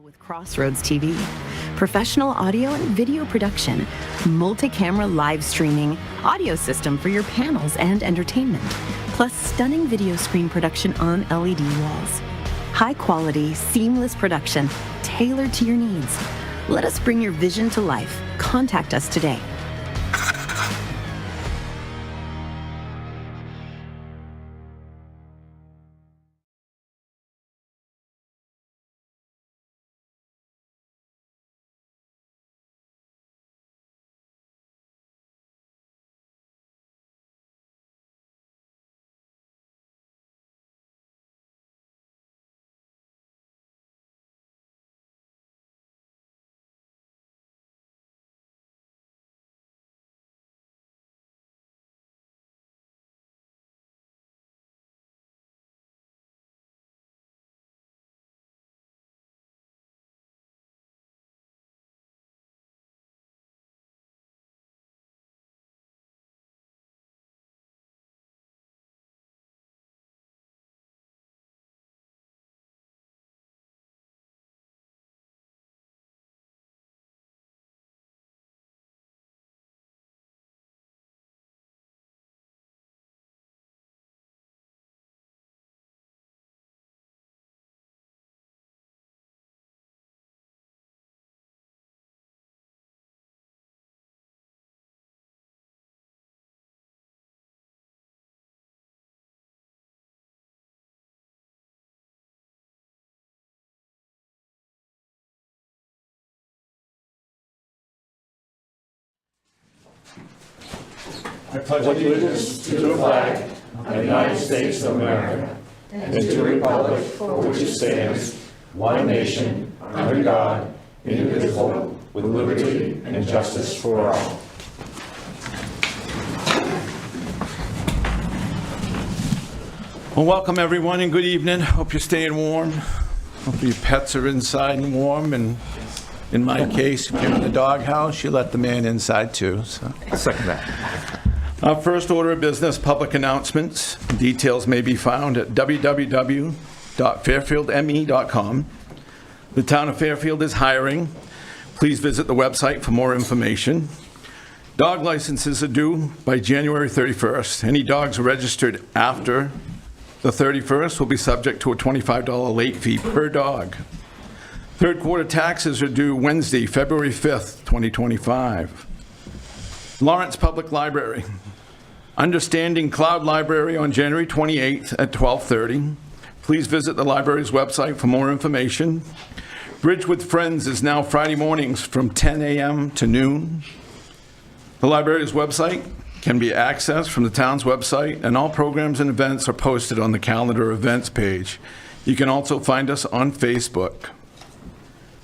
With Crossroads TV, professional audio and video production, multi-camera live streaming, audio system for your panels and entertainment, plus stunning video screen production on LED walls. High quality, seamless production, tailored to your needs. Let us bring your vision to life. Contact us today. I pledge allegiance to the flag of the United States of America and to the republic for which it stands, one nation, under God, indivisible, with liberty and justice for all. Well, welcome everyone and good evening. Hope you're staying warm. Hope your pets are inside and warm, and in my case, if you're in the doghouse, you let the man inside too. So. Second that. Our first order of business, public announcements. Details may be found at www.fairfieldme.com. The town of Fairfield is hiring. Please visit the website for more information. Dog licenses are due by January 31st. Any dogs registered after the 31st will be subject to a $25 late fee per dog. Third quarter taxes are due Wednesday, February 5th, 2025. Lawrence Public Library. Understanding Cloud Library on January 28th at 12:30. Please visit the library's website for more information. Bridge with Friends is now Friday mornings from 10 a.m. to noon. The library's website can be accessed from the town's website, and all programs and events are posted on the calendar events page. You can also find us on Facebook.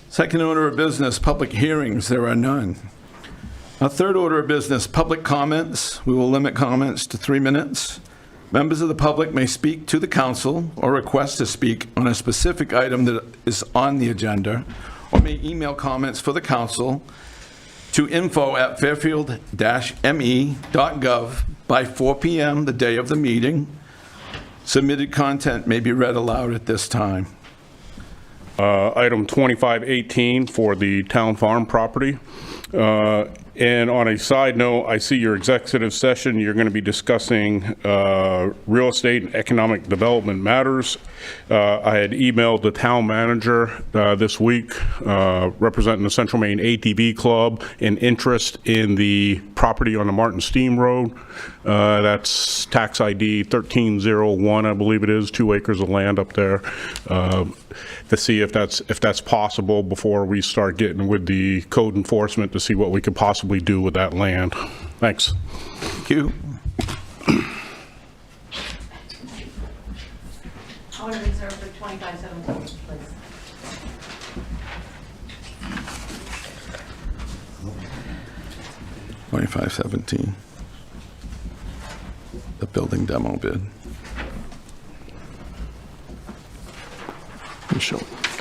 Second order of business, public hearings. There are none. Our third order of business, public comments. We will limit comments to 3 minutes. Members of the public may speak to the council or request to speak on a specific item that is on the agenda, or may email comments for the council to info@fairfield-me.gov by 4 p.m. the day of the meeting. Submitted content may be read aloud at this time. Item 2518 for the town farm property. And on a side note, I see your executive session, you're going to be discussing real estate and economic development matters. I had emailed the town manager this week representing the Central Maine ATV Club in interest in the property on the Martin Steam Road. That's tax ID 1301, I believe it is, 2 acres of land up there. To see if that's possible before we start getting with the code enforcement to see what we could possibly do with that land. Thanks. Thank you. I want to reserve for 2517, please. $25.17. The building demo bid.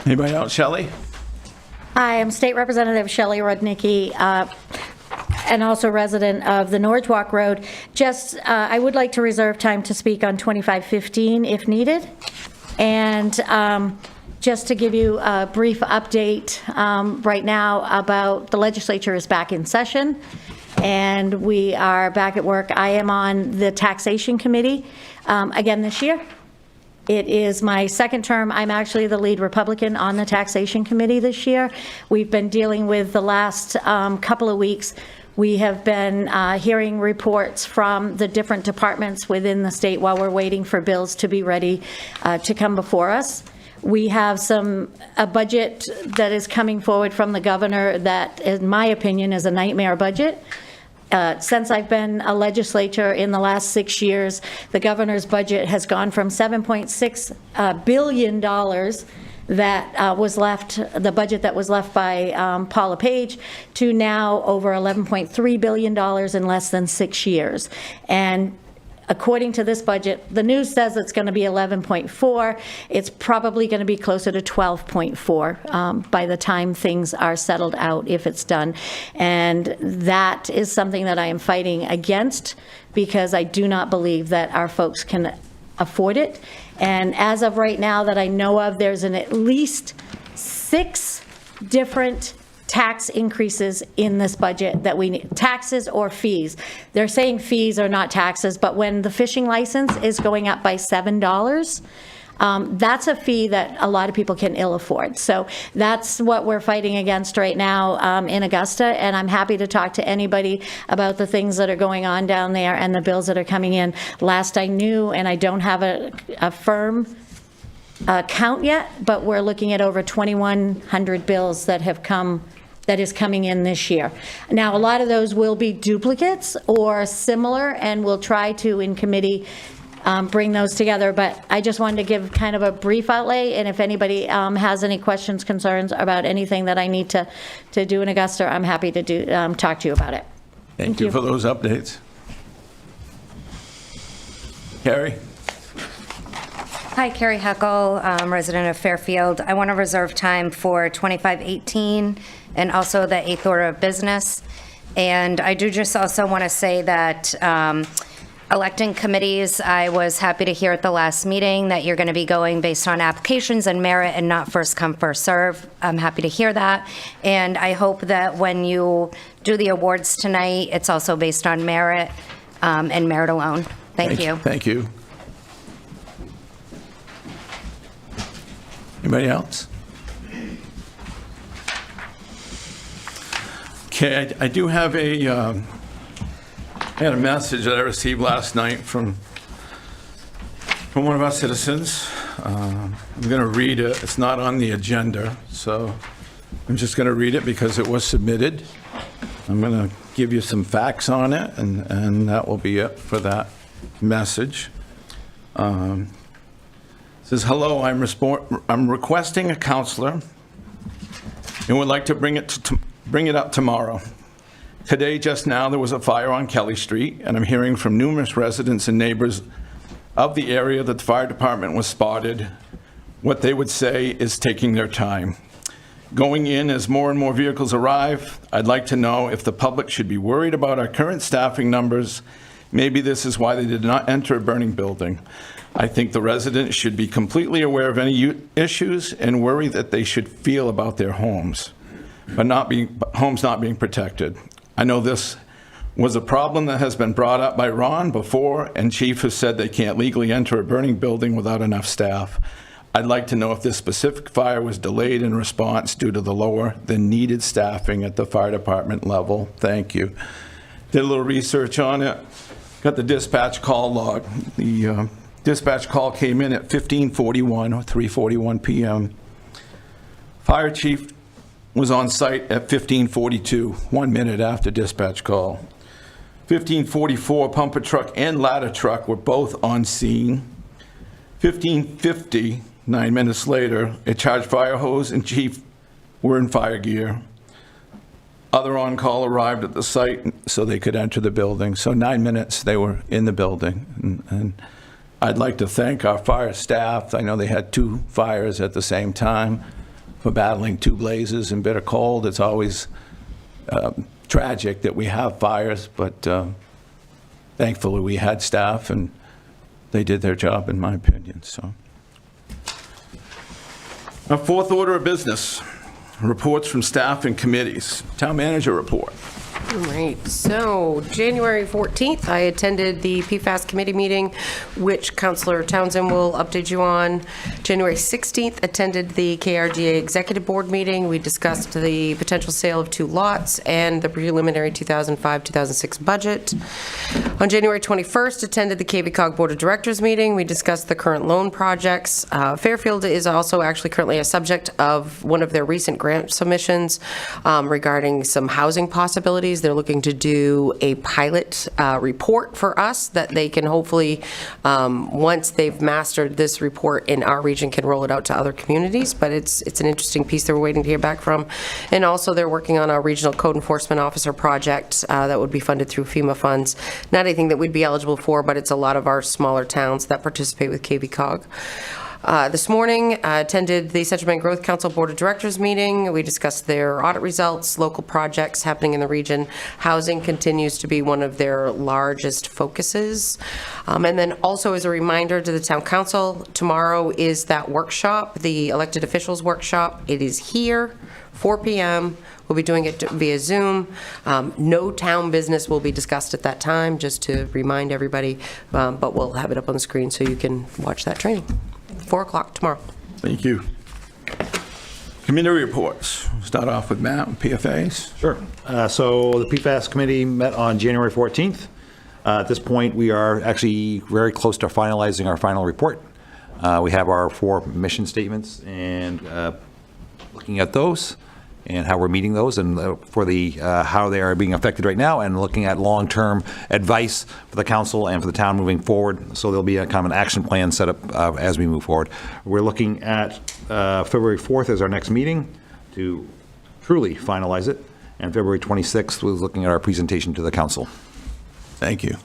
Anybody else? Shelley? Hi, I'm State Representative Shelley Rudnicki, and also resident of the Norridgewock Road. Just, I would like to reserve time to speak on 2515 if needed. And just to give you a brief update right now about the legislature is back in session, and we are back at work. I am on the taxation committee again this year. It is my second term. I'm actually the lead Republican on the taxation committee this year. We've been dealing with the last couple of weeks. We have been hearing reports from the different departments within the state while we're waiting for bills to be ready to come before us. We have a budget that is coming forward from the governor that, in my opinion, is a nightmare budget. Since I've been a legislator in the last 6 years, the governor's budget has gone from $7.6 billion that was left, the budget that was left by Paula Page, to now over $11.3 billion in less than 6 years. And according to this budget, the news says it's going to be 11.4. It's probably going to be closer to 12.4 by the time things are settled out, if it's done. And that is something that I am fighting against, because I do not believe that our folks can afford it. And as of right now that I know of, there's at least 6 different tax increases in this budget that we need, taxes or fees. They're saying fees are not taxes, but when the fishing license is going up by $7, that's a fee that a lot of people can ill afford. So that's what we're fighting against right now in Augusta, and I'm happy to talk to anybody about the things that are going on down there and the bills that are coming in. Last I knew, and I don't have a firm count yet, but we're looking at over 2,100 bills that is coming in this year. Now, a lot of those will be duplicates or similar, and we'll try to, in committee, bring those together. But I just wanted to give kind of a brief outlay, and if anybody has any questions, concerns about anything that I need to do in Augusta, I'm happy to talk to you about it. Thank you for those updates. Carrie? Hi, Carrie Heckle, resident of Fairfield. I want to reserve time for 2518 and also the 8th order of business. And I do just also want to say that electing committees, I was happy to hear at the last meeting that you're going to be going based on applications and merit and not first come, first serve. I'm happy to hear that. And I hope that when you do the awards tonight, it's also based on merit and merit alone. Thank you. Thank you. Anybody else? Okay, I do have I had a message that I received last night from one of our citizens. I'm going to read it. It's not on the agenda, so I'm just going to read it because it was submitted. I'm going to give you some facts on it, and that will be it for that message. It says, hello, I'm requesting a counselor and would like to bring it up tomorrow. Today, just now, there was a fire on Kelly Street, and I'm hearing from numerous residents and neighbors of the area that the fire department was spotted. What they would say is taking their time. Going in as more and more vehicles arrive, I'd like to know if the public should be worried about our current staffing numbers. Maybe this is why they did not enter a burning building. I think the residents should be completely aware of any issues and worry that they should feel about their homes, but homes not being protected. I know this was a problem that has been brought up by Ron before, and Chief has said they can't legally enter a burning building without enough staff. I'd like to know if this specific fire was delayed in response due to the lower than needed staffing at the fire department level. Thank you. Did a little research on it. Got the dispatch call log. The dispatch call came in at 15:41 or 3:41 p.m. Fire chief was on site at 15:42, 1 minute after dispatch call. 15:44, pumper truck and ladder truck were both on scene. 15:50, 9 minutes later, a charged fire hose and chief were in fire gear. Other on-call arrived at the site so they could enter the building. So 9 minutes they were in the building. And I'd like to thank our fire staff. I know they had 2 fires at the same time for battling 2 blazes in bitter cold. It's always tragic that we have fires, but thankfully we had staff and they did their job, in my opinion. So Our fourth order of business, reports from staff and committees. Town manager report. All right, so January 14th, I attended the PFAS committee meeting, which Councillor Townsend will update you on. January 16th, attended the KRDA Executive Board meeting. We discussed the potential sale of 2 lots and the preliminary 2005-2006 budget. On January 21st, attended the KBCOG Board of Directors meeting. We discussed the current loan projects. Fairfield is also actually currently a subject of one of their recent grant submissions regarding some housing possibilities. They're looking to do a pilot report for us that they can hopefully, once they've mastered this report in our region, can roll it out to other communities. But it's an interesting piece that we're waiting to hear back from. And also they're working on a regional code enforcement officer project that would be funded through FEMA funds. Not anything that we'd be eligible for, but it's a lot of our smaller towns that participate with KBCOG. This morning, attended the Central Maine Growth Council Board of Directors meeting. We discussed their audit results, local projects happening in the region. Housing continues to be one of their largest focuses. And then also as a reminder to the Town Council, tomorrow is that workshop, the elected officials workshop. It is here, 4 p.m. We'll be doing it via Zoom. No town business will be discussed at that time, just to remind everybody, but we'll have it up on the screen so you can watch that training. 4 o'clock tomorrow. Thank you. Committee reports. Start off with Matt, with PFAs. Sure. So the PFAS committee met on January 14th. At this point, we are actually very close to finalizing our final report. We have our 4 mission statements and looking at those and how we're meeting those, and for the how they are being affected right now, and looking at long-term advice for the council and for the town moving forward. So there'll be a kind of an action plan set up as we move forward. We're looking at February 4th as our next meeting to truly finalize it, and February 26th was looking at our presentation to the council. Thank you.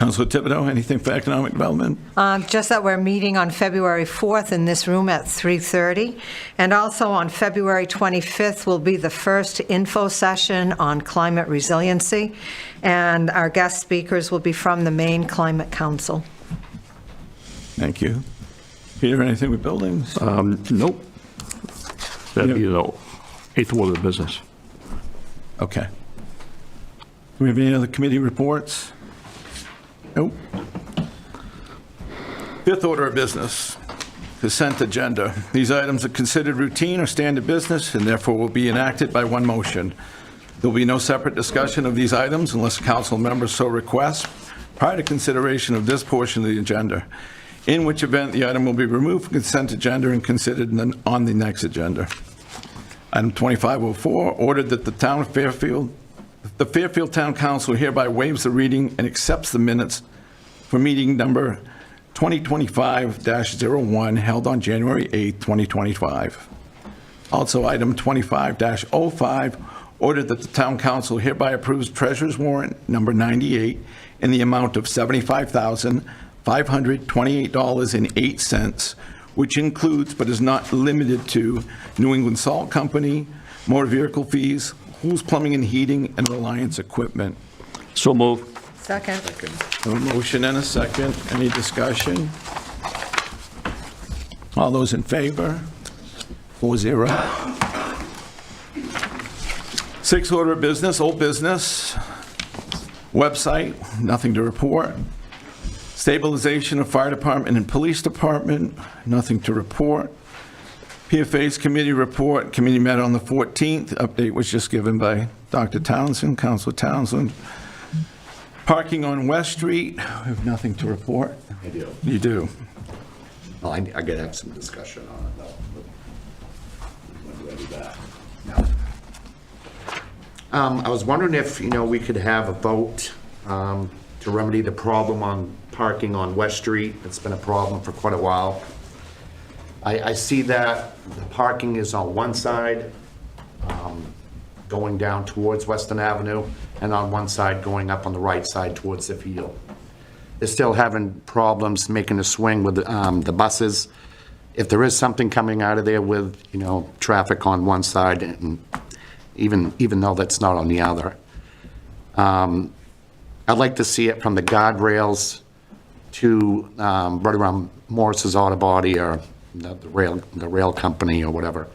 Councilor Thibodeau, anything for economic development? Just that we're meeting on February 4th in this room at 3:30. And also on February 25th will be the first info session on climate resiliency. And our guest speakers will be from the Maine Climate Council. Thank you. Peter, anything with buildings? Nope. That'd be the 8th order of business. Okay. Do we have any other committee reports? Nope. 5th order of business, consent agenda. These items are considered routine or standard business and therefore will be enacted by one motion. There will be no separate discussion of these items unless council members so request prior to consideration of this portion of the agenda, in which event the item will be removed from consent agenda and considered on the next agenda. Item 2504, ordered that the town of Fairfield, the Fairfield Town Council hereby waives the reading and accepts the minutes for meeting number 2025-01 held on January 8, 2025. Also, item 25-05, ordered that the Town Council hereby approves Treasurer's Warrant number 98 in the amount of $75,528.08, which includes but is not limited to New England Salt Company, motor vehicle fees, Who's Plumbing and Heating, and Reliance Equipment. So moved. Second. A motion and a second. Any discussion? All those in favor? 4-0. 6th order of business, old business. Website, nothing to report. Stabilization of fire department and police department, nothing to report. PFA's committee report, committee met on the 14th. Update was just given by Dr. Townsend, Councilor Townsend. Parking on West Street, we have nothing to report. I do. You do. Well, I got to have some discussion on it, though. When we'll do that. I was wondering if, we could have a vote to remedy the problem on parking on West Street. It's been a problem for quite a while. I see that the parking is on one side, going down towards Western Avenue, and on one side going up on the right side towards the field. They're still having problems making a swing with the buses. If there is something coming out of there with, traffic on one side, and even though that's not on the other, I'd like to see it from the guardrails to right around Morris's Auto Body or the rail company or whatever.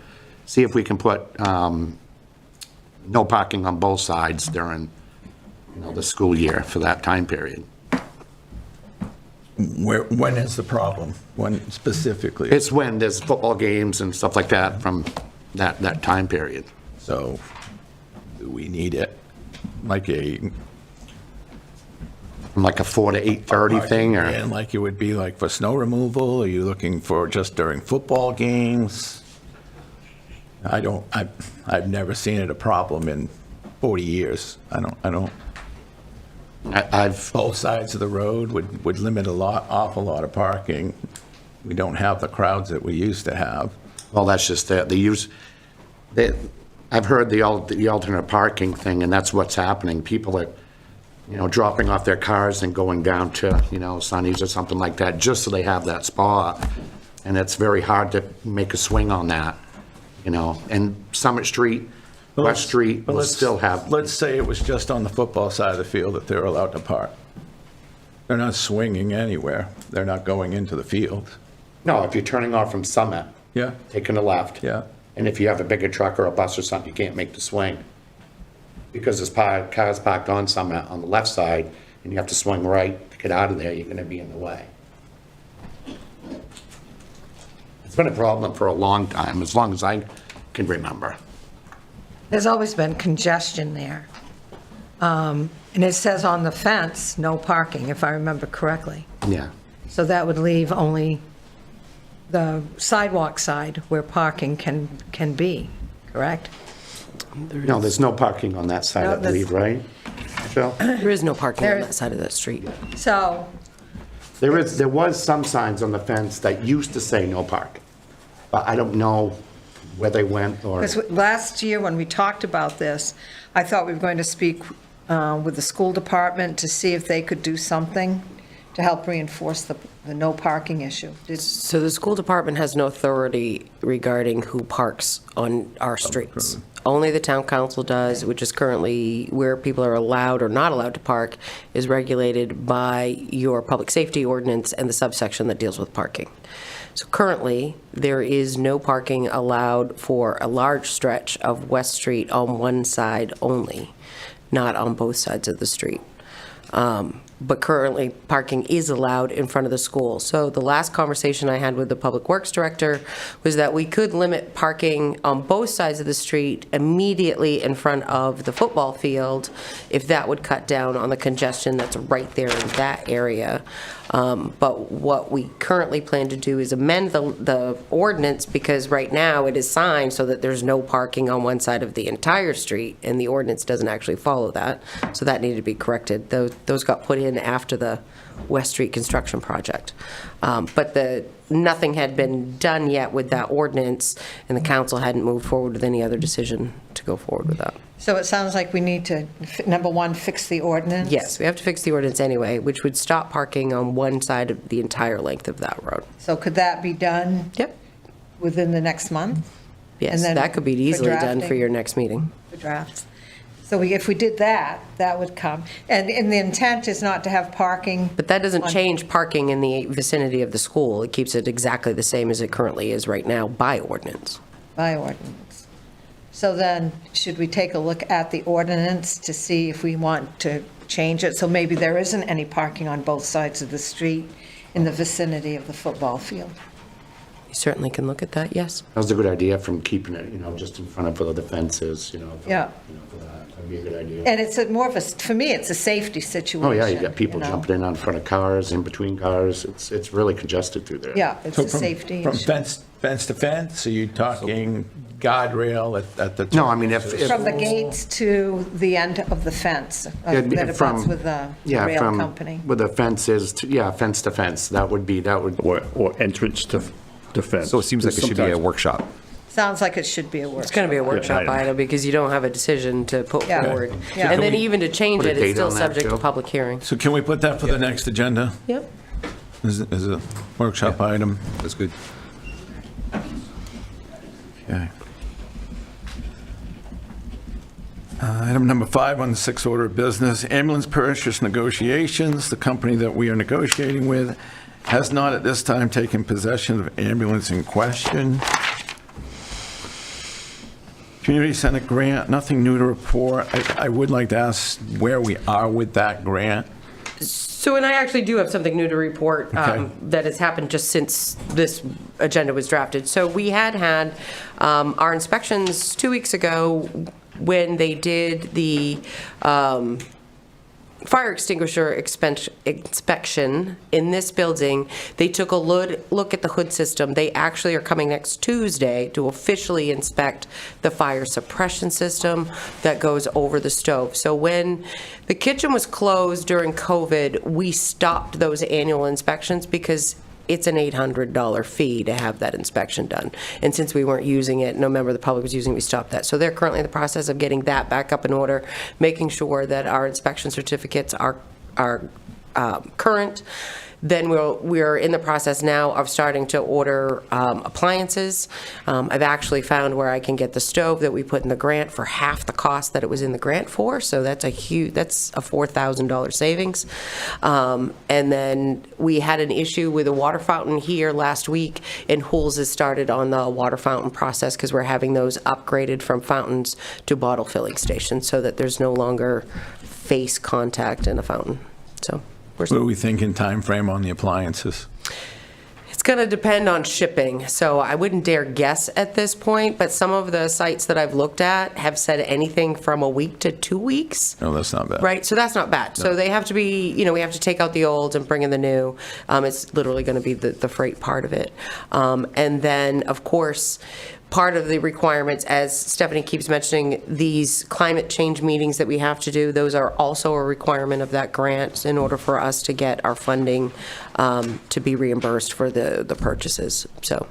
See if we can put no parking on both sides during, the school year for that time period. When is the problem? When specifically? It's when there's football games and stuff like that from that time period. So do we need it like a... Like a 4 to 8:30 thing, or? And like it would be like for snow removal? Are you looking for just during football games? I've never seen it a problem in 40 years. Both sides of the road would limit awful lot of parking. We don't have the crowds that we used to have. Well, that's just it. I've heard the alternate parking thing, and that's what's happening. People are, dropping off their cars and going down to, Sonny's or something like that, just so they have that spot. And it's very hard to make a swing on that, And Summit Street, West Street will still have... Let's say it was just on the football side of the field that they're allowed to park. They're not swinging anywhere. They're not going into the field. No, if you're turning off from Summit, Yeah, taking a left. yeah. And if you have a bigger truck or a bus or something, you can't make the swing. Because there's cars parked on Summit on the left side, and you have to swing right to get out of there, you're gonna be in the way. It's been a problem for a long time, as long as I can remember. There's always been congestion there. And it says on the fence, no parking, if I remember correctly. Yeah. So that would leave only the sidewalk side where parking can be, correct? No, there's no parking on that side, No, I believe, right? Phil? There is no parking on There- that side of that street. So, There was some signs on the fence that used to say no parking, but I don't know where they went or... because last year when we talked about this, I thought we were going to speak with the school department to see if they could do something to help reinforce the no parking issue. So the school department has no authority regarding who parks on our streets. Only the town council does, which is currently where people are allowed or not allowed to park is regulated by your public safety ordinance and the subsection that deals with parking. So currently, there is no parking allowed for a large stretch of West Street on one side only, not on both sides of the street. But currently, parking is allowed in front of the school. So the last conversation I had with the Public Works Director was that we could limit parking on both sides of the street immediately in front of the football field, if that would cut down on the congestion that's right there in that area. But what we currently plan to do is amend the ordinance, because right now it is signed so that there's no parking on one side of the entire street, and the ordinance doesn't actually follow that. So that needed to be corrected. Those got put in after the West Street construction project. But nothing had been done yet with that ordinance, and the council hadn't moved forward with any other decision to go forward with that. So it sounds like we need to, number one, fix the ordinance? Yes, we have to fix the ordinance anyway, which would stop parking on one side of the entire length of that road. So could that be done? Yep. Within the next month? Yes, And then that could be for easily done for drafting? your next meeting. The drafts. So if we did that, that would come. And the intent is not to have parking. But that doesn't on- change parking in the vicinity of the school. It keeps it exactly the same as it currently is right now by ordinance. By ordinance. So then, should we take a look at the ordinance to see if we want to change it? So maybe there isn't any parking on both sides of the street in the vicinity of the football field. You certainly can look at that, yes. That was a good idea from keeping it, just in front of the fences, for Yeah. for that. That'd be a good idea. And it's more of a, for me, it's a safety situation. Oh, yeah, you got people know? jumping in front of cars, in between cars. It's really congested through there. Yeah, it's So a safety From issue. fence to fence, are you talking guardrail at the? No, I mean, if... From the gates to the end of the fence It'd be that abuts with the rail company. With the fences, fence to fence, that would... Or entrance to fence. So it seems like it should be a Sometimes- workshop. Sounds like it should be a workshop. It's going to be a workshop item. item because you don't have a decision to put Yeah. forward. Yeah. And then even to change Put a it, it's date still on that, subject to Joe? public hearing. So can we put that for the next agenda Yep. as a workshop item? That's good. Okay. Item number 5 on the 6th order of business, ambulance purchase negotiations. The company that we are negotiating with has not at this time taken possession of ambulance in question. Community Center grant, nothing new to report. I would like to ask where we are with that grant. So, and I actually do have something new to report Okay. that has happened just since this agenda was drafted. So we had our inspections 2 weeks ago when they did the fire extinguisher inspection in this building. They took a look at the hood system. They actually are coming next Tuesday to officially inspect the fire suppression system that goes over the stove. So when the kitchen was closed during COVID, we stopped those annual inspections because it's an $800 fee to have that inspection done. And since we weren't using it, no member of the public was using it, we stopped that. So they're currently in the process of getting that back up in order, making sure that our inspection certificates are current. Then we're in the process now of starting to order appliances. I've actually found where I can get the stove that we put in the grant for half the cost that it was in the grant for, so that's a $4,000 savings. And then we had an issue with a water fountain here last week, and Hools has started on the water fountain process because we're having those upgraded from fountains to bottle filling stations so that there's no longer face contact in a fountain. So. What are we thinking time frame on the appliances? It's going to depend on shipping, so I wouldn't dare guess at this point, but some of the sites that I've looked at have said anything from a week to 2 weeks. No, that's not bad. Right, so that's not bad. No. So they have to be, we have to take out the old and bring in the new. It's literally going to be the freight part of it. And then, of course, part of the requirements, as Stephanie keeps mentioning, these climate change meetings that we have to do, those are also a requirement of that grant in order for us to get our funding to be reimbursed for the purchases. So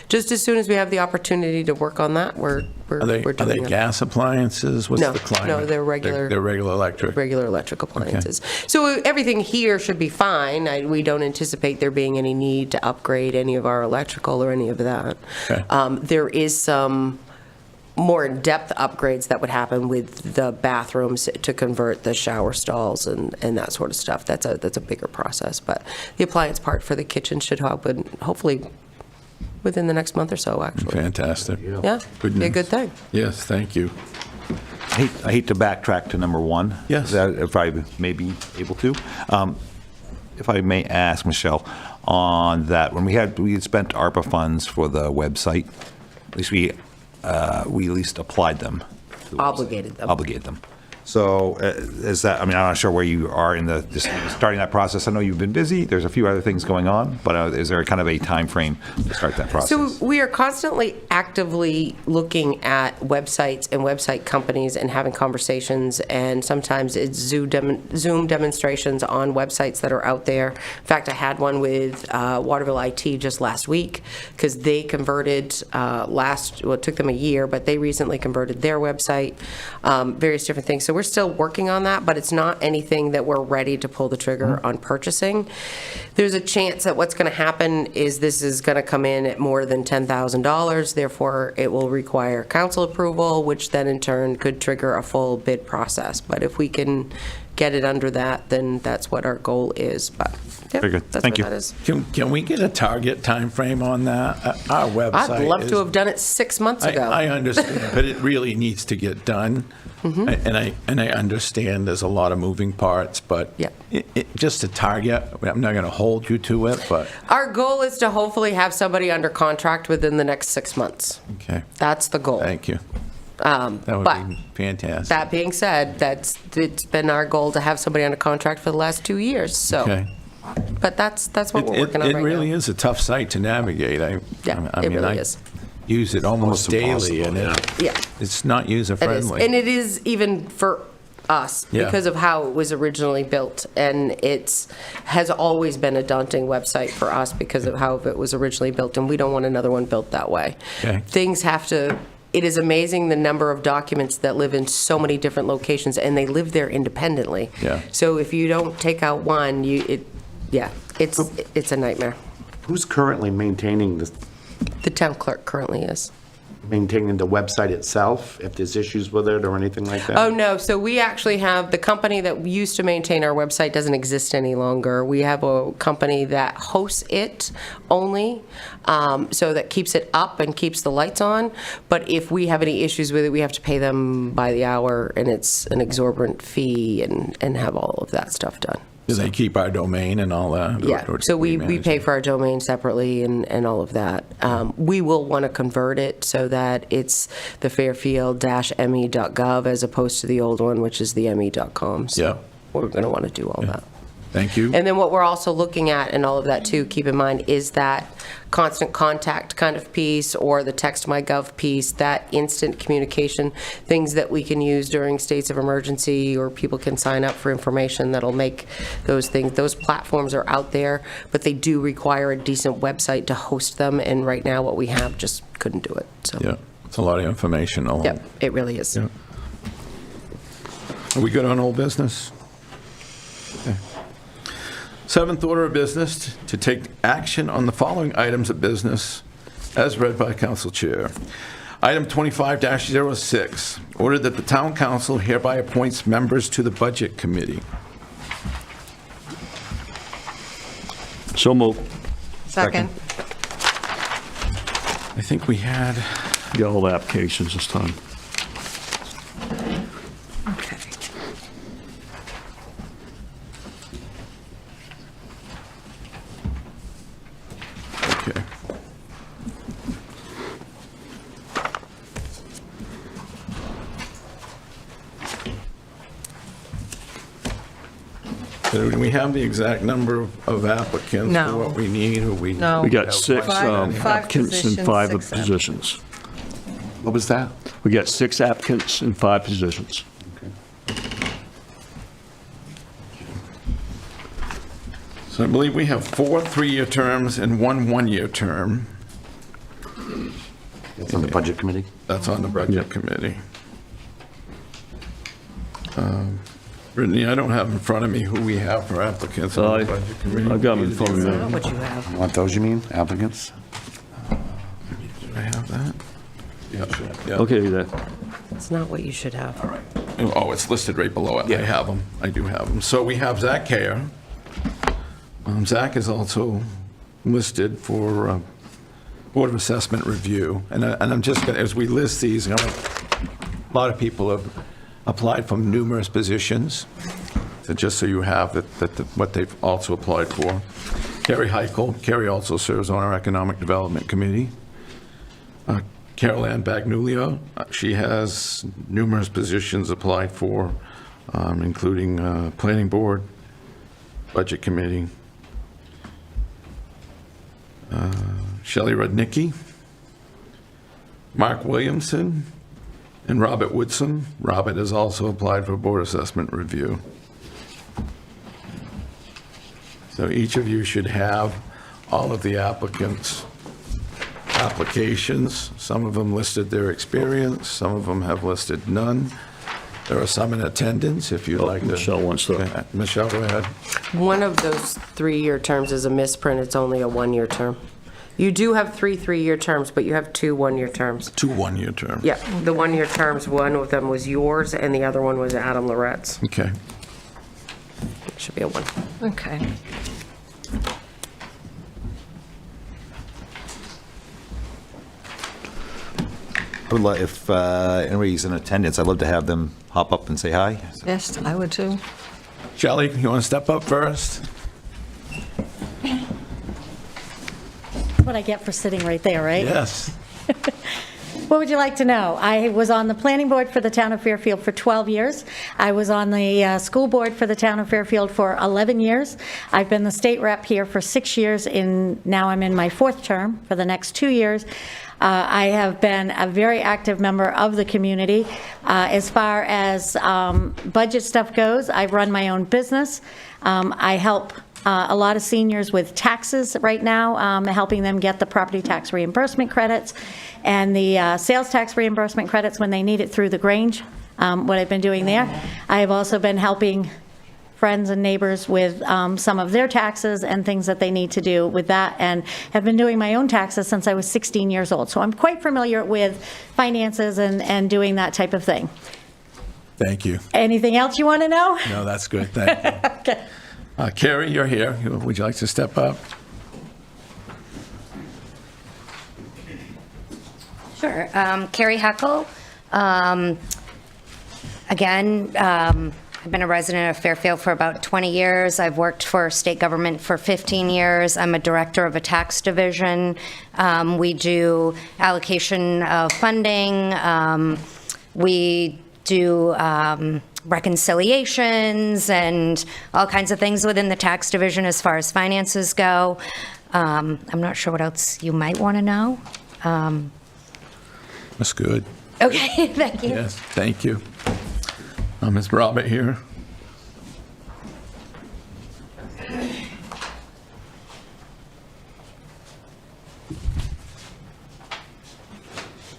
just as soon as we have the opportunity to work on that, we're doing it. Are they gas appliances? What's the climate? No, they're regular. They're regular electric. Regular electric appliances. Okay. So everything here should be fine. We don't anticipate there being any need to upgrade any of our electrical or any of that. Okay. There is some more in-depth upgrades that would happen with the bathrooms to convert the shower stalls and that sort of stuff. That's a bigger process, but the appliance part for the kitchen should happen hopefully within the next month or so, actually. Fantastic. Yeah, be a good thing. Yes, thank you. I hate to backtrack to number one. Yes. If I may be able to. If I may ask, Michelle, on that, when we had spent ARPA funds for the website, at least we at least applied them. Obligated them. Obligated them. So is that, I'm not sure where you are in just starting that process. I know you've been busy. There's a few other things going on, but is there kind of a time frame to start that process? So we are constantly actively looking at websites and website companies and having conversations, and sometimes it's Zoom demonstrations on websites that are out there. In fact, I had one with Waterville IT just last week because they converted it took them a year, but they recently converted their website, various different things. So we're still working on that, but it's not anything that we're ready to pull the trigger on purchasing. There's a chance that what's going to happen is this is going to come in at more than $10,000. Therefore, it will require council approval, which then in turn could trigger a full bid process. But if we can get it under that, then that's what our goal is. But yeah, very good. That's Thank what you. That is. Can we get a target time frame on that? Our website. I'd love to have done it 6 months ago. I understand, but it really needs to get done. Mm-hmm. And I understand there's a lot of moving parts, but yeah. Just a target. I'm not going to hold you to it, but our goal is to hopefully have somebody under contract within the next 6 months. Okay, that's the goal. Thank you. That would be fantastic. That being said, it's been our goal to have somebody under contract for the last 2 years. So, okay. But that's what we're working on right now. It really is a tough site to navigate. I really is. Use it almost daily, and it's not user-friendly. And it is even for us because of how it was originally built, and has always been a daunting website for us because of how it was originally built, and we don't want another one built that way. Okay. Things have to. It is amazing the number of documents that live in so many different locations, and they live there independently. Yeah. So if you don't take out one, it's a nightmare. Who's currently maintaining this? The town clerk currently is. maintaining the website itself, if there's issues with it or anything like that? Oh, no. So we actually have, the company that used to maintain our website doesn't exist any longer. We have a company that hosts it only, so that keeps it up and keeps the lights on. But if we have any issues with it, we have to pay them by the hour, and it's an exorbitant fee and have all of that stuff done. Do they keep our domain and all that? Yeah, Or so we manage pay it? for our domain separately and all of that. We will want to convert it so that it's the fairfield-me.gov as opposed to the old one, which is the me.com. So Yeah. we're going to want to do all that. Thank you. And then what we're also looking at, and all of that too, keep in mind, is that constant contact kind of piece, or the text my gov piece, that instant communication, things that we can use during states of emergency, or people can sign up for information that'll make those things. Those platforms are out there, but they do require a decent website to host them, and right now what we have just couldn't do it. So Yeah, it's a lot of information. Yep, it really is. Yeah. Are we good on old business? Okay. Seventh order of business, to take action on the following items of business as read by Council Chair. Item 25-06, order that the Town Council hereby appoints members to the Budget Committee. So moved. Second. I think we had, Got all the applications this time. Okay. okay. So do we have the exact number of applicants No. for what we need, or we? No. We got six Five applicants and positions, 5 six positions. What was that? We got 6 applicants and 5 positions. So I believe we have 4 3-year terms and 1 1-year term. It's on the Budget Committee? That's on the Budget Yep. Committee. Brittany, I don't have in front of me who we have for applicants on the Budget Committee. I've got them in front of me. Not what you have. Want those, you mean, applicants? Do I have that? Yeah. Okay, then. It's not what you should have. Oh, it's listed right below it. I have them. I do have them. So we have Zach Kaya. Zach is also listed for Board of Assessment Review. And I'm just going to, as we list these, a lot of people have applied for numerous positions. So just so you have what they've also applied for. Carrie Heichel. Carrie also serves on our Economic Development Committee. Carol Ann Bagnulio, she has numerous positions applied for, including Planning Board, Budget Committee. Shelley Rudnicki, Mark Williamson, and Robert Woodson. Robert has also applied for Board Assessment Review. So each of you should have all of the applicants' applications. Some of them listed their experience, some of them have listed none. There are some in attendance, if you'd like to. Michelle wants to. Okay, Michelle, go ahead. One of those 3-year terms is a misprint. It's only a 1-year term. You do have 3 3-year terms, but you have 2 1-year terms. 2 1-year terms. Yeah, the 1-year terms, one of them was yours, and the other one was Adam Loretz. Okay. It should be a 1. Okay. I would like, if anybody's in attendance, I'd love to have them hop up and say hi. Yes, I would too. Shelley, you want to step up first? What I get for sitting right there, right? Yes. What would you like to know? I was on the planning board for the town of Fairfield for 12 years. I was on the school board for the town of Fairfield for 11 years. I've been the state rep here for 6 years, now I'm in my 4th term for the next 2 years. I have been a very active member of the community. As far as budget stuff goes, I run my own business. I help a lot of seniors with taxes right now, helping them get the property tax reimbursement credits and the sales tax reimbursement credits when they need it through the Grange, what I've been doing there. I have also been helping friends and neighbors with some of their taxes and things that they need to do with that, and have been doing my own taxes since I was 16 years old. So I'm quite familiar with finances and doing that type of thing. Thank you. Anything else you want to know? No, that's good. Thank you. Okay. Carrie, you're here. Would you like to step up? Sure. Carrie Heckel. Again, I've been a resident of Fairfield for about 20 years. I've worked for state government for 15 years. I'm a director of a tax division. We do allocation of funding. We do reconciliations and all kinds of things within the tax division as far as finances go. I'm not sure what else you might want to know. That's good. Okay, thank you. Yes, thank you. Ms. Robert here.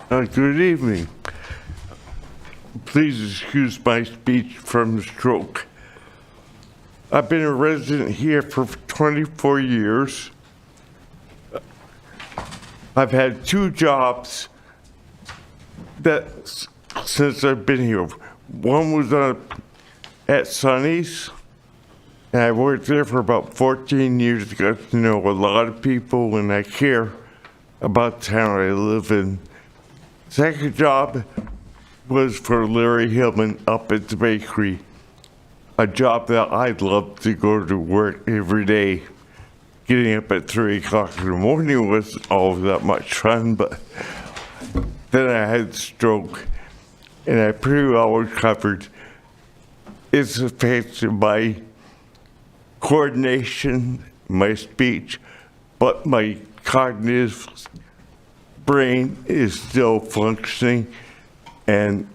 Good evening. Please excuse my speech from the stroke. I've been a resident here for 24 years. I've had 2 jobs since I've been here. One was at Sonny's, and I worked there for about 14 years. Got to know a lot of people, and I care about the town I live in. Second job was for Larry Hillman up at the bakery, a job that I'd love to go to work every day. Getting up at 3 o'clock in the morning wasn't all that much fun, but then I had a stroke, and I pretty well recovered. It's affected my coordination, my speech, but my cognitive brain is still functioning, and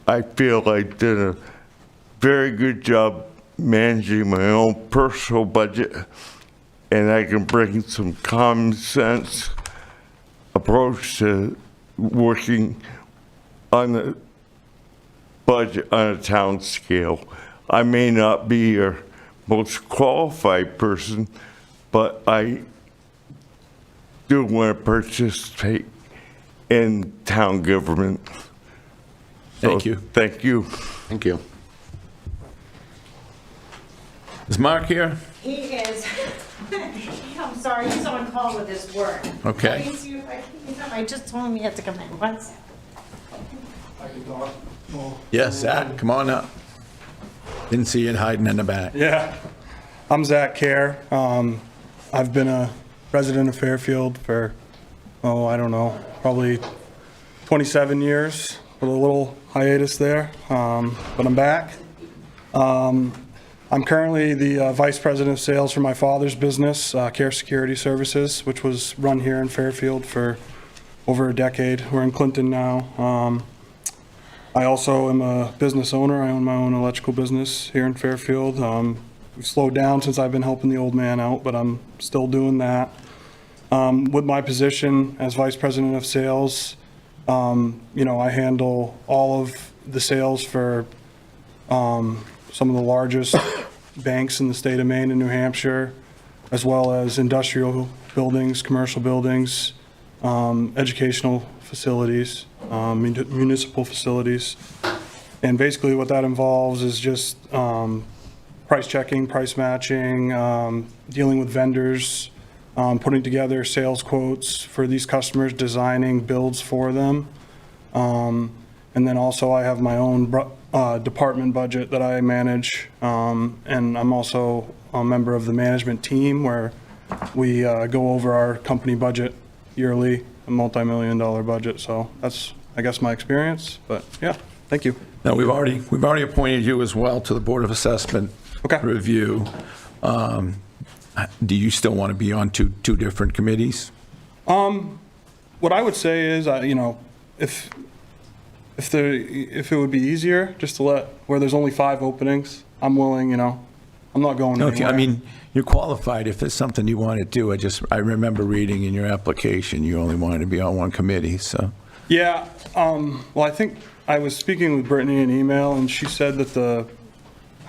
I feel I did a very good job managing my own personal budget, and I can bring some common sense approach to working on the budget on a town scale. I may not be your most qualified person, but I do want to participate in town government. Thank you. Thank you. Thank you. Is Mark here? He is, I'm sorry, he's on call with his work. Okay. Let me see if I can come. I just told him he had to come in. One second. Yes, Zach, come on up. Didn't see you hiding in the back. Yeah, I'm Zach Kerr. I've been a resident of Fairfield for, I don't know, probably 27 years, with a little hiatus there, but I'm back. I'm currently the Vice President of Sales for my father's business, Care Security Services, which was run here in Fairfield for over a decade. We're in Clinton now. I also am a business owner. I own my own electrical business here in Fairfield. We've slowed down since I've been helping the old man out, but I'm still doing that. With my position as Vice President of Sales, I handle all of the sales for some of the largest banks in the state of Maine and New Hampshire, as well as industrial buildings, commercial buildings, educational facilities, municipal facilities. And basically what that involves is just price checking, price matching, dealing with vendors, putting together sales quotes for these customers, designing builds for them. And then also I have my own department budget that I manage, and I'm also a member of the management team where we go over our company budget yearly, a multi-million-dollar budget. So that's, I guess, my experience. But yeah, thank you. Now, we've already appointed you as well to the Board of Assessment Review. Do you still want to be on two different committees? What I would say is, if it would be easier just to let, where there's only 5 openings, I'm willing, I'm not going anywhere. I mean, you're qualified if it's something you want to do. I remember reading in your application, you only wanted to be on one committee, so. Yeah, well, I think I was speaking with Brittany in email, and she said that the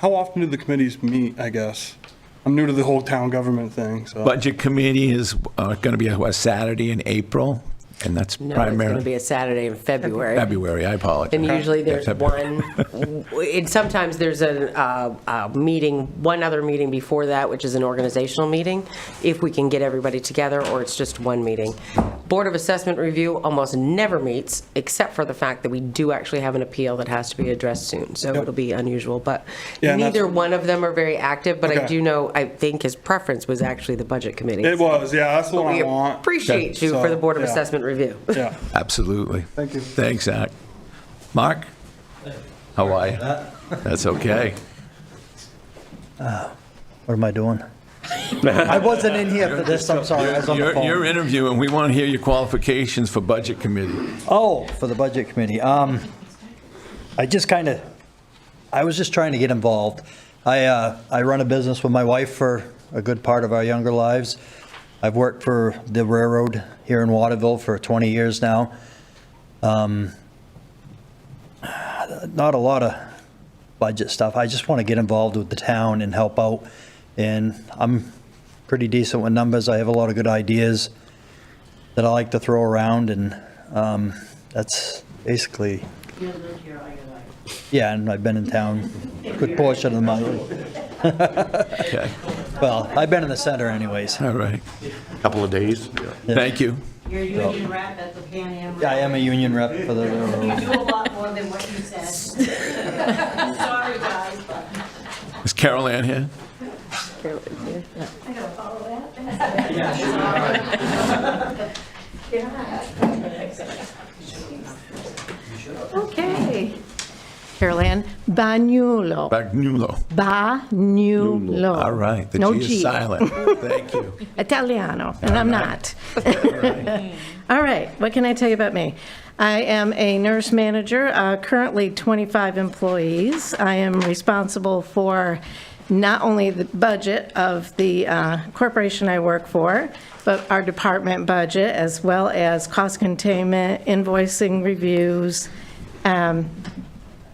How often do the committees meet, I guess? I'm new to the whole town government thing, so. Budget committee is going to be a Saturday in April, and that's No, it's going primarily to be a Saturday in February. February. I apologize. And usually there's February. one, and sometimes there's a meeting, one other meeting before that, which is an organizational meeting, if we can get everybody together, or it's just one meeting. Board of Assessment Review almost never meets, except for the fact that we do actually have an appeal that has to be addressed soon, so it'll be unusual. But Yeah, and neither that's- one of them are very active, but I Okay. do know, I think his preference was actually the Budget Committee. It was, yeah, that's the But one we I want. appreciate you So, for the Board of yeah. Assessment Review. Yeah. Absolutely. Thank you. Thanks, Zach. Mark? How are you? That's okay. What am I doing? I wasn't in here for this, I'm sorry, I was on the phone. You're interviewing. We want to hear your qualifications for Budget Committee. Oh, for the Budget Committee. I was just trying to get involved. I run a business with my wife for a good part of our younger lives. I've worked for the railroad here in Waterville for 20 years now. Not a lot of budget stuff. I just want to get involved with the town and help out. And I'm pretty decent with numbers. I have a lot of good ideas that I like to throw around, and that's basically. You lived here all your life. Yeah, and I've been in town a good portion of my life. Okay. Well, I've been in the center anyways. All right. Couple of days. Thank you. You're a union rep at the Pan Am. Yeah, I am a union rep for the You railroad. do a lot more than what you said. Sorry, guys, but. Is Carol Ann here? I gotta follow that. Okay. Carol Ann, Bagnulo. Bagnulo. Bagnulo. All right. The No G is G. silent. Thank you. Italiano, and I'm not. All right, what can I tell you about me? I am a nurse manager, currently 25 employees. I am responsible for not only the budget of the corporation I work for, but our department budget, as well as cost containment, invoicing reviews,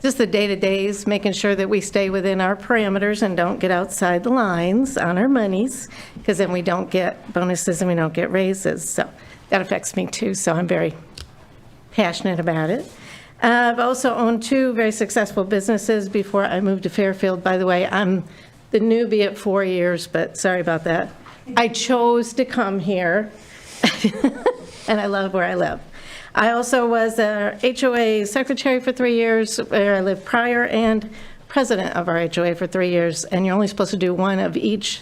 just the day-to-days, making sure that we stay within our parameters and don't get outside the lines on our monies, because then we don't get bonuses and we don't get raises. So that affects me too, so I'm very passionate about it. I've also owned two very successful businesses before I moved to Fairfield. By the way, I'm the newbie at 4 years, but sorry about that. I chose to come here, and I love where I live. I also was a HOA secretary for 3 years, where I lived prior, and president of our HOA for 3 years, and you're only supposed to do one of each,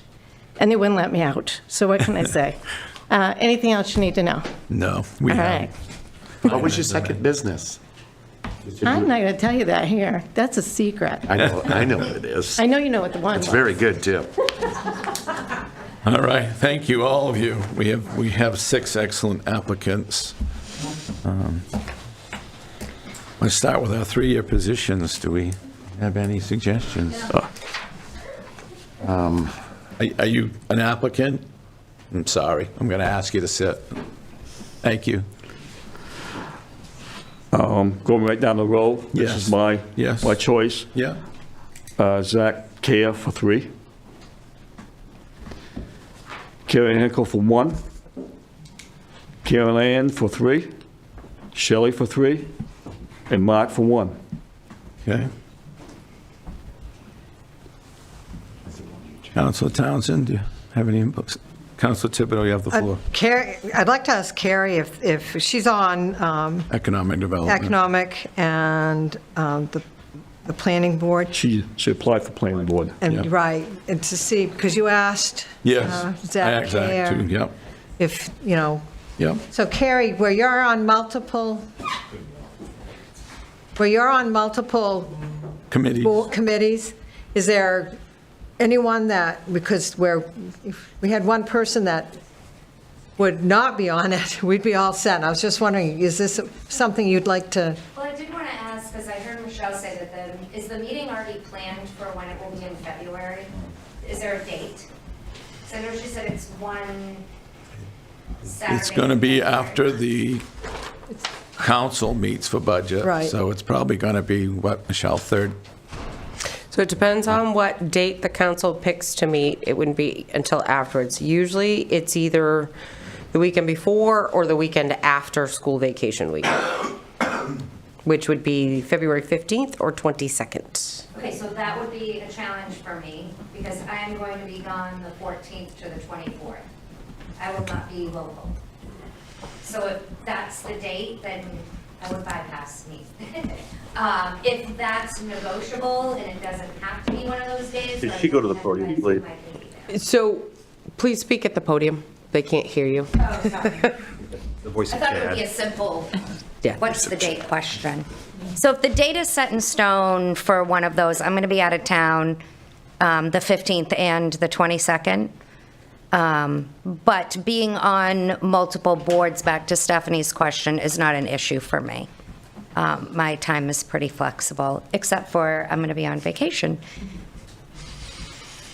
and they wouldn't let me out. So what can I say? Anything else you need to know? No, we All haven't. right. What was your second business? I'm not going to tell you that here. That's a secret. I know what it is. I know you know what the one It's was. very good, too. All right. Thank you, all of you. We have 6 excellent applicants. Let's start with our 3-year positions. Do we have any suggestions? Are you an applicant? I'm sorry. I'm going to ask you to sit. Thank you. Going right down the road, this Yes. is my choice. Yeah. Zach Care for 3. Carrie Hinkle for 1. Carol Ann for 3. Shelley for 3. And Mark for 1. Okay. Councilor Townsend, do you have any input? Councilor Thibodeau, you have the floor. Carrie, I'd like to ask Carrie if she's on Economic development. economic and the planning board. She applied for planning board. And, right, and to see, because you asked Yes. I Zach asked that Care too, yep. if, you know. Yep. So Carrie, where you're on multiple committees, is there anyone that, because if we had one person that would not be on it, we'd be all set. I was just wondering, is this something you'd like to? Well, I did want to ask, because I heard Michelle say that is the meeting already planned for when it will be in February? Is there a date? So I know she said it's one Saturday. It's going to be after the council meets for budget. Right. So it's probably going to be, what, Michelle, third So it depends on what date the council picks to meet. It wouldn't be until afterwards. Usually, it's either the weekend before or the weekend after school vacation week, which would be February 15th or 22nd. Okay, so that would be a challenge for me, because I am going to be gone the 14th to the 24th. I will not be local. So if that's the date, then I would bypass me. If that's negotiable and it doesn't have to be one of those days. Did she go to the podium, please? So please speak at the podium. They can't hear you. Oh, sorry. The voice I of thought it would Chad. be a simple, Yeah. what's the date question? So if the date is set in stone for one of those, I'm going to be out of town the 15th and the 22nd. But being on multiple boards, back to Stephanie's question, is not an issue for me. My time is pretty flexible, except for I'm going to be on vacation.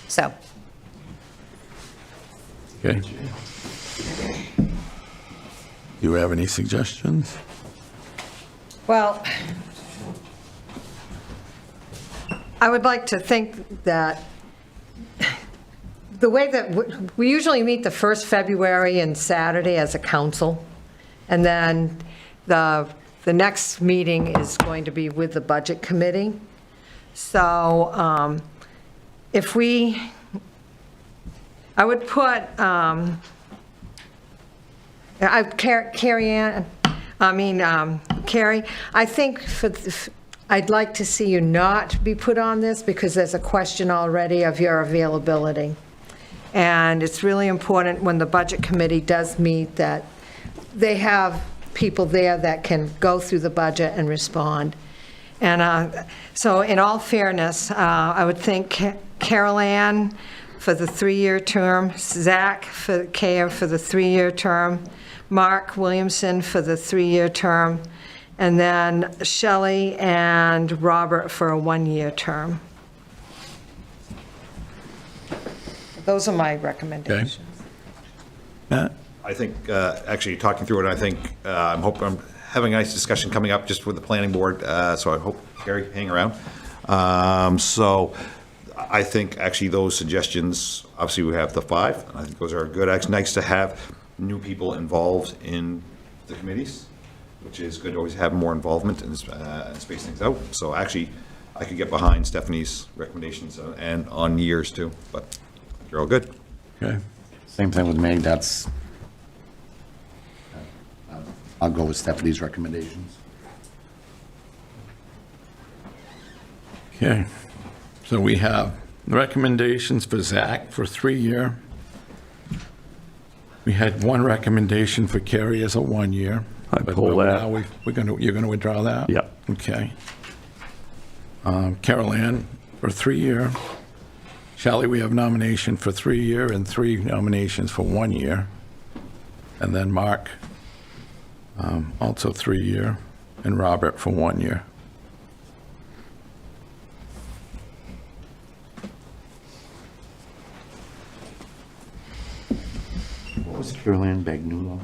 So. Okay. You have any suggestions? Well, I would like to think that the way that we usually meet the first February and Saturday as a council, and then the next meeting is going to be with the budget committee. So if I would put, Carrie, I think I'd like to see you not be put on this because there's a question already of your availability. And it's really important when the budget committee does meet that they have people there that can go through the budget and respond. And so in all fairness, I would think Carol Ann for the 3-year term, Zach for the 3-year term, Mark Williamson for the 3-year term, and then Shelley and Robert for a 1-year term. Those are my recommendations. Matt? I think, actually, talking through it, I think, I'm having a nice discussion coming up just with the planning board, so I hope, Gary, hang around. So I think, actually, those suggestions, obviously, we have the 5, and I think those are good. Actually, nice to have new people involved in the committees, which is good to always have more involvement and space things out. So actually, I could get behind Stephanie's recommendations and on years, too, but you're all good. Okay. Same thing with me, I'll go with Stephanie's recommendations. Okay. So we have the recommendations for Zach for 3-year. We had one recommendation for Carrie as a 1-year. I pull that. Now you're going to withdraw that? Yeah. Okay. Carol Ann for 3-year. Shelley, we have nomination for 3-year and 3 nominations for 1 year. And then Mark, also 3-year, and Robert for 1 year. What was Carol Ann Bagnulo?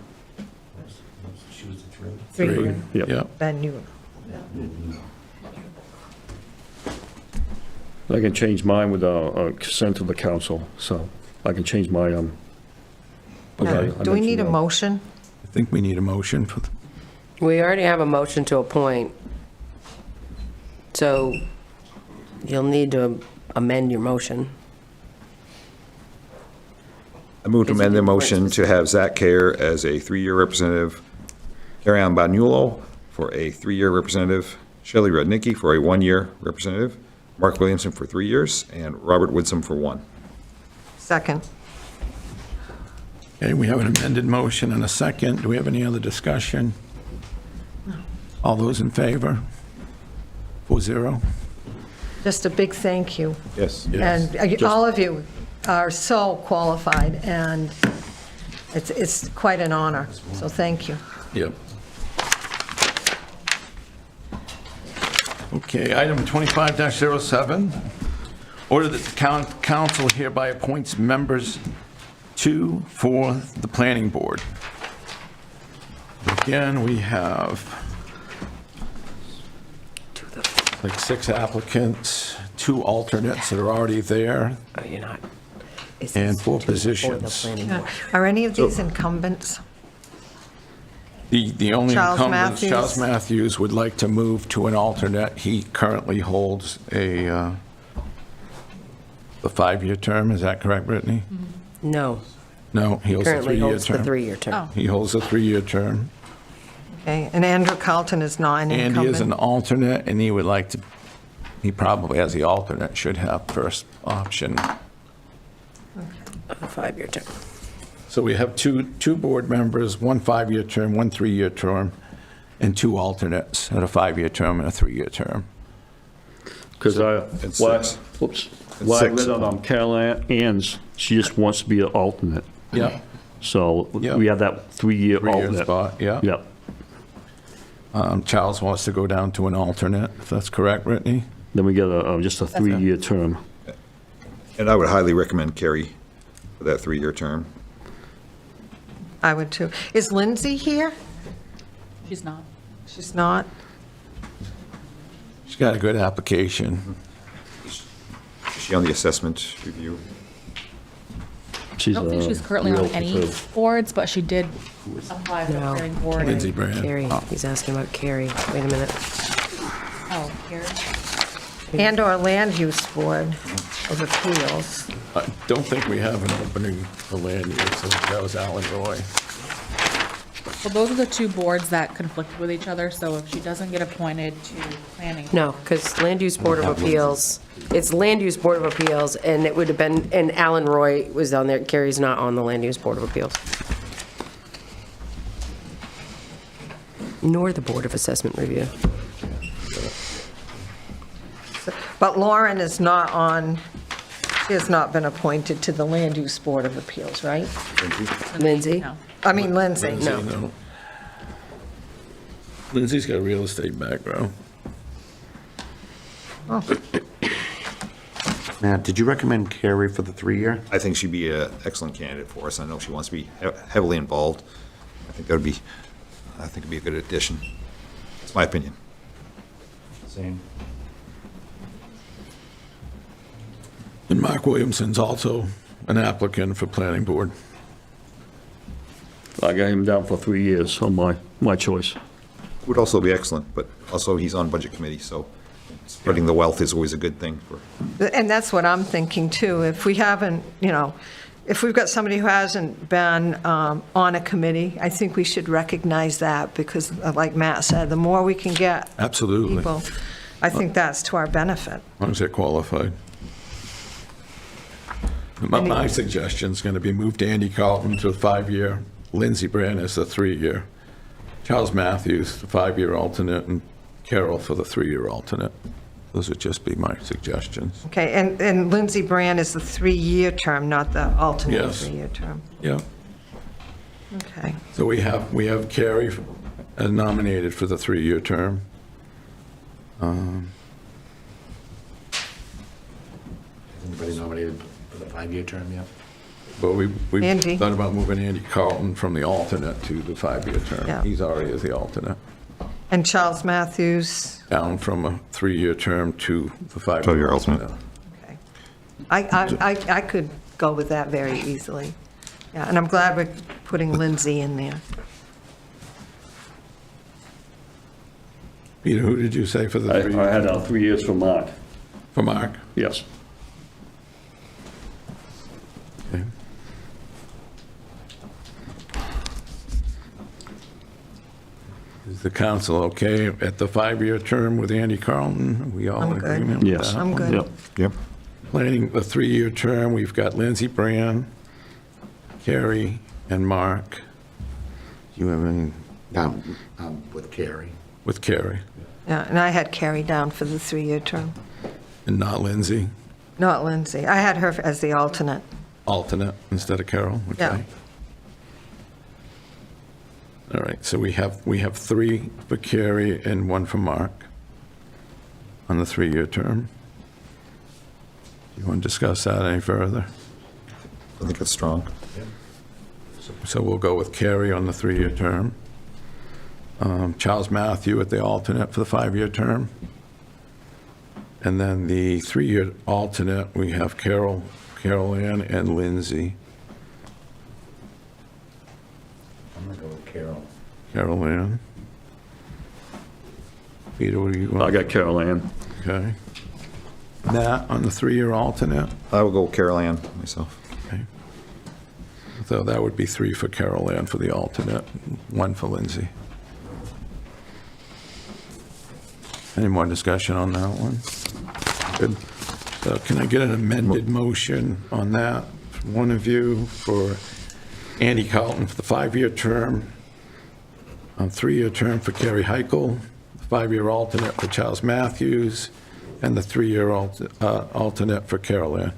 She was the 3. 3-year. Yep. Ben Newell. I can change mine with a consent of the council, so I can change my, Okay. Do we need a motion? I think we need a motion for, We already have a motion to appoint, so you'll need to amend your motion. I move to amend the motion to have Zach Kerr as a 3-year representative, Carrie Ann Bagnulo for a 3-year representative, Shelley Rudnicki for a 1-year representative, Mark Williamson for 3 years, and Robert Woodsum for 1. Second. okay, we have an amended motion and a second. Do we have any other discussion? All those in favor? 4-0? Just a big thank you. Yes. And all of you are so qualified, and it's quite an honor, so thank you. Yep. Okay, item 25-07. Order that the council hereby appoints members for the planning board. Again, we have like 6 applicants, 2 alternates that are already there, Oh, you're not. and 4 positions. Are any of these incumbents? The only Charles incumbent, Matthews. Charles Matthews, would like to move to an alternate. He currently holds a 5-year term. Is that correct, Brittany? No. No, he holds a 3-year term. Currently holds the 3-year term. He holds a 3-year term. Okay, and Andrew Carlton is not an incumbent? Andy is an alternate, and he would like to, he probably, as the alternate, should have first option. A 5-year term. So we have two board members, 1 5-year term, 1 3-year term, and 2 alternates at a 5-year term and a 3-year term. Because It's what six. I Six. read on Carol Ann's, she just wants to be an alternate. Yeah. So Yeah. we have that 3-year 3-year alternate. spot, yeah. Yep. Charles wants to go down to an alternate, if that's correct, Brittany? Then we get just a 3-year term. And I would highly recommend Kerry for that 3-year term. I would too. Is Lindsay here? She's not. She's not? She's got a good application. Is she on the assessment review? She's I don't think she's currently on any relative. boards, but she did apply for the No. planning board. Lindsay Brand. Carrie, he's asking about Carrie. Wait a minute. Oh, here. And/or Land Use Board of Appeals. I don't think we have an opening for land use, so that was Alan Roy. Well, those are the 2 boards that conflict with each other, so if she doesn't get appointed to planning. No, because Land Use Board of Appeals, it's Land Use Board of Appeals, and it would have been, and Alan Roy was on there. Carrie's not on the Land Use Board of Appeals. Nor the Board of Assessment Review. But Lauren is not on, she has not been appointed to the Land Use Board of Appeals, right? Lindsay? No. I mean Lindsay. Lindsay, no. Lindsay's got a real estate background. Oh. Matt, did you recommend Carrie for the 3-year? I think she'd be an excellent candidate for us. I know she wants to be heavily involved. I think it'd be a good addition. That's my opinion. Same. And Mark Williamson's also an applicant for planning board. I got him down for 3 years, so my choice. Would also be excellent, but also he's on budget committee, so spreading the wealth is always a good thing for. And that's what I'm thinking too. If we haven't, if we've got somebody who hasn't been on a committee, I think we should recognize that because like Matt said, the more we can get Absolutely. people, I think that's to our benefit. As long as they're qualified. My suggestion's going to be move Andy Carlton to a 5-year, Lindsay Brand as the 3-year, Charles Matthews, the 5-year alternate, and Carol for the 3-year alternate. Those would just be my suggestions. Okay, and Lindsay Brand is the 3-year term, not the alternate Yes. 3-year term. Yeah. Okay. So we have Carrie nominated for the 3-year term. Anybody nominated for the 5-year term yet? But we've Andy. thought about moving Andy Carlton from the alternate to the 5-year term. Yeah. He's already as the alternate, And Charles Matthews, down from a 3-year term to the 5-year 5-year alternate. alternate. okay. I could go with that very easily. Yeah, and I'm glad we're putting Lindsay in there. Peter, who did you say for the I 3-year? had 3 years for Mark. For Mark? Yes. Okay. Is the council okay at the 5-year term with Andy Carlton? Are we all I'm in good. agreement with Yes. that? I'm good. Yep. Yep. Planning the 3-year term, we've got Lindsay Brand, Carrie, and Mark. Do you have any With Carrie. with Carrie? Yeah, and I had Carrie down for the 3-year term, And not Lindsay? not Lindsay. I had her as the alternate. Alternate instead of Carol? Okay. Yeah. All right, so we have 3 for Carrie and 1 for Mark on the 3-year term. You want to discuss that any further? I think it's strong. So we'll go with Carrie on the 3-year term. Charles Matthew at the alternate for the 5-year term. And then the 3-year alternate, we have Carol Ann, and Lindsay. I'm going to go with Carol. Carol Ann. Peter, what do you want? I got Carol Ann. Okay. Matt, on the 3-year alternate? I will go with Carol Ann myself. Okay. So that would be 3 for Carol Ann for the alternate, 1 for Lindsay. Any more discussion on that one? Good. So can I get an amended motion on that from one of you for Andy Carlton for the 5-year term, a 3-year term for Carrie Heichel, 5-year alternate for Charles Matthews, and the 3-year alternate for Carol Ann?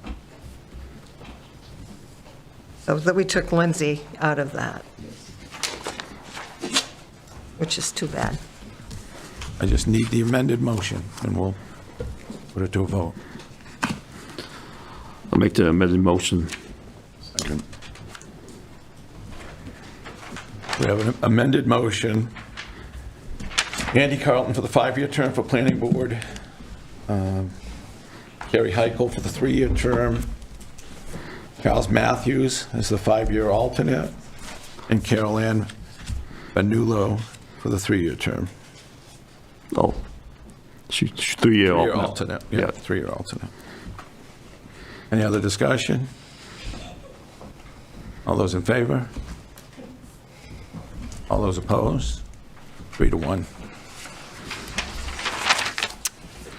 So that we took Lindsay out of that, which is too bad. I just need the amended motion, and we'll put it to a vote. I'll make the amended motion. Second. We have an amended motion. Andy Carlton for the 5-year term for Planning Board. Carrie Heichel for the 3-year term. Charles Matthews as the 5-year alternate. And Carol Ann Banulo for the 3-year term. Oh, she's 3-year alternate. Yeah, 3-year alternate. Any other discussion? All those in favor? All those opposed? 3-1.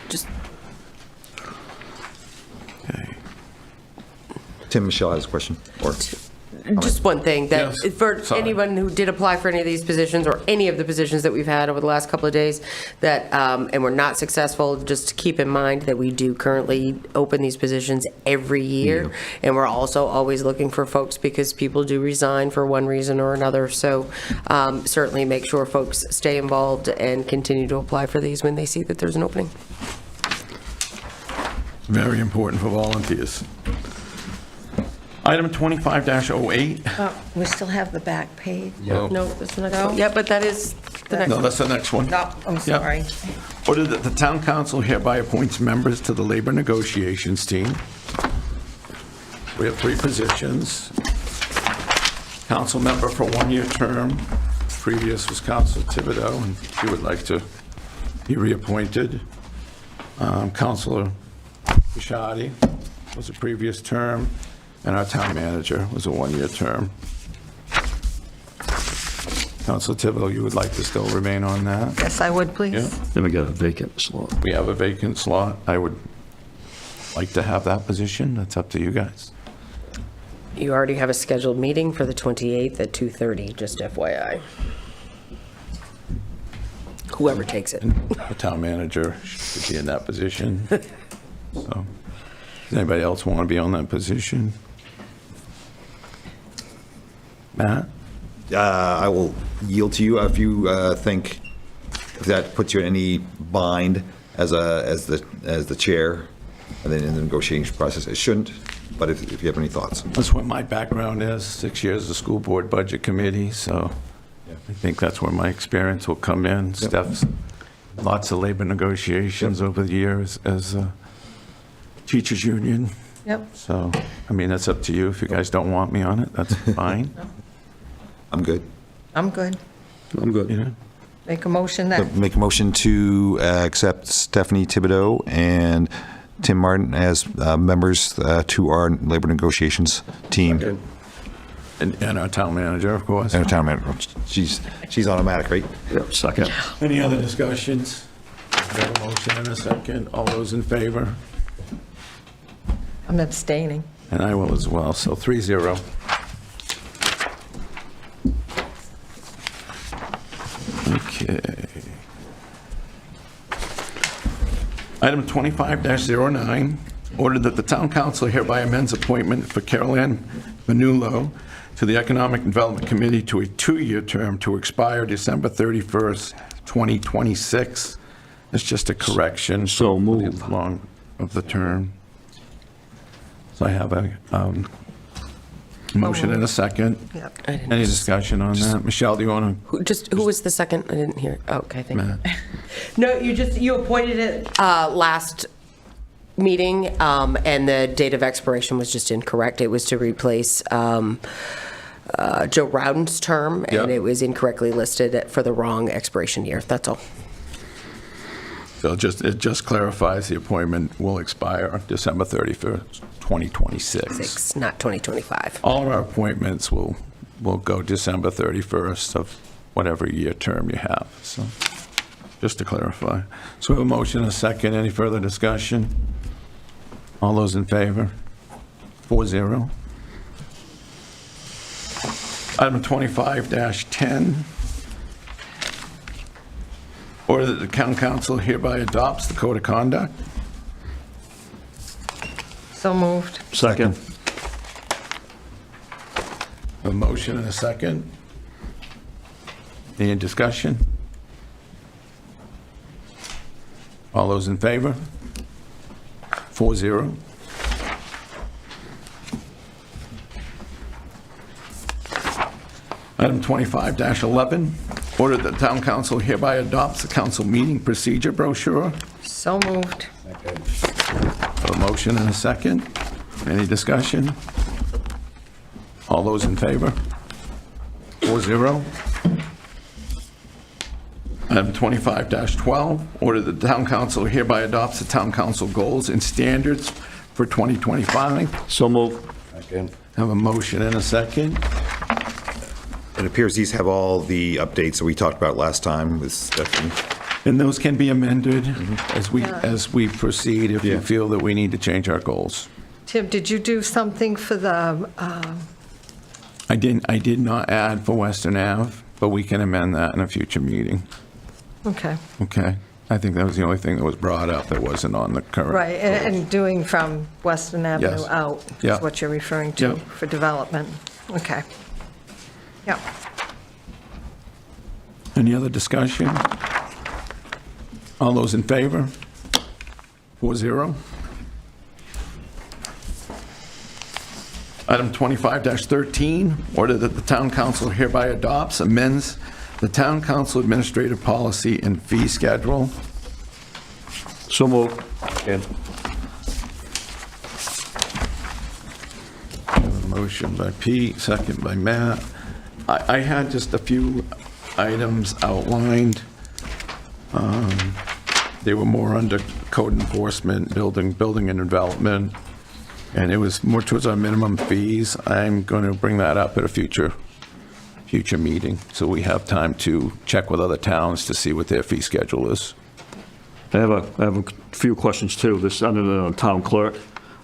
Just okay. Tim, Michelle has a question. Or Just one thing, that Yes, for sorry. anyone who did apply for any of these positions, or any of the positions that we've had over the last couple of days, that, and we're not successful, just to keep in mind that we do currently open these positions every year, and we're also always looking for folks because people do resign for one reason or another, so certainly make sure folks stay involved and continue to apply for these when they see that there's an opening. Very important for volunteers. Item 25-08. Oh, we still have the back page. Oh. No, that's the next one. Yeah, but that is the next No, one. that's the next one. No, I'm Yep. sorry. Order that the town council hereby appoints members to the labor negotiations team. We have 3 positions. Council member for 1-year term. Previous was Council Thibodeau, and she would like to be reappointed. Councilor Bishardi was a previous term, and our town manager was a 1-year term. Councilor Thibodeau, you would like to still remain on that? Yes, I would, please. Yeah. Then we got a vacant slot. We have a vacant slot. I would like to have that position. That's up to you guys. You already have a scheduled meeting for the 28th at 2:30, just FYI. Whoever takes it. The town manager should be in that position. So, does anybody else want to be on that position? Matt? I will yield to you if you think if that puts you in any bind as the chair, and then in the negotiation process. It shouldn't, but if you have any thoughts. That's what my background is, 6 years of school board budget committee, so I think that's where my experience will come in. Steph's lots of labor negotiations over the years as a teachers union. Yep. So, I mean, that's up to you. If you guys don't want me on it, that's fine. I'm good. I'm good. I'm good. Yeah. Make a motion that, Make a motion to accept Stephanie Thibodeau and Tim Martin as members to our labor negotiations team. And our town manager, of course. And our town manager. She's automatic, right? Yep, second. Any other discussions? Got a motion and a second. All those in favor? I'm abstaining. And I will as well, so 3-0. Okay. Item 25-09, order that the town council hereby amends appointment for Carol Ann Manulo to the Economic Development Committee to a 2-year term to expire December 31st, 2026. It's just a correction. So moved. The long of the term. So I have a motion and a second. Yep. Any discussion on that? Michelle, do you want Who was the second? I didn't hear. Oh, okay, thank to? you. No, you appointed it last meeting, and the date of expiration was just incorrect. It was to replace Joe Rowden's term, and Yeah. it was incorrectly listed for the wrong expiration year. That's all. So it just clarifies the appointment will expire on December 31st, 2026. Not 2025. All of our appointments will go December 31st of whatever year term you have, so, just to clarify. So we have a motion and a second. Any further discussion? All those in favor? 4-0. Item 25-10. Order that the town council hereby adopts the code of conduct. So moved. Second. A motion and a second. Any discussion? All those in favor? 4-0. Item 25-11, order that the town council hereby adopts the council meeting procedure brochure. So moved. A motion and a second. Any discussion? All those in favor? 4-0. Item 25-12, order that the town council hereby adopts the town council goals and standards for 2025. So moved. Have a motion and a second. It appears these have all the updates that we talked about last time with Stephanie. And those can be amended as we proceed if you feel that we need to change our goals. Tim, did you do something for the, I did not add for Western Ave, but we can amend that in a future meeting. okay, Okay? I think that was the only thing that was brought up that wasn't on the current. right, and doing from Western Avenue Yes. out Yeah. is what you're referring to Yeah. for development. Okay. Yeah. Any other discussion? All those in favor? 4-0. Item 25-13, order that the town council hereby adopts, amends the town council administrative policy and fee schedule. So moved. A motion by Pete, second by Matt. I had just a few items outlined. They were more under code enforcement, building and development, and it was more towards our minimum fees. I'm going to bring that up at a future meeting, so we have time to check with other towns to see what their fee schedule is. I have a few questions too. This under the town clerk.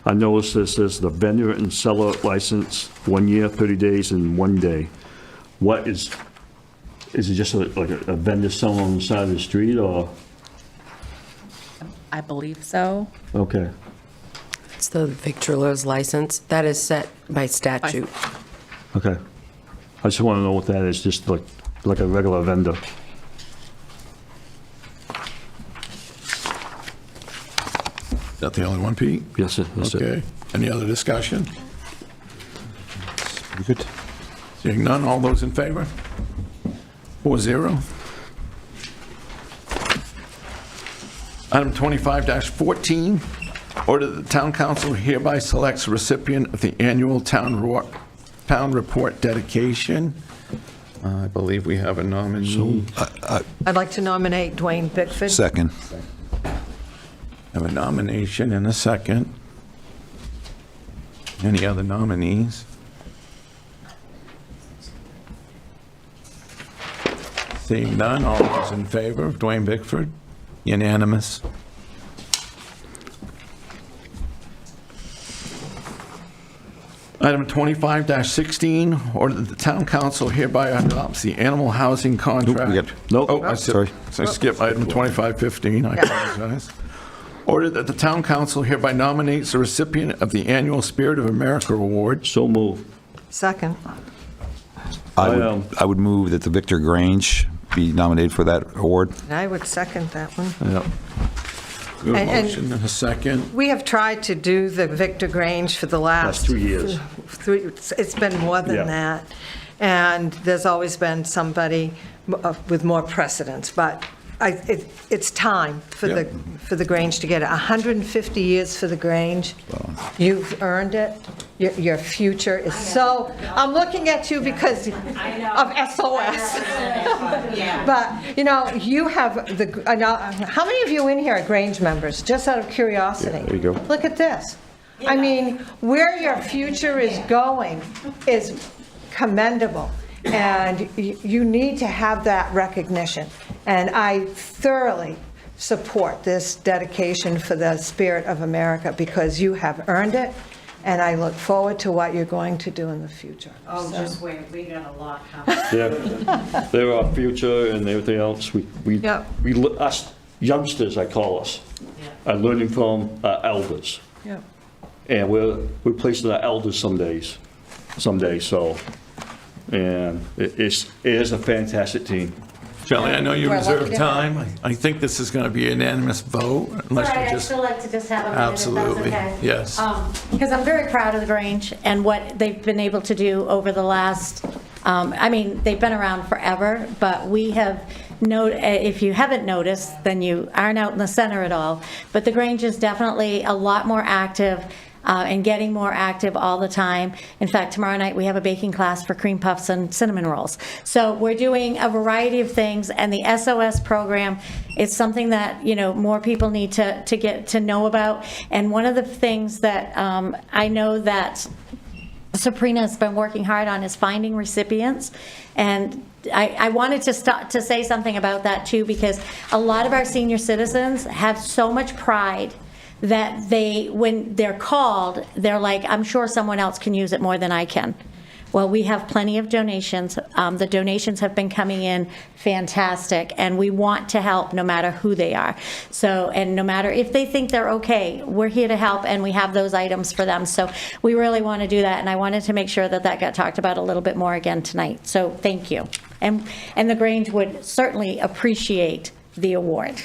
I noticed this is the vendor and seller license, 1 year, 30 days, and 1 day. What is it just like a vendor selling on the side of the street, or? I believe so. Okay. It's the victualler's license. That is set by statute. Okay. I just want to know what that is, just like a regular vendor. Is that the only one, Pete? Yes, sir. That's it. Okay. Any other discussion? Pretty good. Seeing none, all those in favor? 4-0. Item 25-14, order that the town council hereby selects recipient of the annual town report dedication. I believe we have a nominee. I'd like to nominate Dwayne Bickford. Second. Have a nomination and a second. Any other nominees? Seeing none, all those in favor of Dwayne Bickford? Unanimous. Item 25-16, order that the town council hereby adopts the animal housing contract. Nope. Oh, I Sorry. skipped item 25-15, I apologize. Order that the town council hereby nominates the recipient of the annual Spirit of America Award. So moved. Second. I would move that the Victor Grange be nominated for that award. And I would second that one. Yeah. We have a And- motion and a second. We have tried to do the Victor Grange for the last... 2 years. It's been more Yeah. than that. And there's always been somebody with more precedence. But it's time for the Grange to get it. 150 years for the Grange. You've earned it. Your future is so, I'm looking at you because of SOS. But, you have how many of you in here are Grange members, just out of curiosity? There you go. Look at this. I mean, where your future is going is commendable, and you need to have that recognition. And I thoroughly support this dedication for the spirit of America because you have earned it, and I look forward to what you're going to do in the future. Oh, just wait, we got a lot coming. Yeah, they're our future and everything else. Us youngsters, I call us, are learning from our elders. Yeah. And we're replacing our elders someday, so, and it is a fantastic team. Shelley, I know you We're reserve lucky to time. I think this is going to be a unanimous vote unless Right, you I'd just... still like to just have a minute, Absolutely, if that's okay. yes. Because I'm very proud of the Grange and what they've been able to do over the last, they've been around forever, but we have, if you haven't noticed, then you aren't out in the center at all. But the Grange is definitely a lot more active and getting more active all the time. In fact, tomorrow night we have a baking class for cream puffs and cinnamon rolls. So we're doing a variety of things, and the SOS program is something that, more people need to get to know about. And one of the things that I know that Sabrina has been working hard on is finding recipients. And I wanted to say something about that too, because a lot of our senior citizens have so much pride that when they're called, they're like, I'm sure someone else can use it more than I can. Well, we have plenty of donations. The donations have been coming in fantastic, and we want to help no matter who they are. So, and no matter if they think they're okay, we're here to help, and we have those items for them. So we really want to do that, and I wanted to make sure that got talked about a little bit more again tonight. So thank you. And the Grange would certainly appreciate the award.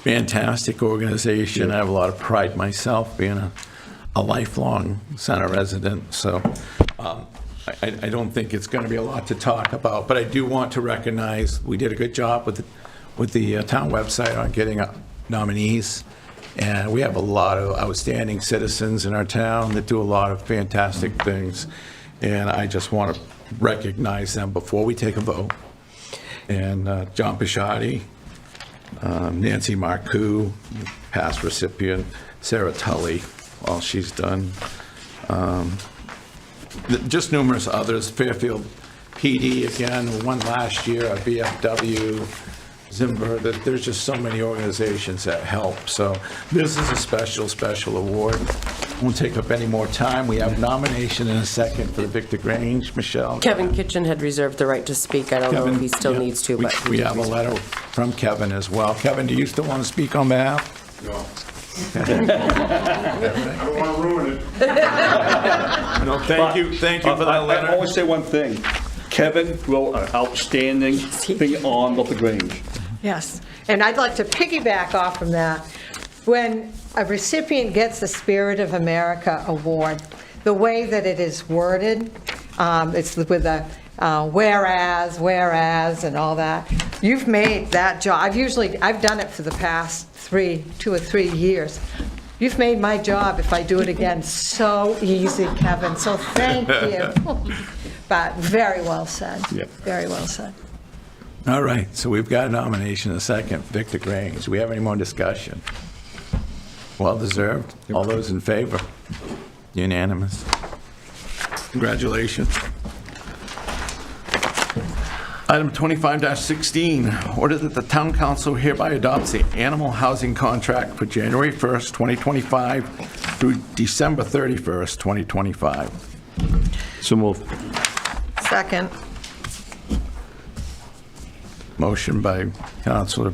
Fantastic organization. I have a lot of pride myself being a lifelong center resident. So I don't think it's going to be a lot to talk about, but I do want to recognize we did a good job with the town website on getting up nominees. And we have a lot of outstanding citizens in our town that do a lot of fantastic things. And I just want to recognize them before we take a vote. And John Pisciotti, Nancy Marcoux, past recipient, Sarah Tully, all she's done. Just numerous others. Fairfield PD, again, won last year, a BFW, Zimber. There's just so many organizations that help. So this is a special award. Won't take up any more time. We have nomination in a second for the Victor Grange. Michelle? Kevin Kitchen had reserved the right to speak. I don't know if he still needs to, but... We have a letter from Kevin as well. Kevin, do you still want to speak on behalf? No. I don't want to ruin it. No, thank you for that letter. I always say one thing. Kevin wrote an outstanding thing on the Grange. Yes, and I'd like to piggyback off from that. When a recipient gets the Spirit of America Award, the way that it is worded, it's with a whereas, and all that. You've made that job. I've done it for the past 2 or 3 years. You've made my job, if I do it again, so easy, Kevin, so thank you. But very well said. Yep. Very well said. All right, so we've got a nomination in a second, Victor Grange. Do we have any more discussion? Well deserved. All those in favor? Unanimous. Congratulations. Item 25-16, order that the town council hereby adopts the animal housing contract for January 1st, 2025 through December 31st, 2025. So moved. Second. Motion by Councilor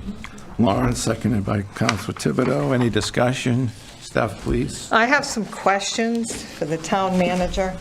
Lawrence, seconded by Councilor Thibodeau. Any discussion? Staff, please. I have some questions for the town manager.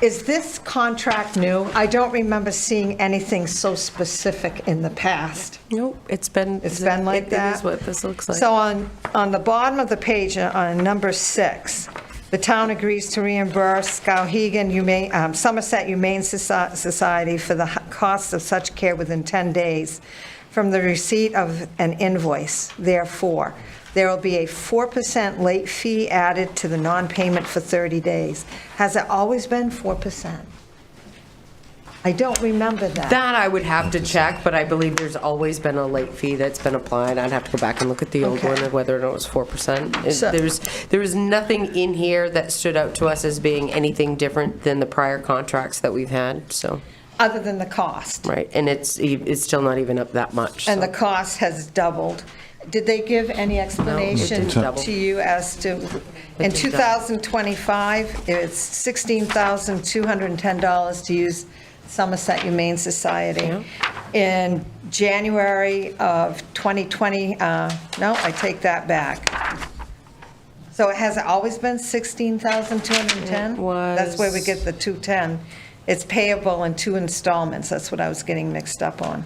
Is this contract new? I don't remember seeing anything so specific in the past. Nope, it's been like that. It is what this looks like. So on the bottom of the page, on number 6, The town agrees to reimburse Skowhegan Somerset Humane Society for the cost of such care within 10 days from the receipt of an invoice. Therefore, there will be a 4% late fee added to the non-payment for 30 days. Has it always been 4%? I don't remember that. That I would have to check, but I believe there's always been a late fee that's been applied. I'd have to go back and look at the old Okay. one of whether or not it was 4%. So- There was nothing in here that stood out to us as being anything different than the prior contracts that we've had, so, Other than the cost. right. And it's still not even up that much. And so. the cost has doubled. Did they give any explanation didn't double. to you as to, in didn't double. 2025, it's $16,210 to use Somerset Humane Society. In January of 2020, no, I take that back. So it has always been $16,210? It was- That's where we get the 210. It's payable in 2 installments. That's what I was getting mixed up on.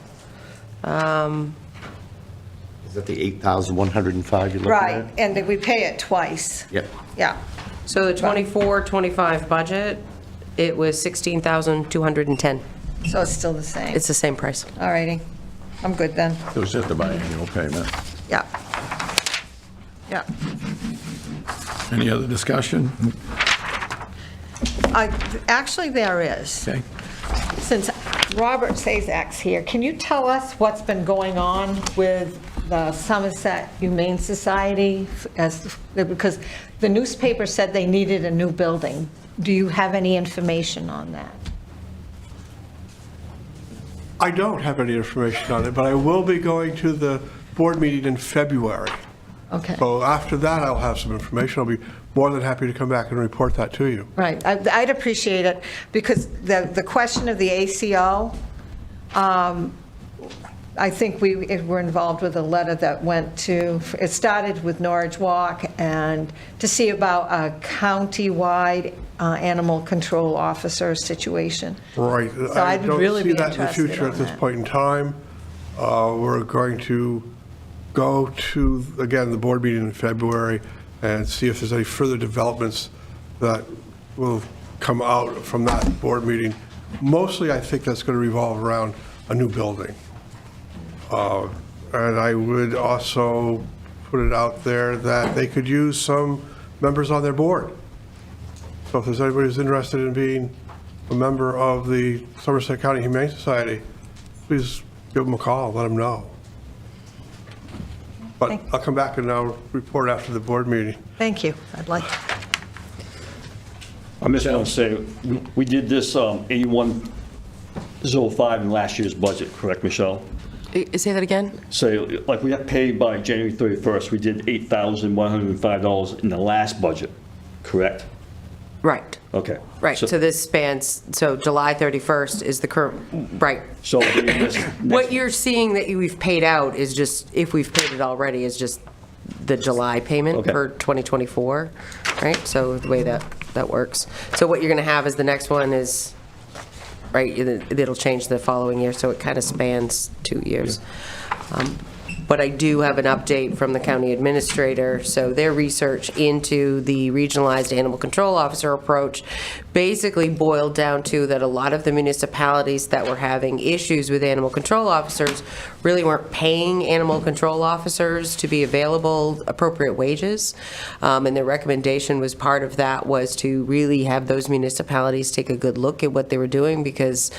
Is that the 8,105 you're looking at? Right, and we pay it twice. Yep. Yeah. So the 24-25 budget, it was $16,210. So it's still the same. It's the same price. All righty. I'm good then. It was just a biannual payment. Yeah. Yeah. Any other discussion? Actually, there is. Okay. Since Robert Sazak's here, can you tell us what's been going on with the Somerset Humane Society? Because the newspaper said they needed a new building. Do you have any information on that? I don't have any information on it, but I will be going to the board meeting in February. Okay. So after that, I'll have some information. I'll be more than happy to come back and report that to you. Right, I'd appreciate it, because the question of the ACO, I think we were involved with a letter that went to, it started with Norwich Walk, and to see about a county-wide animal control officer situation. Right. So I I'd don't really see be that in the interested future on at this that. point in time. We're going to go to, again, the board meeting in February and see if there's any further developments that will come out from that board meeting. Mostly, I think that's going to revolve around a new building. And I would also put it out there that they could use some members on their board. So if there's anybody who's interested in being a member of the Somerset County Humane Society, please give them a call, let them know. But I'll come back and I'll report after the board meeting. Thank you, I'd like to. I'm just going to say, we did this 8105 in last year's budget, correct, Michelle? Say that again? So, like, we got paid by January 31st, we did $8,105 in the last budget, correct? Right. Okay. Right, so this spans, so July 31st is the current, right. So What you're seeing that we've paid out is just, if we've paid it already, is just the July payment Okay. for 2024, right? So the way that works. So what you're going to have is the next one is, right, it'll change the following year, so it kind of spans 2 years. But I do have an update from the county administrator. So their research into the regionalized animal control officer approach basically boiled down to that a lot of the municipalities that were having issues with animal control officers really weren't paying animal control officers to be available appropriate wages. And their recommendation was, part of that was to really have those municipalities take a good look at what they were doing, because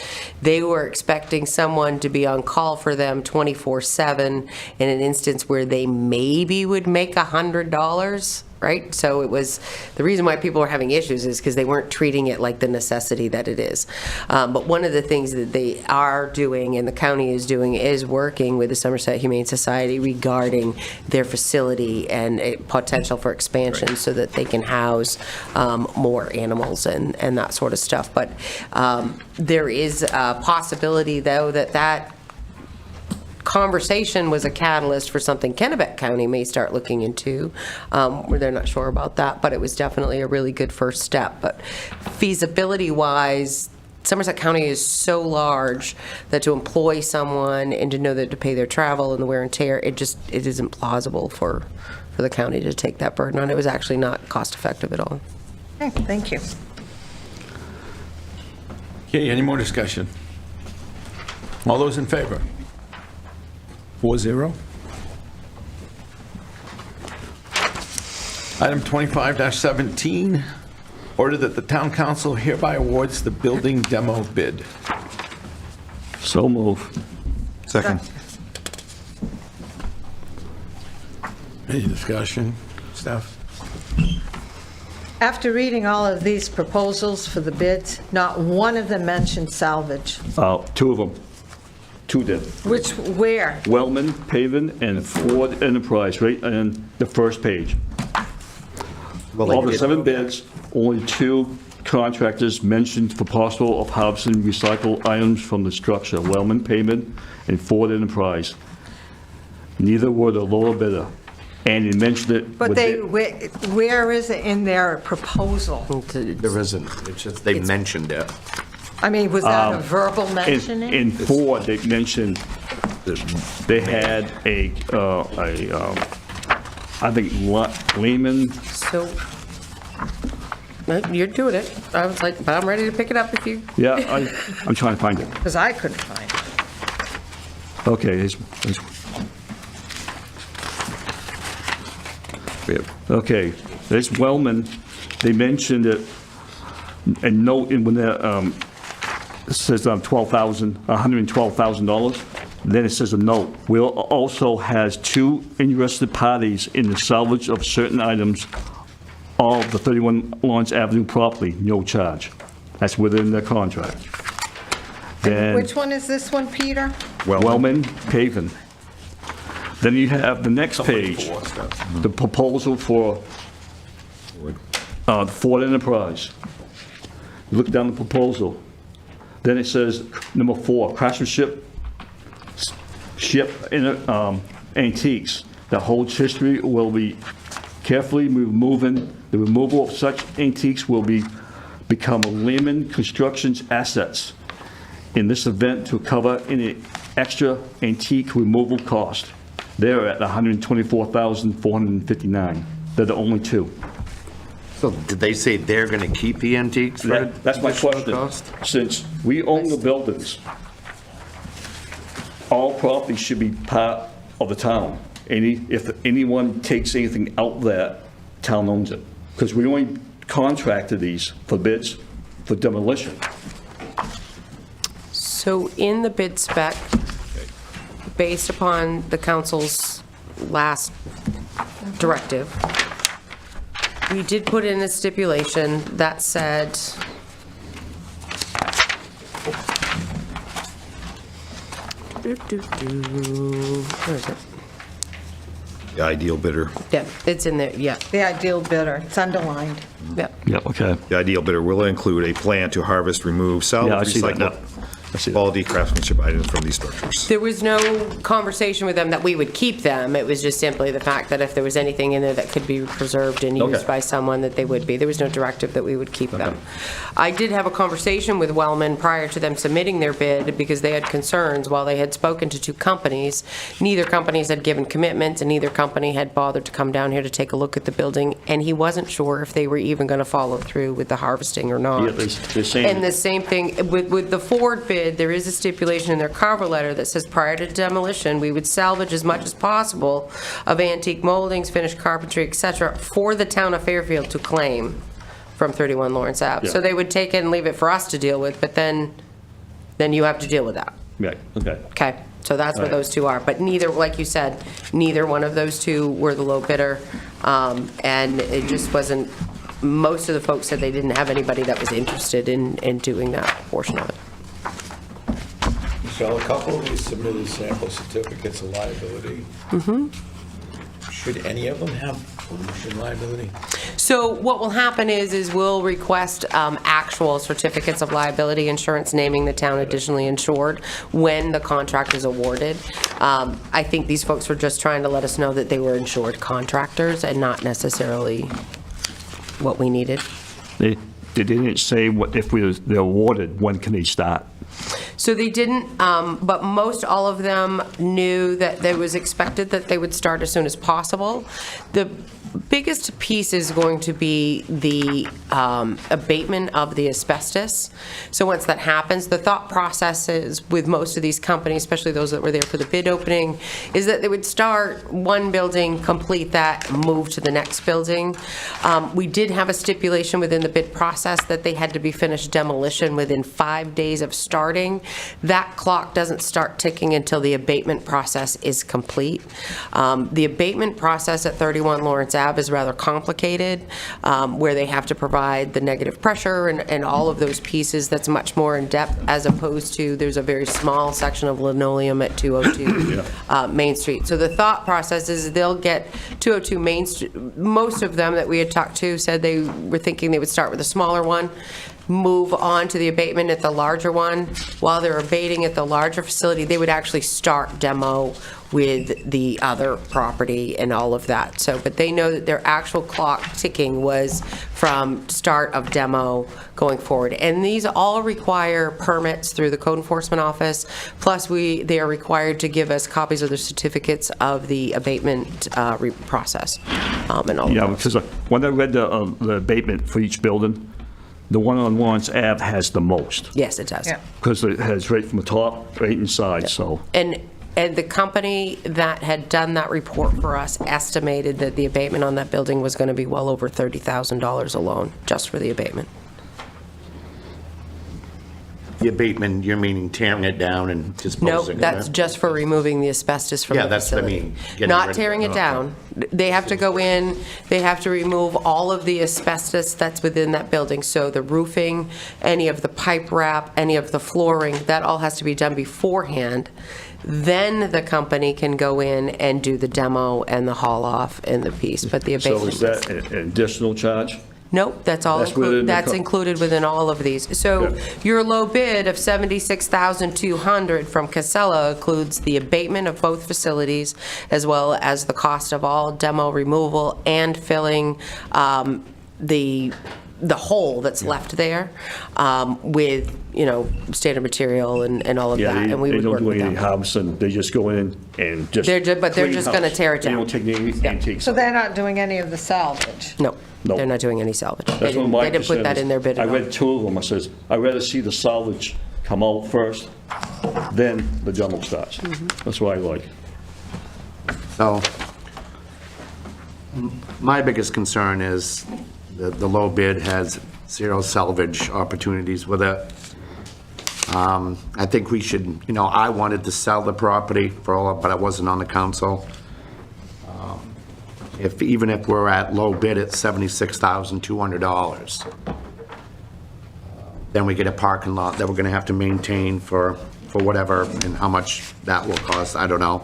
they were expecting someone to be on call for them 24/7 in an instance where they maybe would make $100, right? So it was, the reason why people were having issues is because they weren't treating it like the necessity that it is. But one of the things that they are doing, and the county is doing, is working with the Somerset Humane Society regarding their facility and a potential for expansion so that they can house more animals and that sort of stuff. But there is a possibility, though, that conversation was a catalyst for something Kennebec County may start looking into, where they're not sure about that, but it was definitely a really good first step. But feasibility-wise, Somerset County is so large that to employ someone and to know that to pay their travel and the wear and tear, it isn't plausible for the county to take that burden on. It was actually not cost-effective at all. Okay, thank you. Okay, any more discussion? All those in favor? 4-0. Item 25-17, order that the town council hereby awards the building demo bid. So move. Second. Any discussion? Steph? After reading all of these proposals for the bids, not one of them mentioned salvage. Two of them. Two did. Where? Wellman Paving and Ford Enterprise, right on the first page. Of the 7 bids, only 2 contractors mentioned for possible of harvesting recycled items from the structure, Wellman Paving and Ford Enterprise. Neither were the lower bidder, and he mentioned it. But where is it in their proposal? There isn't. It's just they mentioned it. I mean, was that a verbal mentioning? In Ford, they mentioned they had I think Lehman. So, you're doing it. I was like, but I'm ready to pick it up if you... Yeah, I'm trying to find it. Because I couldn't find it. Okay, okay, there's Wellman. They mentioned it, and note when it says $112,000. Then it says a note. Will also has 2 interested parties in the salvage of certain items of the 31 Lawrence Avenue property, no charge. That's within their contract. Then Which one is this one, Peter? Wellman Paving. Then you have the next page, the proposal for Ford Enterprise. You look down the proposal. Then it says, number 4, craftsmanship, ship antiques. The whole history will be carefully removing. The removal of such antiques will become Lehman Construction's assets in this event to cover any extra antique removal cost. They're at $124,459. They're the only 2. So did they say they're going to keep the antiques? That's my question. Since we own the buildings, all property should be part of the town. If anyone takes anything out there, town owns it. Because we only contracted these for bids for demolition. So in the bid spec, based upon the council's last directive, we did put in a stipulation that said, where is it? The ideal bidder. Yeah, it's in there, yeah. The ideal bidder, it's underlined. Yeah. Yeah, okay. The ideal bidder will include a plan to harvest, remove, salvage, Yeah, I see that now. recycle, quality craftsmanship items from these structures. There was no conversation with them that we would keep them. It was just simply the fact that if there was anything in there that could be preserved and used by someone, that they would be. There was no directive that we would keep them. I did have a conversation with Wellman prior to them submitting their bid because they had concerns. While they had spoken to 2 companies, neither companies had given commitments and neither company had bothered to come down here to take a look at the building, and he wasn't sure if they were even going to follow through with the harvesting or not. Yeah, they're saying. And the same thing with the Ford bid, there is a stipulation in their cover letter that says prior to demolition, we would salvage as much as possible of antique moldings, finished carpentry, etc., for the town of Fairfield to claim from 31 Lawrence Ave. So they would take it and leave it for us to deal with, but then you have to deal with that. Right, okay. Okay, so that's where those 2 are. But neither, like you said, neither one of those 2 were the low bidder, and it just wasn't, most of the folks said they didn't have anybody that was interested in doing that portion of it. So a couple of these submitted sample certificates of liability. Should any of them have pollution liability? So what will happen is we'll request actual certificates of liability insurance naming the town additionally insured when the contract is awarded. I think these folks were just trying to let us know that they were insured contractors and not necessarily what we needed. They didn't say what if they're awarded, when can they start? So they didn't, but most all of them knew that it was expected that they would start as soon as possible. The biggest piece is going to be the abatement of the asbestos. So once that happens, the thought process is with most of these companies, especially those that were there for the bid opening, is that they would start one building, complete that, move to the next building. We did have a stipulation within the bid process that they had to be finished demolition within 5 days of starting. That clock doesn't start ticking until the abatement process is complete. The abatement process at 31 Lawrence Ave is rather complicated, where they have to provide the negative pressure and all of those pieces. That's much more in depth, as opposed to there's a very small section of linoleum at 202 Main Street. So the thought process is they'll get 202 Main Street. Most of them that we had talked to said they were thinking they would start with a smaller one, move on to the abatement at the larger one. While they're abating at the larger facility, they would actually start demo with the other property and all of that. So, but they know that their actual clock ticking was from start of demo going forward. And these all require permits through the code enforcement office. Plus, they are required to give us copies of the certificates of the abatement process and all. Yeah, because when I read the abatement for each building, the one on Lawrence Ave has the most. Yes, it does. Because it has right from the top, right inside, so. And the company that had done that report for us estimated that the abatement on that building was going to be well over $30,000 alone, just for the abatement. The abatement, you're meaning tearing it down and disposing No, of it? that's just for removing the asbestos from the that's what I facility. mean. Getting rid Not of tearing it Okay. down. They have to go in, they have to remove all of the asbestos that's within that building. So the roofing, any of the pipe wrap, any of the flooring, that all has to be done beforehand. Then the company can go in and do the demo and the haul off and the piece, but the So abatement. is that an additional charge? Nope, that's all That's within the that's included within all of these. So your low bid of $76,200 from Casella includes the abatement of both facilities, as well as the cost of all demo removal and filling the hole that's left there with, standard material and all of that, and we would work with They don't do any them. house, and they just go in and just. But they're clean just gonna house. tear it They down. don't take any antiques. So they're not doing any of the salvage? No, they're not doing any salvage. They That's one of my didn't put that concerns. in their bid I at all. read two of them. I says, I'd rather see the salvage come out first, then the demo starts. Mm-hmm. That's what I like. So, my biggest concern is the low bid has 0 salvage opportunities with it. I think we should, I wanted to sell the property but I wasn't on the council. Even if we're at low bid at $76,200, then we get a parking lot that we're gonna have to maintain for whatever, and how much that will cost, I don't know.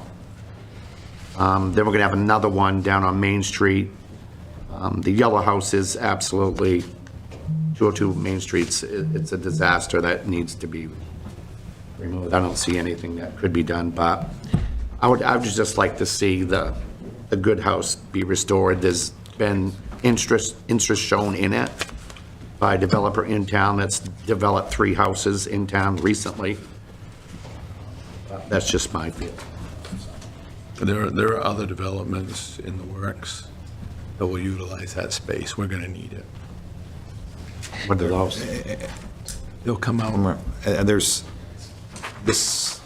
Then we're gonna have another one down on Main Street. The yellow house is absolutely, 202 Main Street's, it's a disaster that needs to be removed. I don't see anything that could be done, but I would just like to see the good house be restored. There's been interest shown in it by a developer in town that's developed 3 houses in town recently. That's just my feeling. There are other developments in the works that will utilize that space. We're going to need it. What are those? They'll come out. And this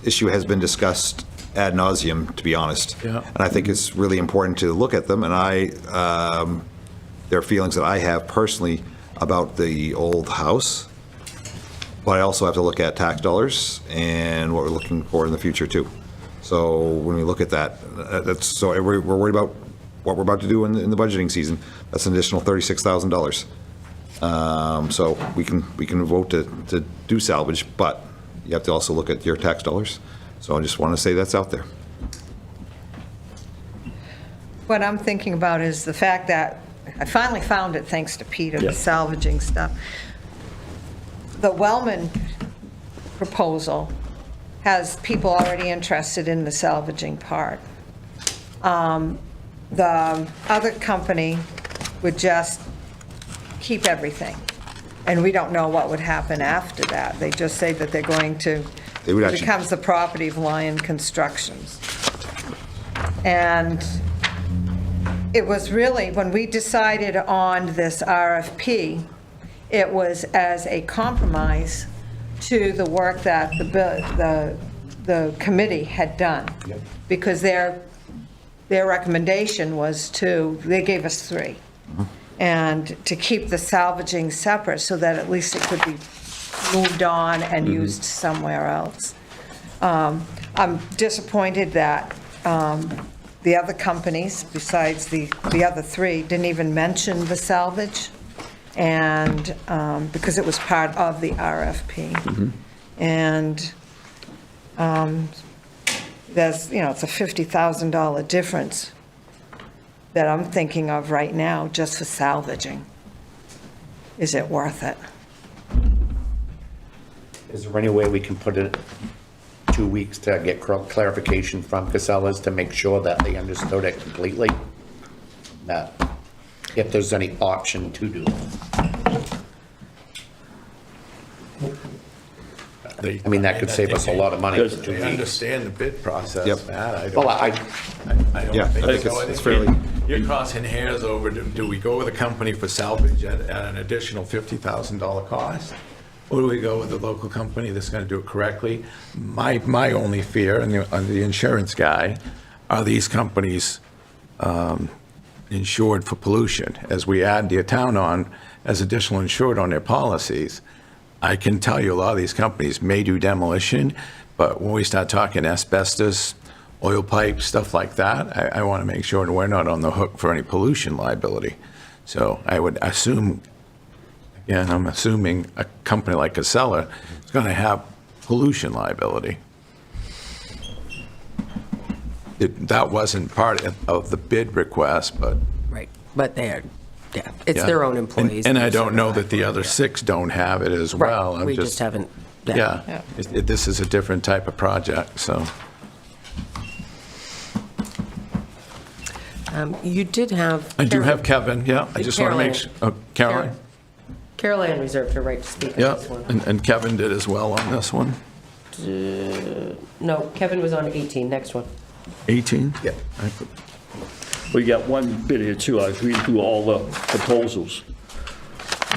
issue has been discussed ad nauseum, to be honest. Yeah. And I think it's really important to look at them, and there are feelings that I have personally about the old house, but I also have to look at tax dollars and what we're looking for in the future, too. So when we look at that, so we're worried about what we're about to do in the budgeting season. That's an additional $36,000. So we can vote to do salvage, but you have to also look at your tax dollars. So I just want to say that's out there. What I'm thinking about is the fact that I finally found it, thanks to Peter, Yeah. the salvaging stuff. The Wellman proposal has people already interested in the salvaging part. The other company would just keep everything, and we don't know what would happen after that. They just say that they're going to, They would it actually- becomes the property of Lion Constructions. And it was really, when we decided on this RFP, it was as a compromise to the work that the committee had done. Because their recommendation was they gave us 3. And to keep the salvaging separate so that at least it could be moved on and used somewhere else. I'm disappointed that the other companies, besides the other 3, didn't even mention the salvage, and because it was part of the RFP. And there's, it's a $50,000 difference that I'm thinking of right now just for salvaging. Is it worth it? Is there any way we can put it 2 weeks to get clarification from Casellas to make sure that they understood it completely? That if there's any option to do it. I mean, that could save us a lot of money. They understand the bid process, Yep. Matt. I don't, Well, I don't Yeah, think I think so. it's fairly- You're crossing hairs over, do we go with a company for salvage at an additional $50,000 cost? Or do we go with a local company that's going to do it correctly? My only fear, and the insurance guy, are these companies insured for pollution? As we add the town on as additional insured on their policies, I can tell you a lot of these companies may do demolition, but when we start talking asbestos, oil pipes, stuff like that, I want to make sure that we're not on the hook for any pollution liability. So I would assume, again, I'm assuming a company like Casella is going to have pollution liability. That wasn't part of the bid request, but. Right, but it's their own employees. And I don't know that the other 6 don't have it as well. Right, we just haven't. Yeah, this is a different type of project, so. You did have. I do have Kevin, yeah. I just want to make sure. Oh, Caroline? Carol Ann reserved her right to speak on Yeah, this one. and Kevin did as well on this one. No, Kevin was on 18, next one. 18? Yeah. We got one bid here too. I was reading through all the proposals.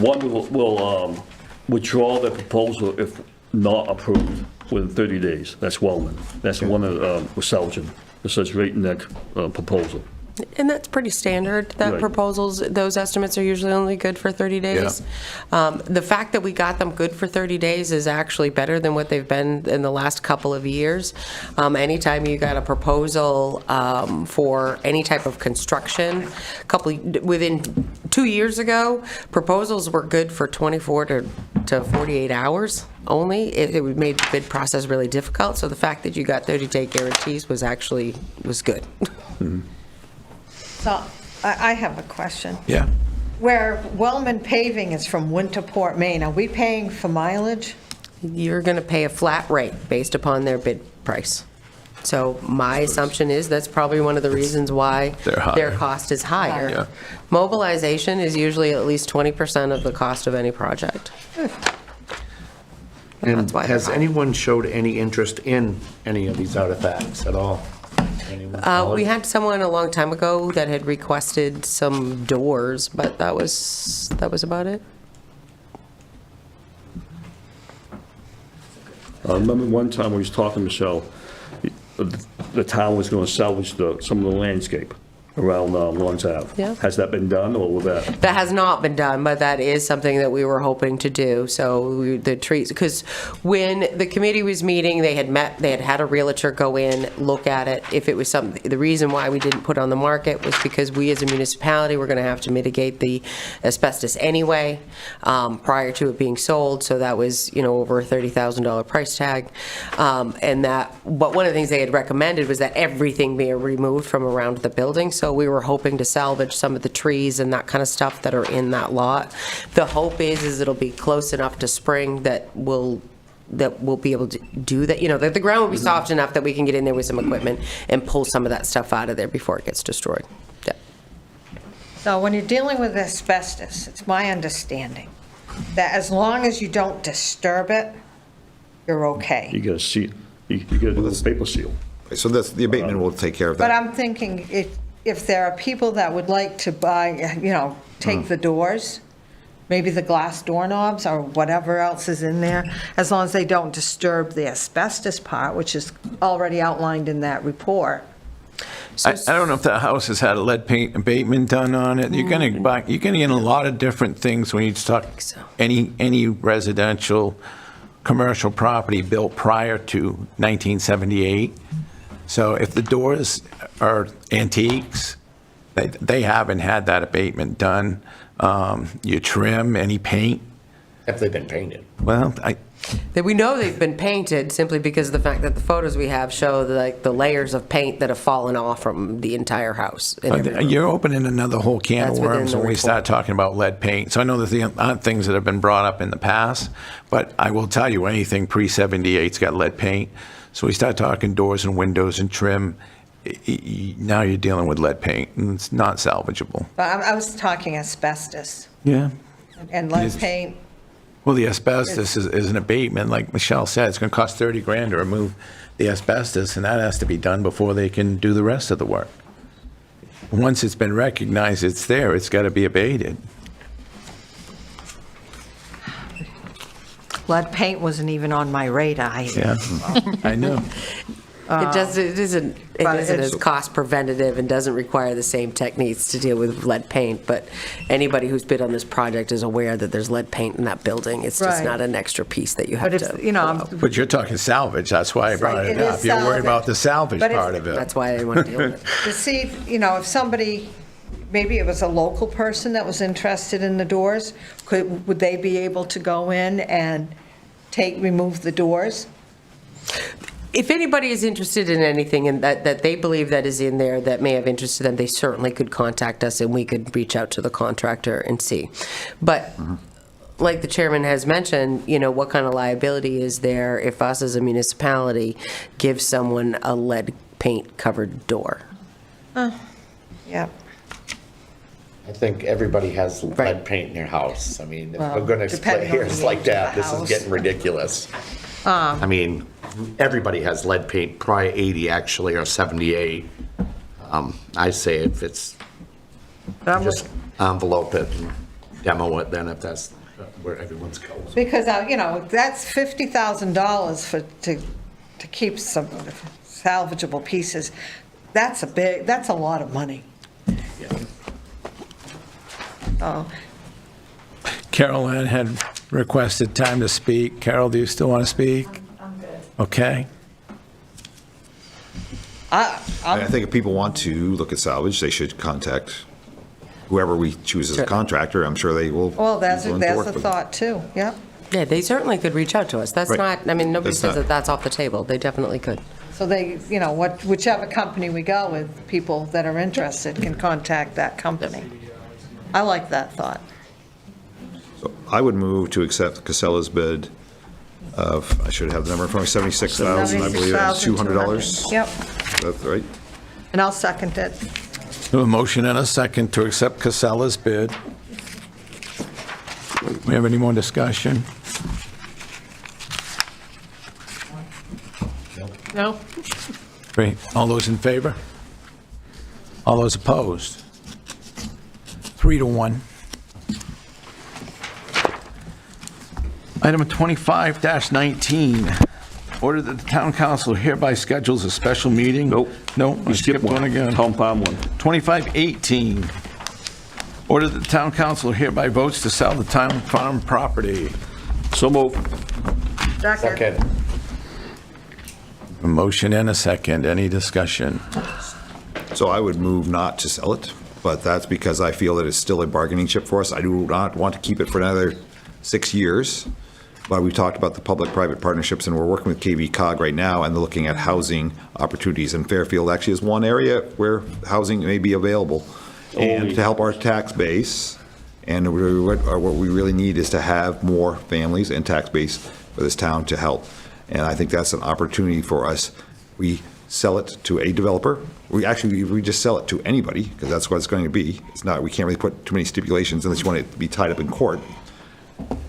One will withdraw the proposal if not approved within 30 days. That's Wellman. That's the one that was salvaging. It says right in that proposal. And that's pretty standard, that Right. proposals, those estimates are usually only good for 30 days. The fact that we got them good for 30 days is actually better than what they've been in the last couple of years. Anytime you got a proposal for any type of construction, within 2 years ago, proposals were good for 24 to 48 hours only. It made the bid process really difficult, so the fact that you got 30-day guarantees was good. So I have a question. Yeah. Where Wellman Paving is from Winterport, Maine, are we paying for mileage? You're going to pay a flat rate based upon their bid price. So my assumption is that's probably one of the reasons why They're higher. their cost is higher. Yeah. Mobilization is usually at least 20% of the cost of any project. And That's why they're has high. anyone showed any interest in any of these artifacts at all? Anyone We knowledge? had someone a long time ago that had requested some doors, but that was about it. I remember one time we was talking, Michelle, the town was going to salvage some of the landscape around Lawrence Ave. Yeah. Has that been done, or will that? That has not been done, but that is something that we were hoping to do. So the trees, because when the committee was meeting, they had a realtor go in, look at it. If it was something, the reason why we didn't put on the market was because we as a municipality were going to have to mitigate the asbestos anyway, prior to it being sold. So that was, over a $30,000 price tag. But one of the things they had recommended was that everything be removed from around the building. So we were hoping to salvage some of the trees and that kind of stuff that are in that lot. The hope is it'll be close enough to spring that we'll be able to do that. That the ground will be soft enough that we can get in there with some equipment and pull some of that stuff out of there before it gets destroyed. Yeah. So when you're dealing with asbestos, it's my understanding that as long as you don't disturb it, you're okay. You got to see, you got to do a paper seal. So the abatement will take care of But that. I'm thinking if there are people that would like to buy, take the doors, maybe the glass doorknobs or whatever else is in there, as long as they don't disturb the asbestos part, which is already outlined in that report. I don't know if that house has had a lead paint abatement done on it. You're gonna get a lot of different things when you talk any residential, commercial property built prior to 1978. So if the doors are antiques, they haven't had that abatement done. You trim any paint. Have they been painted? Well, That we know they've been painted simply because of the fact that the photos we have show the layers of paint that have fallen off from the entire house. You're opening another whole can That's of within worms the when we report. start talking about lead paint. So I know that there aren't things that have been brought up in the past, but I will tell you, anything pre-78's got lead paint. So we start talking doors and windows and trim, now you're dealing with lead paint, and it's not salvageable. But I was talking asbestos Yeah. and lead Yes. paint. Well, the asbestos is an abatement, like Michelle said, it's going to cost $30,000 to remove the asbestos, and that has to be done before they can do the rest of the work. Once it's been recognized it's there, it's got to be abated. Lead paint wasn't even on my radar. Yeah, I know. It isn't as cost preventative and doesn't require the same techniques to deal with lead paint, but anybody who's bid on this project is aware that there's lead paint in that building. It's just Right. not an extra piece that you have But to. if, you know, But you're talking salvage, that's why I brought it It is up. You're worried about the salvage But if- part of it. That's why I didn't want to deal with it. to see, you know, if somebody, maybe it was a local person that was interested in the doors, would they be able to go in and remove the doors? If anybody is interested in anything and that they believe that is in there that may have interested them, they certainly could contact us and we could reach out to the contractor and see. But like the chairman has mentioned, you know, what kind of liability is there if us as a municipality give someone a lead paint covered door? Yeah. I think everybody has lead paint in their house. I mean, if Well, we're going to split depending on hairs the like age of that, the this is house. getting ridiculous. I mean, everybody has lead paint, probably 80 actually, or 78. I say if it's, just envelope it and demo it, then if that's where everyone's going. Because, you know, that's $50,000 to keep some salvageable pieces. That's a lot of money. Oh, Carol Ann had requested time to speak. Carol, do you still want to speak? I'm good. Okay. I think if people want to look at salvage, they should contact whoever we choose as a contractor. I'm sure they will. well, that's be willing to a work with them. thought too, yep. Yeah, they certainly could reach out to us. That's Right. not, I mean, nobody That's says not- that that's off the table. They definitely could. So they, you know, whichever company we go with, people that are interested can contact that company. I like that thought. So I would move to accept Casella's bid of, I should have the number in front of me, $76,000, I believe, and $200. Yep, That's right. and I'll second it. A motion and a second to accept Casella's bid. We have any more discussion? No? Great. All those in favor? All those opposed? 3-1. Item 25-19. Order that the town council hereby schedules a special meeting. Nope. No, You I skipped one again. Town Farm one. 25-18. Order that the town council hereby votes to sell the town farm property. So move. Second. A motion and a second. Any discussion? So I would move not to sell it, but that's because I feel that it's still a bargaining chip for us. I do not want to keep it for another 6 years. But we talked about the public-private partnerships, and we're working with KV Cog right now, and they're looking at housing opportunities. And Fairfield actually is one area where housing may be available. And to help our tax base, and what we really need is to have more families and tax base for this town to help. And I think that's an opportunity for us. We sell it to a developer. We just sell it to anybody, because that's what it's going to be. It's not, we can't really put too many stipulations unless you want it to be tied up in court.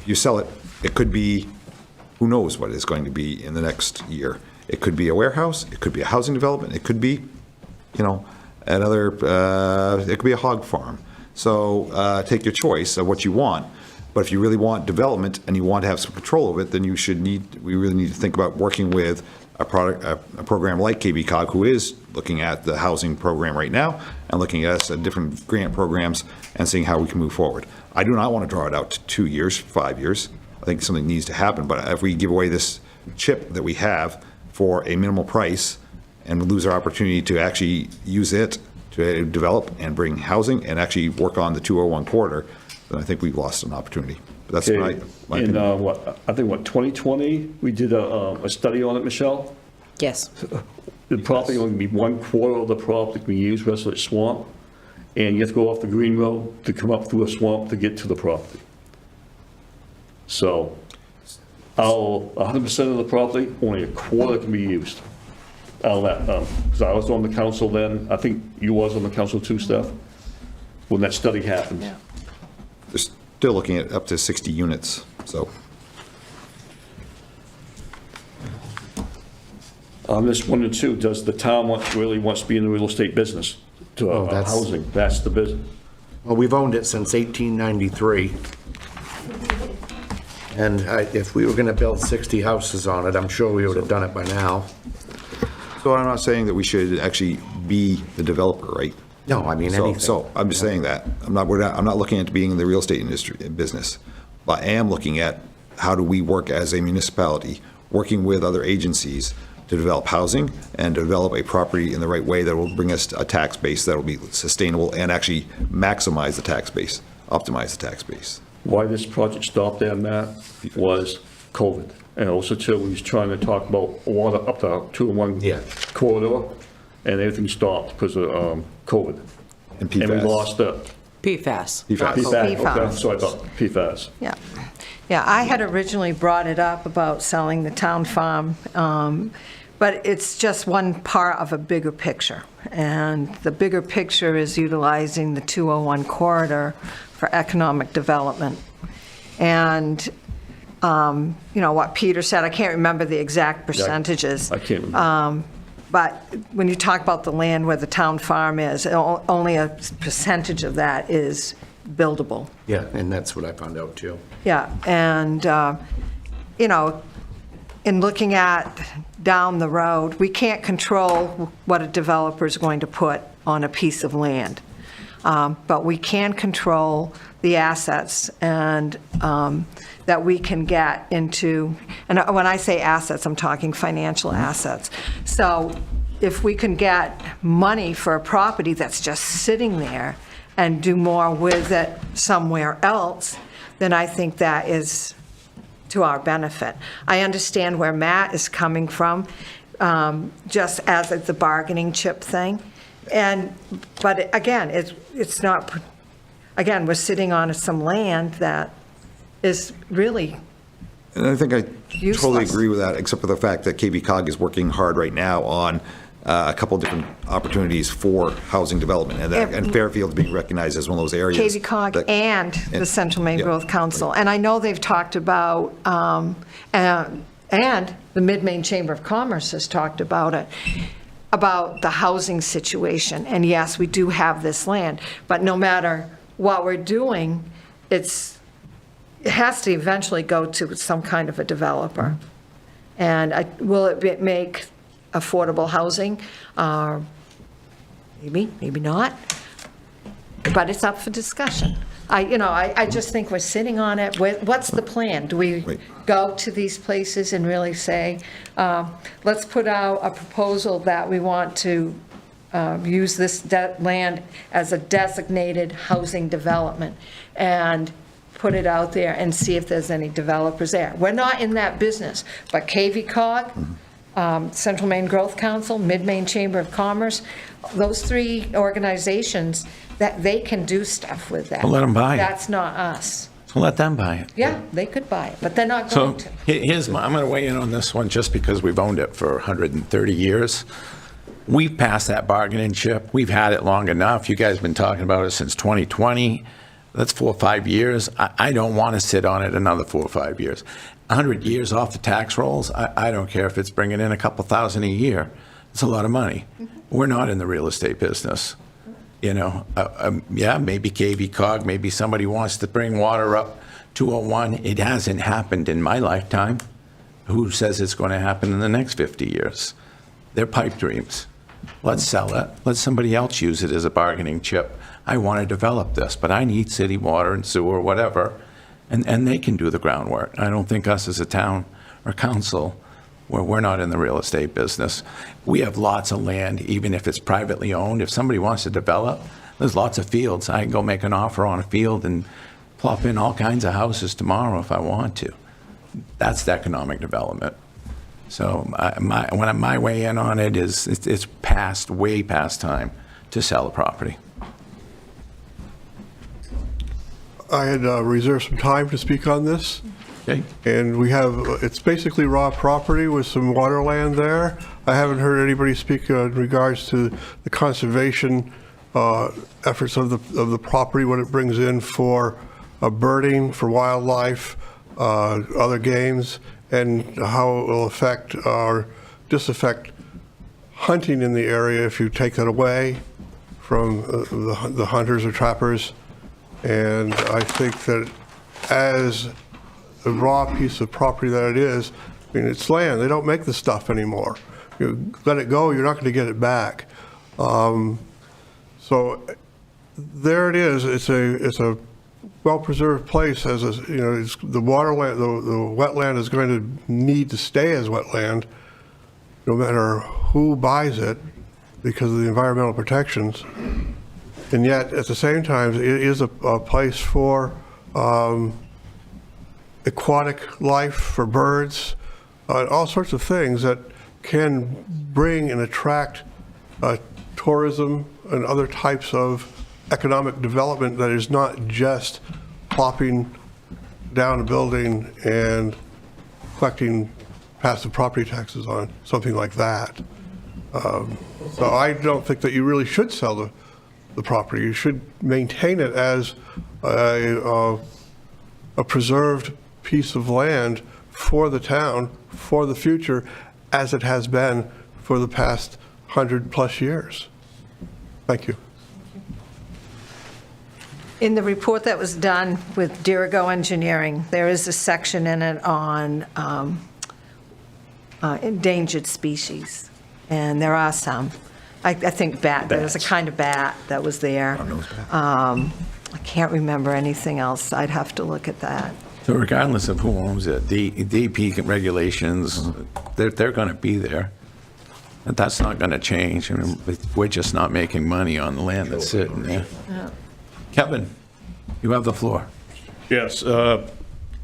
You sell it, it could be, who knows what it's going to be in the next year. It could be a warehouse, it could be a housing development, it could be, you know, another, it could be a hog farm. So take your choice of what you want. But if you really want development and you want to have some control of it, then we really need to think about working with a program like KB Cog, who is looking at the housing program right now and looking at us at different grant programs and seeing how we can move forward. I do not want to draw it out to 2 years, 5 years. I think something needs to happen, but if we give away this chip that we have for a minimal price and lose our opportunity to actually use it to develop and bring housing and actually work on the 201 corridor, then I think we've lost an opportunity. But that's my In opinion. I think 2020, we did a study on it, Michelle? Yes. The property only be 1/4 of the property can be used, rest of it's swamp, and you have to go off the green road to come up through a swamp to get to the property. So, 100% of the property, only 1/4 can be used. Out of that, because I was on the council then, I think you was on the council too, Steph, when that study happened. Yeah. They're still looking at up to 60 units, so. I'm just wondering too, does the town really wants to be in the real estate business, to housing? That's the business. Well, we've owned it since 1893. And if we were going to build 60 houses on it, I'm sure we would have done it by now. So I'm not saying that we should actually be the developer, right? No, I mean anything. So I'm just saying that. I'm not looking at being in the real estate industry, business. But I am looking at how do we work as a municipality, working with other agencies to develop housing and develop a property in the right way that will bring us a tax base that will be sustainable and actually maximize the tax base, optimize the tax base. Why this project stopped there, Matt, was COVID. And also too, we was trying to talk about water up the 201 corridor, and everything stopped because of COVID. And PFAS. And we lost it. PFAS. PFAS, okay, so I thought PFAS. Yeah. Yeah, I had originally brought it up about selling the town farm, but it's just one part of a bigger picture. And the bigger picture is utilizing the 201 corridor for economic development. And, what Peter said, I can't remember the exact percentages. I can't remember. But when you talk about the land where the town farm is, only a percentage of that is buildable. Yeah, and that's what I found out too. Yeah, and, in looking at down the road, we can't control what a developer is going to put on a piece of land. But we can control the assets and that we can get into, and when I say assets, I'm talking financial assets. So if we can get money for a property that's just sitting there and do more with it somewhere else, then I think that is to our benefit. I understand where Matt is coming from, just as the bargaining chip thing. But again, it's not, again, we're sitting on some land that is really And I think I useless. totally agree with that, except for the fact that KB Cog is working hard right now on a couple different opportunities for housing development, and Fairfield being recognized as one of those areas. KB Cog and the Central Maine Growth Council. And I know they've talked about, and the Mid-Maine Chamber of Commerce has talked about it, about the housing situation. And yes, we do have this land, but no matter what we're doing, it has to eventually go to some kind of a developer. And will it make affordable housing? Maybe not. But it's up for discussion. I just think we're sitting on it. What's the plan? Do we go to these places and really say, let's put out a proposal that we want to use this land as a designated housing development and put it out there and see if there's any developers there? We're not in that business, but KV Cog, Central Maine Growth Council, Mid-Maine Chamber of Commerce, those three organizations, that they can do stuff with that. Well, let 'em buy it. That's not us. So let them buy it. Yeah, they could buy it, but they're not So going to. I'm going to weigh in on this one just because we've owned it for 130 years. We've passed that bargaining chip. We've had it long enough. You guys have been talking about it since 2020. That's 4 or 5 years. I don't want to sit on it another 4 or 5 years. 100 years off the tax rolls, I don't care if it's bringing in a couple thousand a year. It's a lot of money. We're not in the real estate business. You know, yeah, maybe KV Cog, maybe somebody wants to bring water up 201. It hasn't happened in my lifetime. Who says it's going to happen in the next 50 years? They're pipe dreams. Let's sell it. Let somebody else use it as a bargaining chip. I want to develop this, but I need city water and sewer, whatever, and they can do the groundwork. I don't think us as a town or council, we're not in the real estate business. We have lots of land, even if it's privately owned. If somebody wants to develop, there's lots of fields. I can go make an offer on a field and plop in all kinds of houses tomorrow if I want to. That's the economic development. So my way in on it is it's way past time to sell a property. I had reserved some time to speak on this. Okay. And it's basically raw property with some water land there. I haven't heard anybody speak in regards to the conservation efforts of the property, what it brings in for birding, for wildlife, other games, and how it will affect or disaffect hunting in the area if you take that away from the hunters or trappers. And I think that as a raw piece of property that it is, I mean, it's land. They don't make the stuff anymore. You let it go, you're not going to get it back. So there it is. It's a well-preserved place. As a, you know, the waterland, the wetland is going to need to stay as wetland, no matter who buys it, because of the environmental protections. And yet, at the same time, it is a place for aquatic life, for birds, all sorts of things that can bring and attract tourism and other types of economic development that is not just plopping down a building and collecting passive property taxes on something like that. So I don't think that you really should sell the property. You should maintain it as a preserved piece of land for the town, for the future, as it has been for the past 100+ years. Thank you. In the report that was done with Dirigo Engineering, there is a section in it on endangered species, and there are some. I think there was a kind of bat that was there. I can't remember anything else. I'd have to look at that. So regardless of who owns it, the DEP regulations, they're going to be there. But that's not going to change. I mean, we're just not making money on the land that's sitting there. Yeah. Kevin, you have the floor. Yes.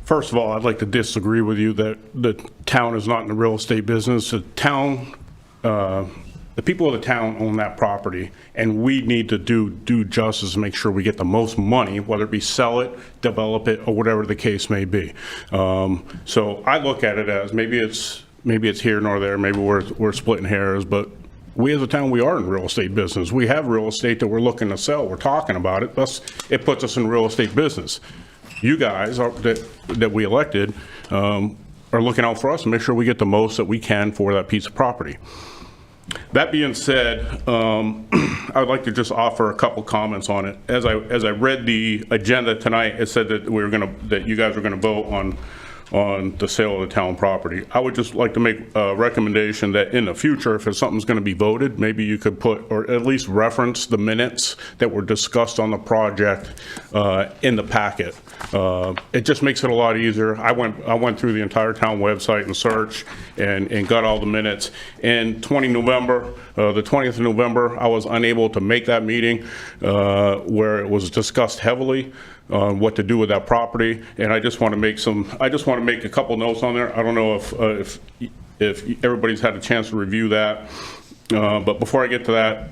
First of all, I'd like to disagree with you that the town is not in the real estate business. The town, the people of the town own that property, and we need to do justice and make sure we get the most money, whether it be sell it, develop it, or whatever the case may be. So I look at it as maybe it's here nor there, maybe we're splitting hairs, but we as a town, we are in real estate business. We have real estate that we're looking to sell. We're talking about it. Thus, it puts us in real estate business. You guys that we elected are looking out for us and make sure we get the most that we can for that piece of property. That being said, I would like to just offer a couple comments on it. As I read the agenda tonight, it said that that you guys were gonna vote on the sale of the town property. I would just like to make a recommendation that in the future, if something's going to be voted, maybe you could put, or at least reference the minutes that were discussed on the project in the packet. It just makes it a lot easier. I went through the entire town website and searched and got all the minutes. And the 20th of November, I was unable to make that meeting where it was discussed heavily on what to do with that property, and I just want to make a couple notes on there. I don't know if everybody's had a chance to review that, but before I get to that,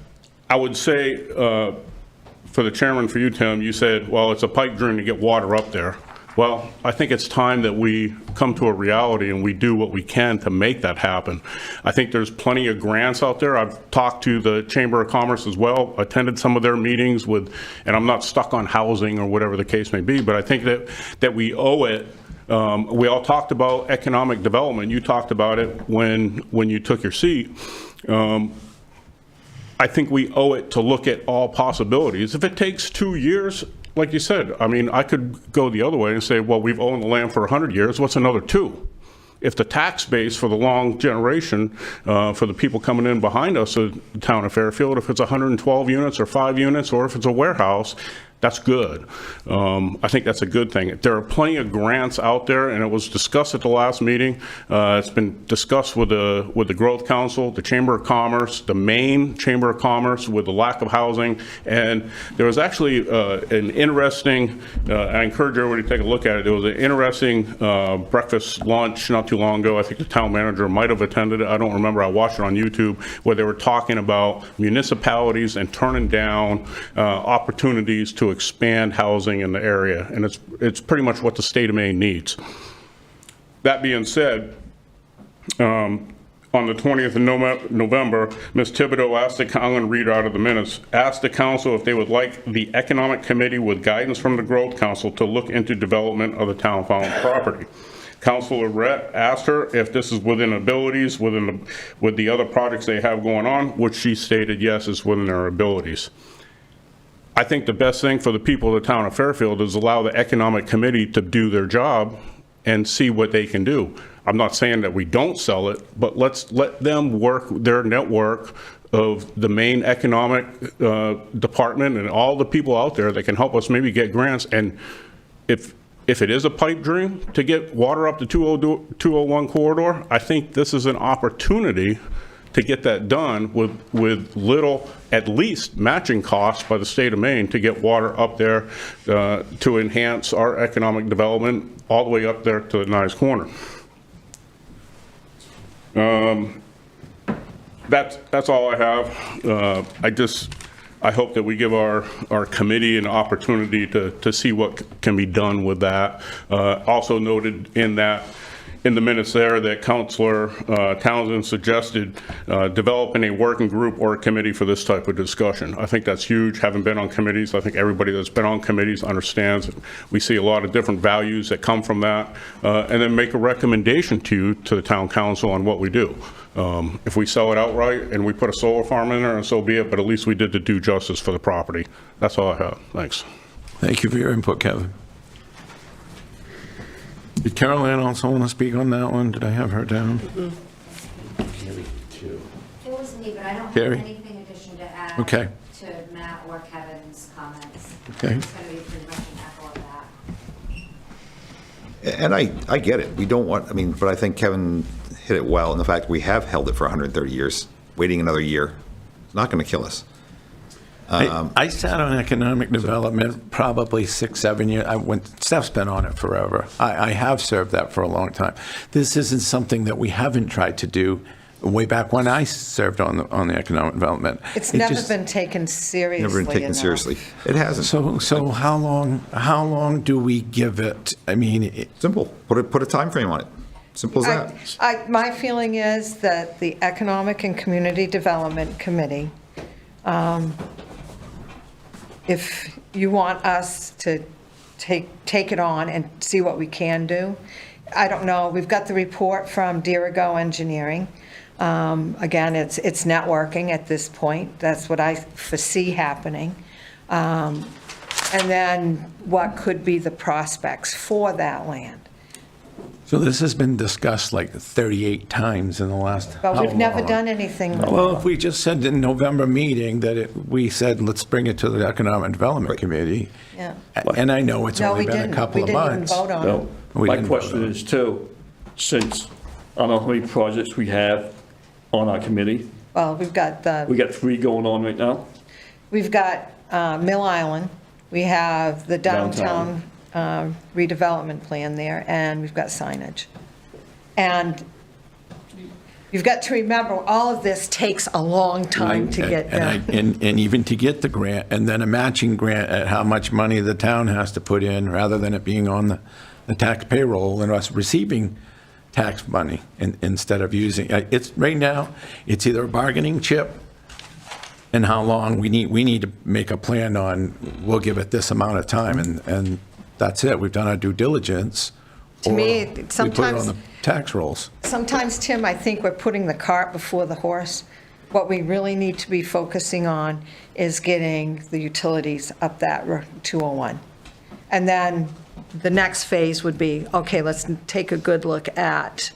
I would say for the chairman, for you, Tim, you said, well, it's a pipe dream to get water up there. Well, I think it's time that we come to a reality and we do what we can to make that happen. I think there's plenty of grants out there. I've talked to the Chamber of Commerce as well, attended some of their meetings and I'm not stuck on housing or whatever the case may be, but I think that we owe it. We all talked about economic development. You talked about it when you took your seat. I think we owe it to look at all possibilities. If it takes 2 years, like you said, I mean, I could go the other way and say, well, we've owned the land for 100 years, what's another 2? If the tax base for the long generation, for the people coming in behind us, the town of Fairfield, if it's 112 units or 5 units, or if it's a warehouse, that's good. I think that's a good thing. There are plenty of grants out there, and it was discussed at the last meeting. It's been discussed with the Growth Council, the Chamber of Commerce, the Maine Chamber of Commerce, with the lack of housing. And there was actually an interesting, I encourage everybody to take a look at it. There was an interesting breakfast lunch not too long ago. I think the town manager might have attended it. I don't remember. I watched it on YouTube, where they were talking about municipalities and turning down opportunities to expand housing in the area, and it's pretty much what the state of Maine needs. That being said, on the 20th of November, Ms. Thibodeau asked the, I'm going to read out of the minutes, asked the council if they would like the Economic Committee with guidance from the Growth Council to look into development of the town farm property. Councilor Rett asked her if this is within abilities, with the other projects they have going on, which she stated yes, is within their abilities. I think the best thing for the people of the town of Fairfield is allow the Economic Committee to do their job and see what they can do. I'm not saying that we don't sell it, but let's let them work their network of the Maine Economic Department and all the people out there that can help us maybe get grants. And if it is a pipe dream to get water up the 201 corridor, I think this is an opportunity to get that done with little, at least, matching costs by the state of Maine to get water up there to enhance our economic development all the way up there to the Nice Corner. That's all I have. I hope that we give our committee an opportunity to see what can be done with that. Also noted in the minutes there that Councilor Townsend suggested developing a working group or a committee for this type of discussion. I think that's huge. Having been on committees, I think everybody that's been on committees understands that we see a lot of different values that come from that, and then make a recommendation to the town council on what we do. If we sell it outright and we put a solar farm in there, and so be it, but at least we did the due justice for the property. That's all I have. Thanks. Thank you for your input, Kevin. Did Carol Ann also want to speak on that one? Did I have her down? It was me, but I don't Carrie? have anything addition to add Okay. to Matt or Kevin's comments. Okay. It's going to be pretty much an echo of that. And I get it. We don't want, but I think Kevin hit it well in the fact we have held it for 130 years. Waiting another year, it's not going to kill us. I sat on economic development probably 6-7 years. Steph's been on it forever. I have served that for a long time. This isn't something that we haven't tried to do way back when I served on the economic development. It's never been taken seriously. Never been taken enough. seriously. It hasn't. So how long do we give it? Simple. Put a time frame on it. Simple as that. My feeling is that the Economic and Community Development Committee, if you want us to take it on and see what we can do, I don't know. We've got the report from Dirigo Engineering. Again, it's networking at this point. That's what I foresee happening. And then what could be the prospects for that land. So this has been discussed like 38 times in the last. But we've how never long? done anything. Well, if we just said in November meeting that we said, let's bring it to the Economic Development Committee. Yeah. And I know it's No, only we been didn't. a couple We of didn't even months. vote on No. We My didn't vote question on it. is too, since, I don't know how many projects we have on our committee. Well, we've got We got 3 going on right now. We've got Mill Island, we have the downtown redevelopment plan there, and we've got signage. And you've got to remember, all of this takes a long time to get done. And even to get the grant, and then a matching grant at how much money the town has to put in, rather than it being on the tax payroll and us receiving tax money instead of using, it's, right now, it's either a bargaining chip and how long we need to make a plan on, we'll give it this amount of time, and that's it. We've done our due diligence. To me, or we put it sometimes- on the tax rolls. Sometimes, Tim, I think we're putting the cart before the horse. what we really need to be focusing on is getting the utilities up that 201. And then the next phase would be, okay, let's take a good look at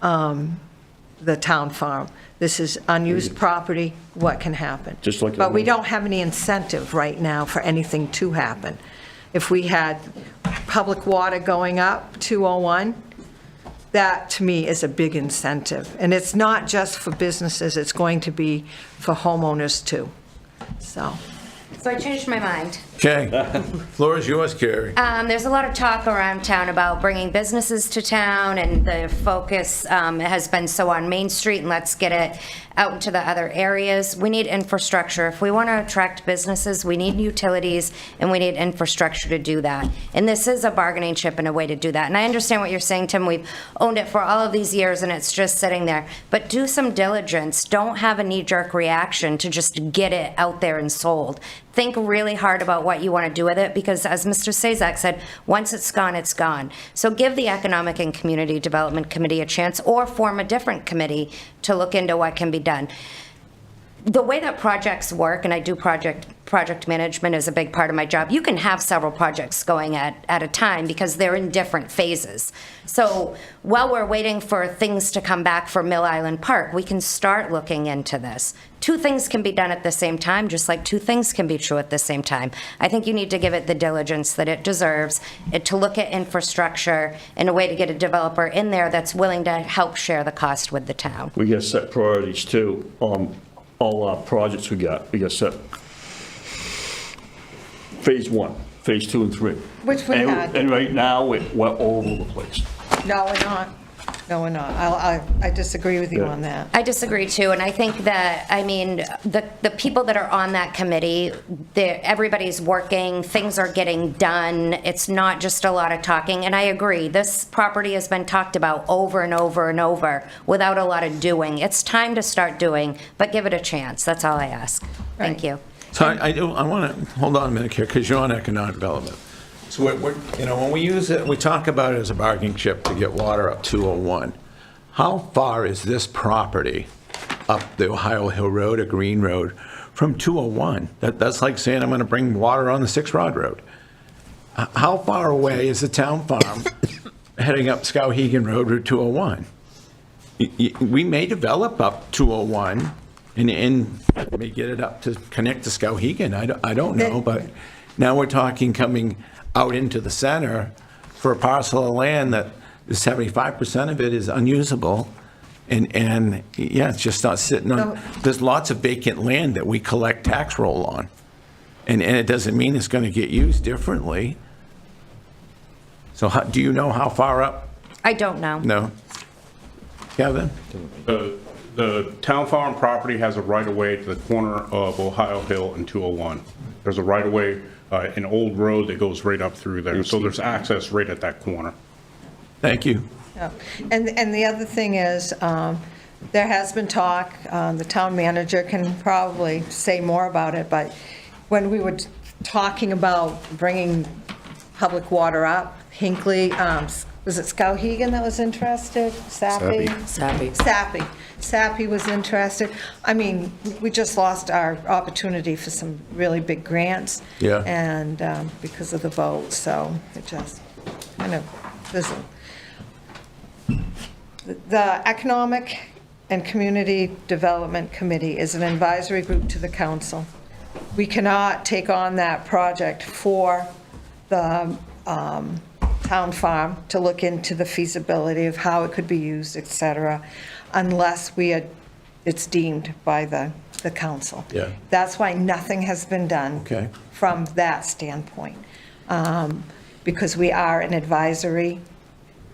the town farm. This is unused property, what can happen? Just like But we don't have any incentive right now for anything to happen. If we had public water going up 201, that to me is a big incentive. And it's not just for businesses, it's going to be for homeowners too. So So I changed my mind. Okay, floor is yours, Carrie. There's a lot of talk around town about bringing businesses to town, and the focus has been so on Main Street, and let's get it out into the other areas. We need infrastructure. If we want to attract businesses, we need utilities, and we need infrastructure to do that. And this is a bargaining chip and a way to do that. And I understand what you're saying, Tim. We've owned it for all of these years, and it's just sitting there. But do some diligence. Don't have a knee-jerk reaction to just get it out there and sold. Think really hard about what you want to do with it, because as Mr. Sazak said, once it's gone, it's gone. So give the Economic and Community Development Committee a chance, or form a different committee to look into what can be done. The way that projects work, and I do project management is a big part of my job, you can have several projects going at a time because they're in different phases. So while we're waiting for things to come back for Mill Island Park, we can start looking into this. Two things can be done at the same time, just like two things can be true at the same time. I think you need to give it the diligence that it deserves, to look at infrastructure in a way to get a developer in there that's willing to help share the cost with the town. We got set priorities too. All our projects we got set phase 1, phase 2, and 3. Which we had. And right now, we're all over the place. No, we're not. No, we're not. I disagree with you on that. I disagree too, and I think that, I mean, the people that are on that committee, everybody's working, things are getting done, it's not just a lot of talking, and I agree, this property has been talked about over and over and over without a lot of doing. It's time to start doing, but give it a chance, that's all I ask. Thank you. So I want to, hold on a minute here, because you're on economic development. So when we use it, we talk about it as a bargaining chip to get water up 201. How far is this property up the Ohio Hill Road or Green Road from 201? That's like saying I'm going to bring water on the 6 Rod Road. How far away is the town farm heading up Skowhegan Road, Route 201? We may develop up 201 and may get it up to connect to Skowhegan. I don't know, but now we're talking coming out into the center for a parcel of land that 75% of it is unusable. And yeah, it's just not sitting on, there's lots of vacant land that we collect tax roll on. And it doesn't mean it's going to get used differently. So do you know how far up? I don't know. No. Kevin? The town farm property has a right-of-way to the corner of Ohio Hill and 201. There's a right-of-way, an old road that goes right up through there, so there's access right at that corner. Thank you. Yeah. And the other thing is, there has been talk, the town manager can probably say more about it, but when we were talking about bringing public water up, Hinckley, was it Skowhegan that was interested? Sappy was interested. I mean, we just lost our opportunity for some really big grants. Yeah. And because of the vote, so it just kind of fizzled. The Economic and Community Development Committee is an advisory group to the council. We cannot take on that project for the town farm to look into the feasibility of how it could be used, et cetera, unless it's deemed by the council. Yeah. That's why nothing has been done from that standpoint, because we are an advisory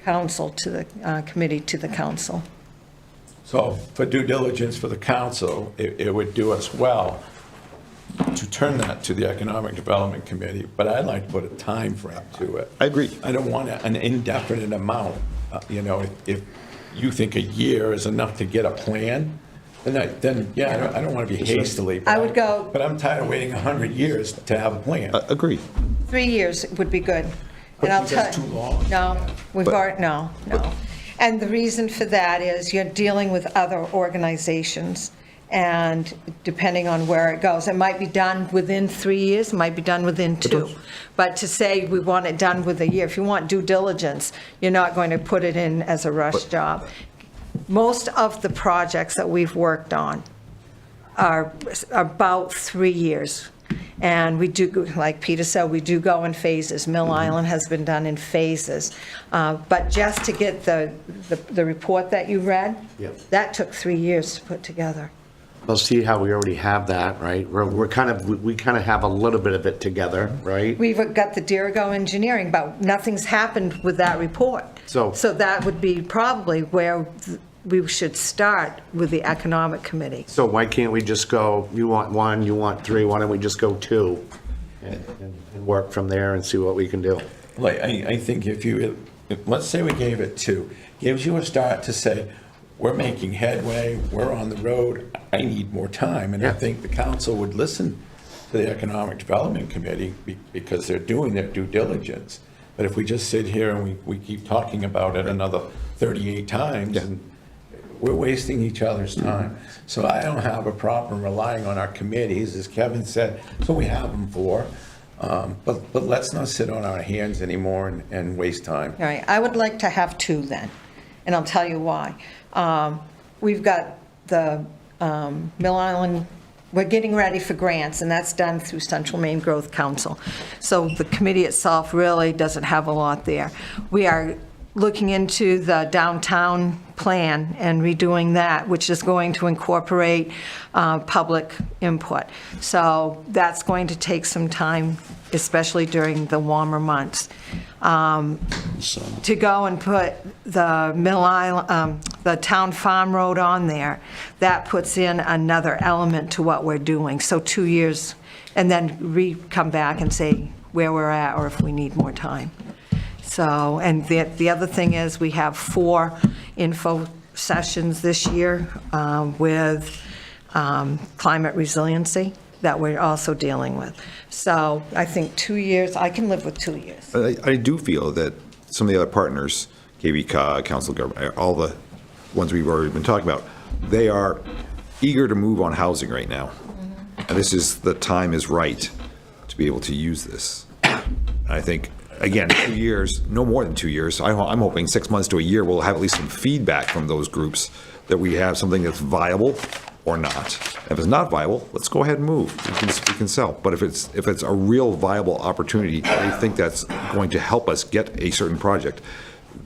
council to the committee to the council. So for due diligence for the council, it would do us well to turn that to the Economic Development Committee, but I'd like to put a time frame to it. I agree. I don't want an indefinite amount. If you think a year is enough to get a plan, then yeah, I don't want to be hastily. I would go. But I'm tired of waiting 100 years to have a plan. Agreed. 3 years would be good. But And I'll that's tell too long. No, no. And the reason for that is you're dealing with other organizations, And depending on where it goes, it might be done within 3 years, it might be done within 2. But to say we want it done with a year, if you want due diligence, you're not going to put it in as a rush job. Most of the projects that we've worked on are about 3 years. And we do, like Peter said, we do go in phases. Mill Island has been done in phases. But just to get the report that you read, that took 3 years to put together. We'll see how we already have that, right? We kind of have a little bit of it together, right? We've got the Dirigo engineering, but nothing's happened with that report. So that would be probably where we should start with the Economic Committee. So why can't we just go, you want 1, you want 3, why don't we just go 2 and work from there and see what we can do? Like, I think let's say we gave it 2, gives you a start to say, we're making headway, we're on the road, I need more time. And I think the council would listen to the Economic Development Committee because they're doing their due diligence. But if we just sit here and we keep talking about it another 38 times, and we're wasting each other's time. So I don't have a problem relying on our committees, as Kevin said, so we have them for. But let's not sit on our hands anymore and waste time. All right, I would like to have 2 then, and I'll tell you why. We've got the Mill Island, we're getting ready for grants, and that's done through Central Maine Growth Council. So the committee itself really doesn't have a lot there. We are looking into the downtown plan and redoing that, which is going to incorporate public input. So that's going to take some time, especially during the warmer months. To go and put the Mill Island, the Town Farm Road on there, that puts in another element to what we're doing. So 2 years, and then come back and say where we're at or if we need more time. So, and the other thing is we have 4 info sessions this year with climate resiliency that we're also dealing with. So I think 2 years, I can live with 2 years. I do feel that some of the other partners, KV, Council Government, all the ones we've already been talking about, they are eager to move on housing right now. And this is, the time is right to be able to use this. I think, again, 2 years, no more than 2 years. I'm hoping 6 months to a year, we'll have at least some feedback from those groups that we have something that's viable or not. If it's not viable, let's go ahead and move. We can sell. But if it's a real viable opportunity, I think that's going to help us get a certain project,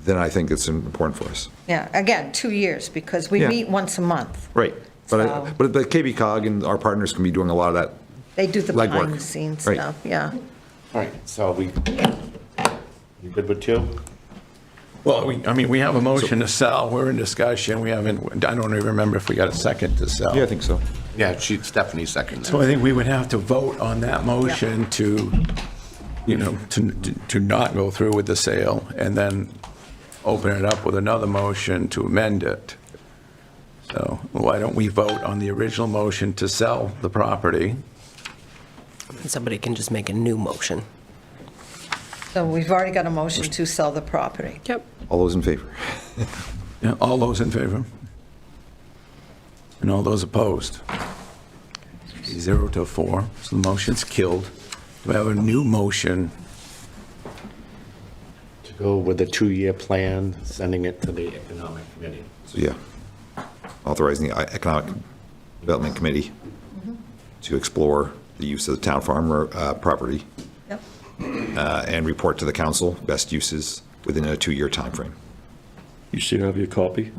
then I think it's important for us. Yeah, again, 2 years, because we meet once a month. Right. But the KV and our partners can be doing a lot of that. They do the legwork. behind the scenes stuff, yeah. All right, so you good with 2? Well, we have a motion to sell, we're in discussion, I don't even remember if we got a second to sell. Yeah, I think so. Yeah, Stephanie seconds. So I think we would have to vote on that motion to not go through with the sale, and then open it up with another motion to amend it. So why don't we vote on the original motion to sell the property? Somebody can just make a new motion. So we've already got a motion to sell the property. Yep. All those in favor? Yeah, all those in favor? And all those opposed? 0 to 4, so the motion's killed. Do we have a new motion? To go with the 2-year plan, sending it to the Economic Committee. So, yeah, authorizing the Economic Development Committee to explore the use of the town farm property. Yep. And report to the council best uses within a 2-year time frame. You still have your copy?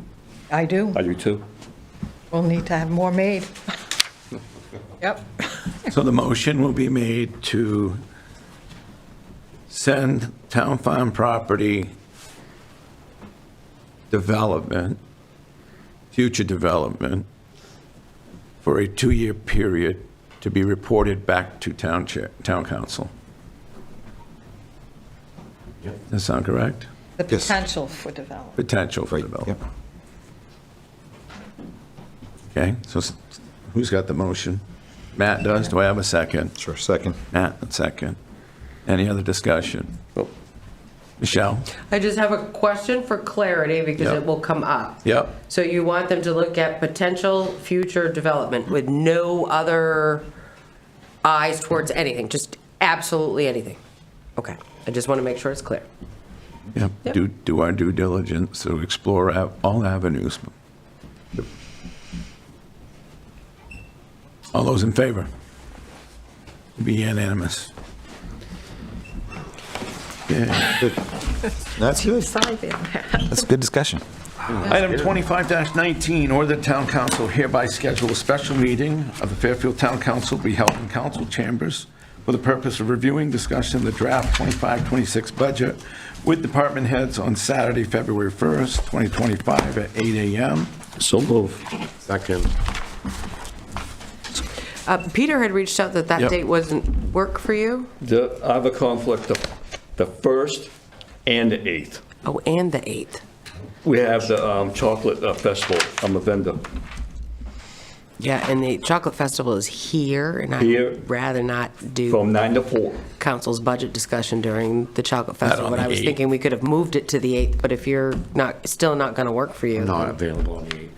I do. I do too. We'll need to have more made. Yep. So the motion will be made to send town farm property development, future development, for a 2-year period to be reported back to town council. Does that sound correct? The potential for development. Potential for development. Okay, so who's got the motion? Matt does. Do I have a second? Sure, second. Matt, second. Any other discussion? Michelle? I just have a question for clarity because Yep. it will come up. Yep. So you want them to look at potential future development with no other eyes towards anything, just absolutely anything? Okay, I just want to make sure it's clear. Yep. Do our due diligence to explore all avenues. All those in favor? Be unanimous. Yeah. That's good. Excited. That's a good discussion. Item 25-19, order the town council hereby schedule a special meeting of the Fairfield Town Council be held in council chambers for the purpose of reviewing, discussing the draft 25-26 budget with department heads on Saturday, February 1st, 2025 at 8 a.m. So move. Second. Peter had reached out that Yep. date wasn't work for you? I have a conflict the 1st and the 8th. Oh, and the 8th. We have the chocolate festival. I'm a vendor. Yeah, and the chocolate festival is here, and Here. I'd rather not do From 9 to 4. council's budget discussion during the chocolate festival. on But the I was 8th. thinking we could have moved it to the 8th, but if you're still not going to work for you. Not available on the 8th.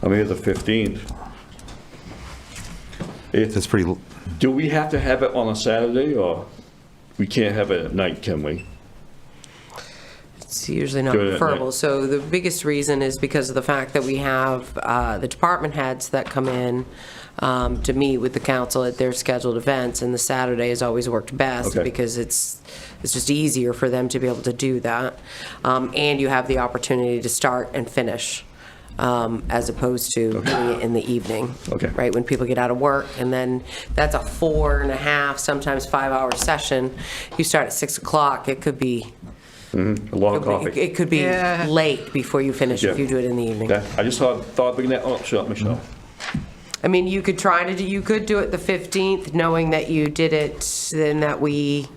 I'm here the 15th. That's pretty, Do we have to have it on a Saturday, or we can't have it at night, can we? It's usually not Do it at preferable. night. So the biggest reason is because of the fact that we have the department heads that come in to meet with the council at their scheduled events, and the Saturday has always worked best Okay. because it's just easier for them to be able to do that. And you have the opportunity to start and finish. As opposed to doing it in the evening. Okay. Right, when people get out of work, and then that's a 4.5, sometimes 5-hour session. You start at 6 o'clock, it could be, A lot of coffee. it could be late before you finish if Yeah. you do it in the evening. Okay. I just thought I'd bring that up, Michelle. I mean, you could you could do it the 15th, knowing that you did it, then that we,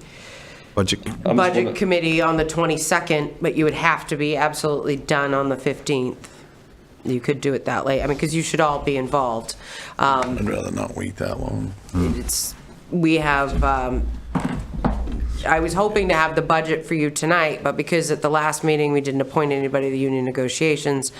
budget. budget committee on the 22nd, but you would have to be absolutely done on the 15th. You could do it that late, I mean, because you should all be involved. I'd rather not wait that long. We have, I was hoping to have the budget for you tonight, but because at the last meeting, we didn't appoint anybody to the union negotiations,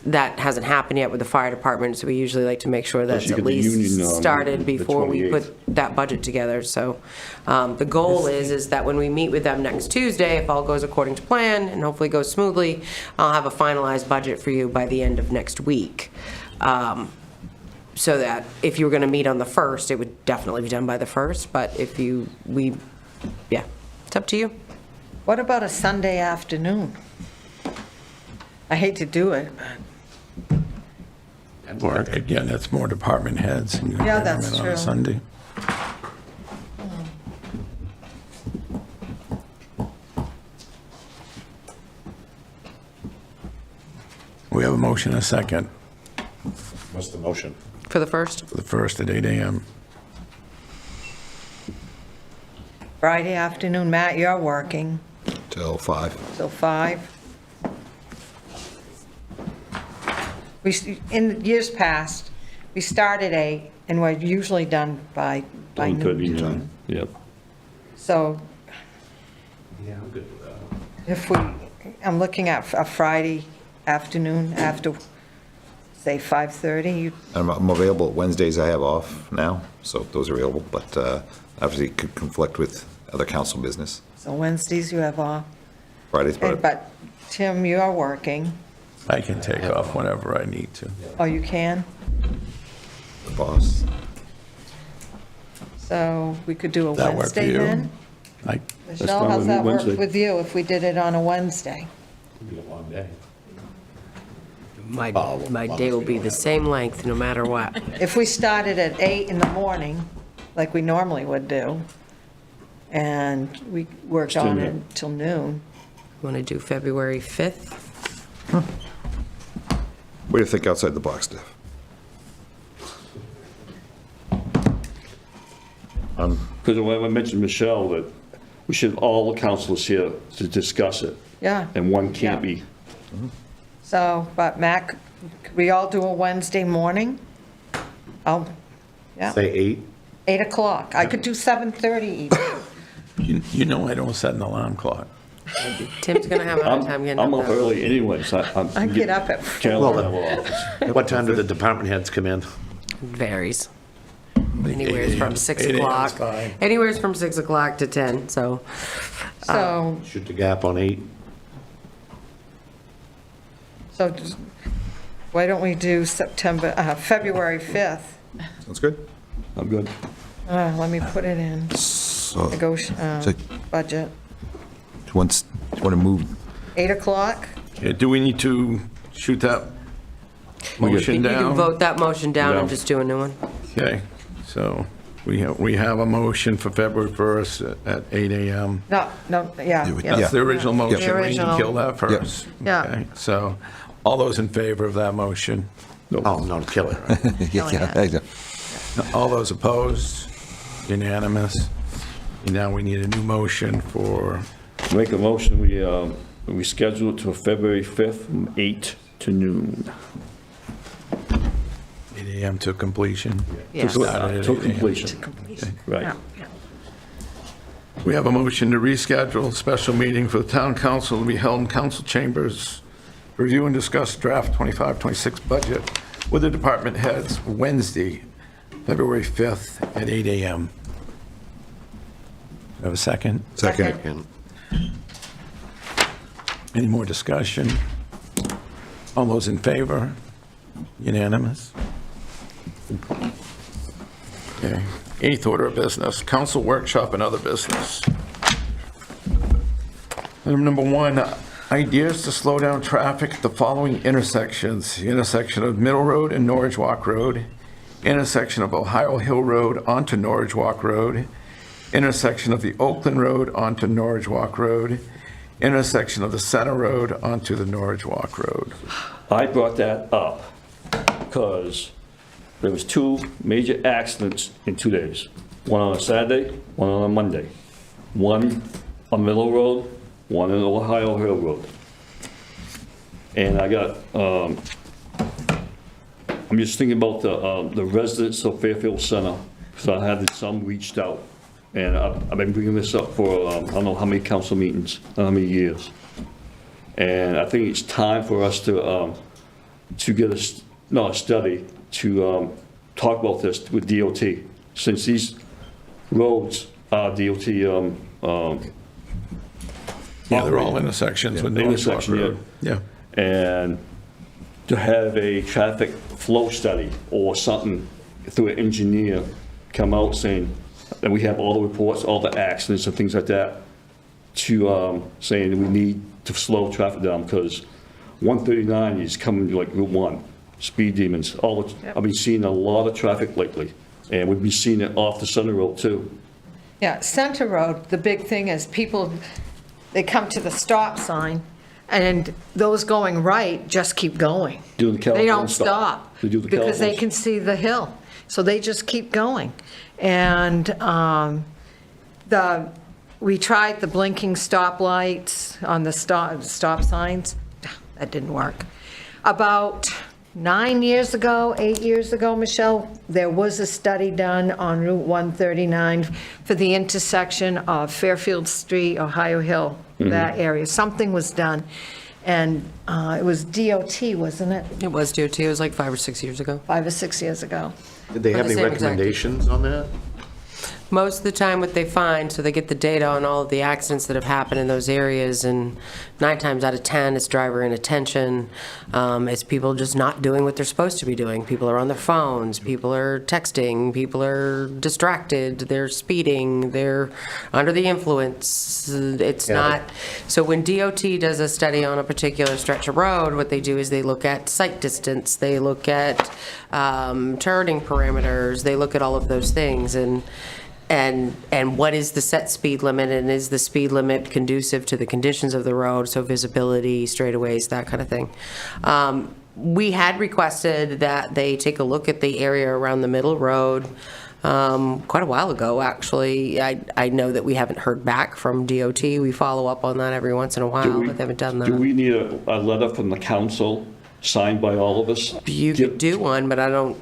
that hasn't happened yet with the fire department, so we usually like to make sure that's Plus you at get the least union on started the before we 28th. put that budget together. So the goal is that when we meet with them next Tuesday, if all goes according to plan and hopefully goes smoothly, I'll have a finalized budget for you by the end of next week. So that if you were going to meet on the 1st, it would definitely be done by the 1st, but if yeah, it's up to you. What about a Sunday afternoon? I hate to do it, but. Or, again, that's more department heads. And you can Yeah, bring them that's in on true. a Sunday. We have a motion and a second What's the motion? For the 1st? for the 1st at 8 a.m. Friday afternoon, Matt, you're working Till 5. till 5. In years past, we start at 8, and we're usually done by noon. 1:30, yep. So Yeah, I'm good with that. if I'm looking at a Friday afternoon after, say, 5:30. I'm available Wednesdays. I have off now, so those are available, but obviously it could conflict with other council business. So Wednesdays you have off. Fridays, But Tim, you are working. I can take off whenever I need to. Oh, you can? the boss. So we could do a That work for Wednesday you? then? Michelle, how's that work with you if we did it on a Wednesday? It'd be a long day. My day will be the same length, no matter what. If we started at 8 in the morning, like we normally would do, and we worked on it until noon. Want to do February 5th? Way to think outside the box, Steph. Because when I mentioned Michelle, that we should have all the councilors here to discuss it, Yeah. and one can't be. So, but Mac, could we all do a Wednesday morning? Oh, yeah. Say 8? 8 o'clock. I could do 7:30 even. You know I don't set an alarm clock. Tim's going to have a hard time getting up. I'm up though. early anyways. I get up at What time do the department heads come in? Varies. Anywhere 8 from 6 8 a.m. 's o'clock. fine. Anywhere from 6 o'clock to 10, so. So, Shoot the gap on 8. why don't we do February 5th? Sounds good. I'm good. Let me put it in. So, Budget. do you want to move? 8 o'clock? Yeah, do we need to shoot that motion You can down? vote that motion down and Yeah. just do a new one. Okay, so we have a motion for February 1st at 8 a.m. No, yeah. That's the original motion. The We can original. kill that first. Yeah. Okay, so all those in favor of that motion? Oh, no, to kill it, right? Yeah. All those opposed? Unanimous? And now we need a new motion for, Make a motion, we schedule it to February 5th from 8 to noon. 8 a.m. to completion. Yeah. Started at To 8 a.m. completion. Right. Yeah. We have a motion to reschedule a special meeting for the town council to be held in council chambers, review and discuss draft 25-26 budget with the department heads Wednesday, February 5th at 8 a.m. Have a second? Second. Any more discussion? All those in favor? Unanimous? Okay. Eighth order of business, council workshop and other business. Item number 1, ideas to slow down traffic at the following intersections. The intersection of Middle Road and Norwich Walk Road, intersection of Ohio Hill Road onto Norwich Walk Road, intersection of the Oakland Road onto Norwich Walk Road, intersection of the Center Road onto the Norwich Walk Road. I brought that up because there was 2 major accidents in 2 days. One on a Saturday, one on a Monday. One on Middle Road, one on Ohio Hill Road. And I got, I'm just thinking about the residents of Fairfield Center, because I had some reached out. And I've been bringing this up for, I don't know how many council meetings, how many years. And I think it's time for us to get a study to talk about this with DOT, since these roads are DOT. Yeah, they're all intersections with Norwich Walk intersection, Road. Yeah. And to have a traffic flow study or something through an engineer come out saying, and we have all the reports, all the accidents and things like that, to saying we need to slow traffic down, because 139 is coming like Route 1, speed demons. I've been seeing a lot of traffic lately, and we've been seeing it off the Center Road too. Yeah, Center Road, the big thing is people, they come to the stop sign, and those going right just keip going. Do the They California don't stop. They do the Because they California. can see the hill, so they just keep going. And we tried the blinking stoplights on the stop signs. That didn't work. About 8 years ago, Michelle, there was a study done on Route 139 for the intersection of Fairfield Street, Ohio Hill, that area. Something was done. And it was DOT, wasn't it? It was DOT, it was like 5 or 6 years ago. 5 or 6 years ago. Did they For have the any same exact- recommendations on that? Most of the time, what they find, so they get the data on all of the accidents that have happened in those areas, and 9 times out of 10, it's driver inattention. It's people just not doing what they're supposed to be doing. People are on their phones, people are texting, people are distracted, they're speeding, they're under the influence. It's not, so when DOT does a study on a particular stretch of road, what they do is they look at sight distance, they look at turning parameters, they look at all of those things, and what is the set speed limit, and is the speed limit conducive to the conditions of the road, so visibility, straightaways, that kind of thing. We had requested that they take a look at the area around the Middle Road quite a while ago, actually. I know that we haven't heard back from DOT. We follow up on that every once in a while, but they haven't done that. Do we need a letter from the council signed by all of us? You could do one, but I don't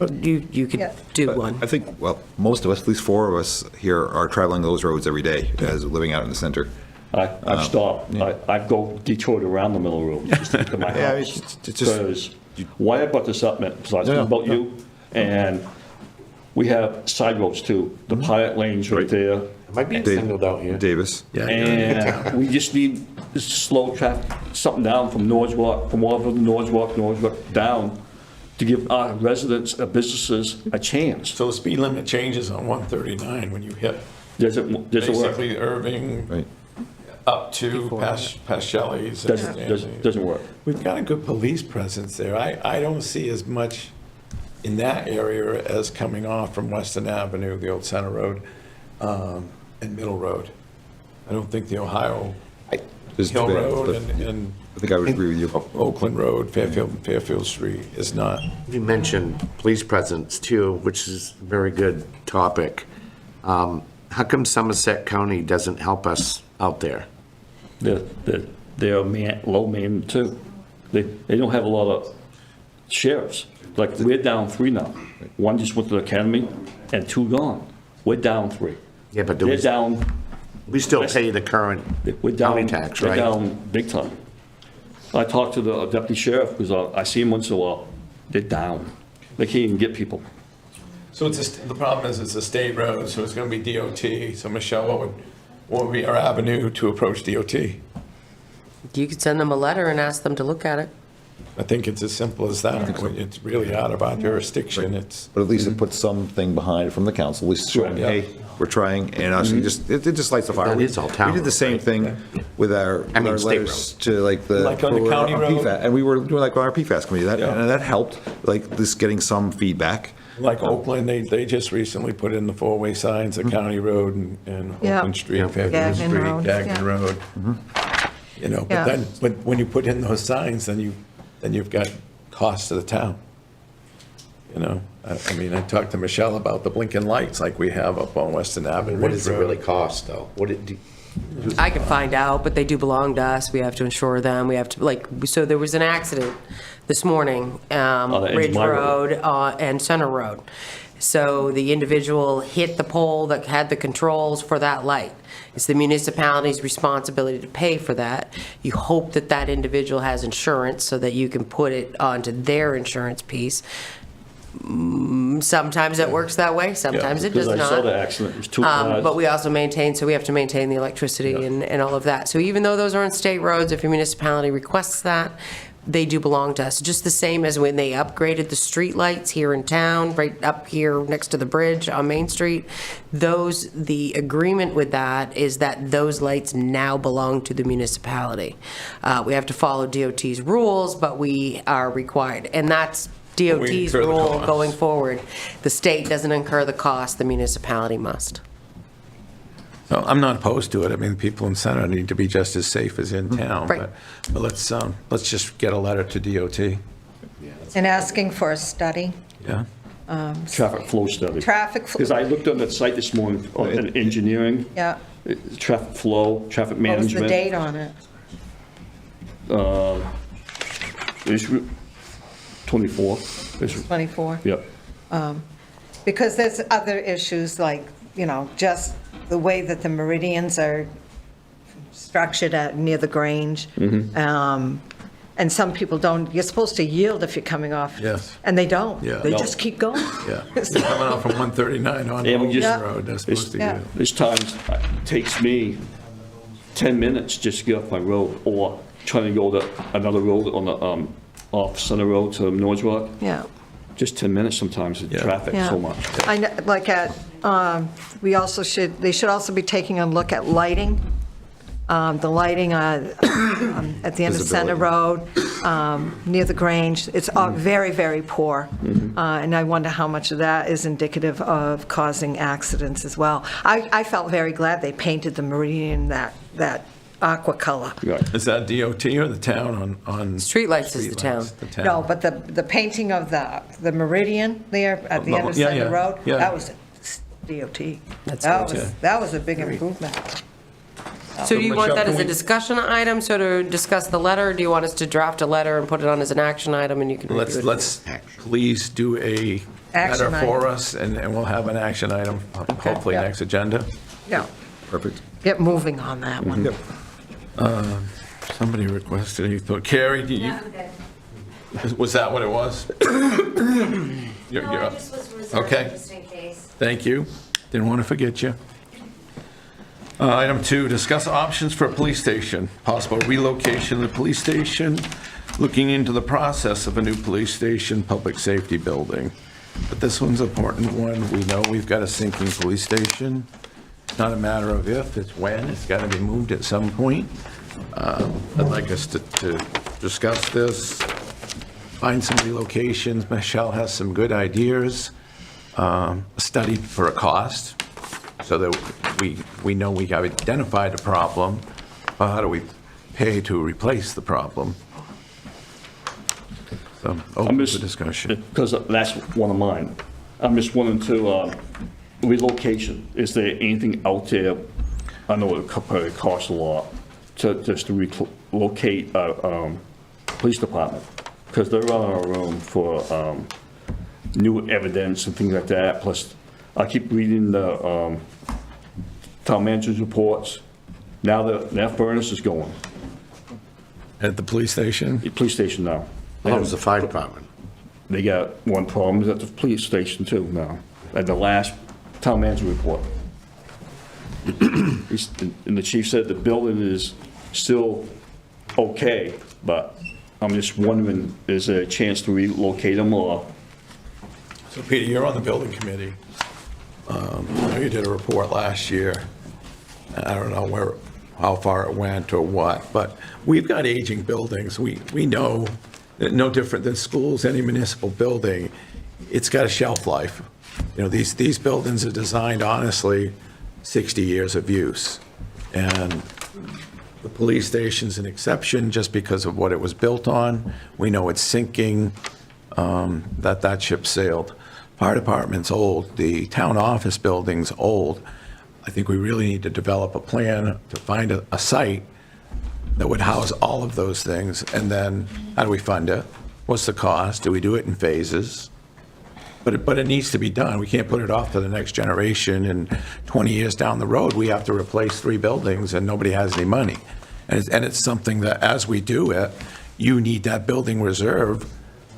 You could do one. I think, well, most of us, at least 4 of us here, are traveling those roads every day as living out in the center. I've stopped. I go detour around the middle road just to get to my Yeah, house. it's just- Because why I brought this up, man, because I was thinking about you, and we have side roads too. The pilot lanes right there. It might be singled out here. Davis. And we just need to slow traffic, something down from Norwalk, from Waterville to Norwalk down, to give our residents, businesses a chance. So the speed limit changes on 139 when you hit Does it work? basically Irving Right. up to past Shelley's. Doesn't work. We've got a good police presence there. I don't see as much in that area as coming off from Weston Avenue, the old Center Road, and Middle Road. I don't think the Ohio There's Hill been- Road but and I think I would agree with you. Oakland Road, Fairfield and Fairfield Street is not. You mentioned police presence too, which is a very good topic. How come Somerset County doesn't help us out there? They're low man too. They don't have a lot of sheriffs. Like, we're down 3 now. 1 just went to the academy and 2 gone. We're down 3. Yeah, but They're down, we still pay the current we're down, county tax, they're right? down big time. I talked to the deputy sheriff, because I see him once in a while. They're down. They can't even get people. So the problem is it's a state road, so it's going to be DOT. So Michelle, what would be our avenue to approach DOT? You could send them a letter and ask them to look at it. I think it's as simple as that. It's really out of our jurisdiction. It's. But at least it puts something behind it from the council, at least showing, Right. hey, we're trying, and actually it just lights the fire. That is all town We did the same roads, thing with our I mean, state letters to like the. Like on the for county our road? PFAS, and we were doing like on our PFAS committee, Yeah. and that helped, like just getting some feedback. Like Oakland, they just recently put in the 4-way signs at County Road and Yeah. Oakland Street, Yeah. Fairfield Gagnon Street, Road, Gagnon yeah. Road. You know, Yeah. but when you put in those signs, then you've got costs to the town. You know, I mean, I talked to Michelle about the blinking lights like we have up on Weston Avenue. What does it really cost, though? I can find out, but they do belong to us. We have to insure them. We have to, so there was an accident this morning, that ends Ridge my road. Road and Center Road. So the individual hit the pole that had the controls for that light. It's the municipality's responsibility to pay for that. You hope that that individual has insurance so that you can put it onto their insurance piece. Sometimes it works that way, sometimes it does Because not. I saw the accident, it was 2 cars. But we also maintain, so we have to maintain the electricity and all of that. So even though those are on state roads, if your municipality requests that, they do belong to us. Just the same as when they upgraded the street lights here in town, right up here next to the bridge on Main Street. The agreement with that is that those lights now belong to the municipality. We have to follow DOT's rules, but we are required. And that's DOT's incur the rule costs. going forward. The state doesn't incur the cost, the municipality must. No, I'm not opposed to it. I mean, people in Center need to be just as safe as in town. Right. But let's just get a letter to DOT. And asking for a study. Yeah. Traffic flow study. Traffic flow. Because I looked on that site this morning, on engineering, Yeah. traffic flow, traffic What was the management. date on it? It's 24. It's- 24? Yep. Because there's other issues like, just the way that the meridians are structured near the Grange. And some people don't, you're supposed to yield if you're coming off. Yes. And they don't. Yeah. They No. just keep going. Yeah. Coming out from 139 on And we Oakland just- Road, they're supposed to Yeah. get. There's times it takes me 10 minutes just to get off my road, or trying to go to another road on the, off Center Road to Norwalk. Yeah. Just 10 minutes sometimes, the traffic Yeah. so much. I know, like they should also be taking a look at lighting. The lighting at the end of Center Road, near the Grange, it's very, very poor. And I wonder how much of that is indicative of causing accidents as well. I felt very glad they painted the meridian that aqua color. Is that DOT or the town on? Streetlights is the town. The town. No, but the painting of the meridian there at the end of Yeah, Center yeah, Road, yeah. that was DOT. That's That good, was a big improvement. So do you want that as a discussion item, so to discuss the letter, or do you want us to draft a letter and put it on as an action item and you can review it? Let's please do a Action letter for item. us, and we'll have an action item, hopefully Yeah. next agenda. Yeah, Perfect. get moving on that one. Somebody requested, you thought, Carrie, did you? Was that what it was? Okay. just in case. Thank you. Didn't want to forget you. Item 2, discuss options for a police station, possible relocation of the police station, looking into the process of a new police station, public safety building. But this one's an important one. We know we've got a sinking police station. It's not a matter of if, it's when. It's got to be moved at some point. I'd like us to discuss this, find some relocations. Michelle has some good ideas. A study for a cost, so that we know we have identified a problem, but how do we pay to replace the problem? So, open to discussion. Because that's one of mine. I'm just wondering to, relocation, is there anything out there, I know it probably costs a lot, to just to relocate a police department? Because they're running out of room for new evidence and things like that, plus I keep reading the town manager's reports. Now that furnace is going. At the police station? The police station now. How was the fire department? They got one problem at the police station too now, at the last town manager report. And the chief said the building is still okay, but I'm just wondering, is there a chance to relocate them or? So Peter, you're on the building committee. I know you did a report last year. I don't know how far it went or what, but we've got aging buildings. We know that no different than schools, any municipal building, it's got a shelf life. You know, these buildings are designed, honestly, 60 years of use. And the police station's an exception just because of what it was built on. We know it's sinking, that ship sailed. Fire department's old, the town office building's old. I think we really need to develop a plan to find a site that would house all of those things, and then how do we fund it? What's the cost? Do we do it in phases? But it needs to be done. We can't put it off to the next generation, and 20 years down the road, we have to replace 3 buildings and nobody has any money. And it's something that as we do it, you need that building reserve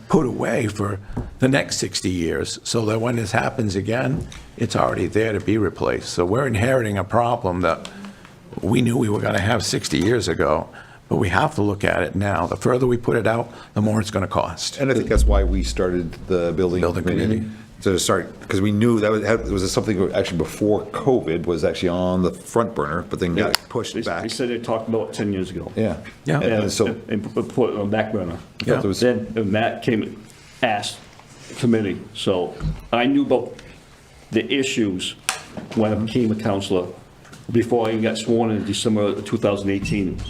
put away for the next 60 years, so that when this happens again, it's already there to be replaced. So we're inheriting a problem that we knew we were going to have 60 years ago, but we have to look at it now. The further we put it out, the more it's going to cost. And I think that's why we started the building committee. To start, because we knew that was something actually before COVID was actually on the front burner, but then got pushed back. They said they talked about it 10 years ago. Yeah. Yeah. And so and put it on back burner. Yeah. Then Matt came, asked committee, so I knew about the issues when I became a counselor. Before I even got sworn in December of 2018,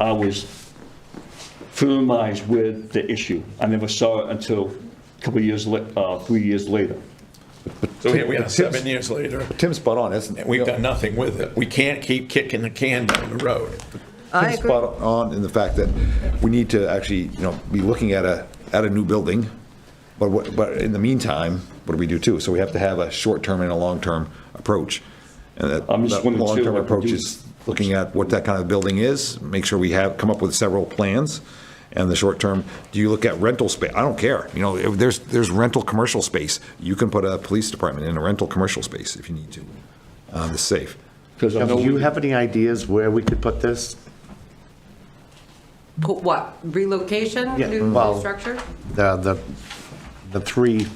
I was familiarized with the issue. I never saw it until a couple of years, 3 years later. So here we are 7 years later. Tim's spot on, isn't it? We've done nothing with it. We can't keep kicking the can down the road. Tim's spot on in the fact that we need to actually, be looking at a new building, but in the meantime, what do we do too? So we have to have a short-term and a long-term approach. And that long-term approach is looking at what that kind of building is, make sure we come up with several plans. And the short term, do you look at rental space? I don't care. If there's rental commercial space. You can put a police department in a rental commercial space if you need to. It's safe. Do you have any ideas where we could put this? What, relocation, Yeah, new well, structure? The 3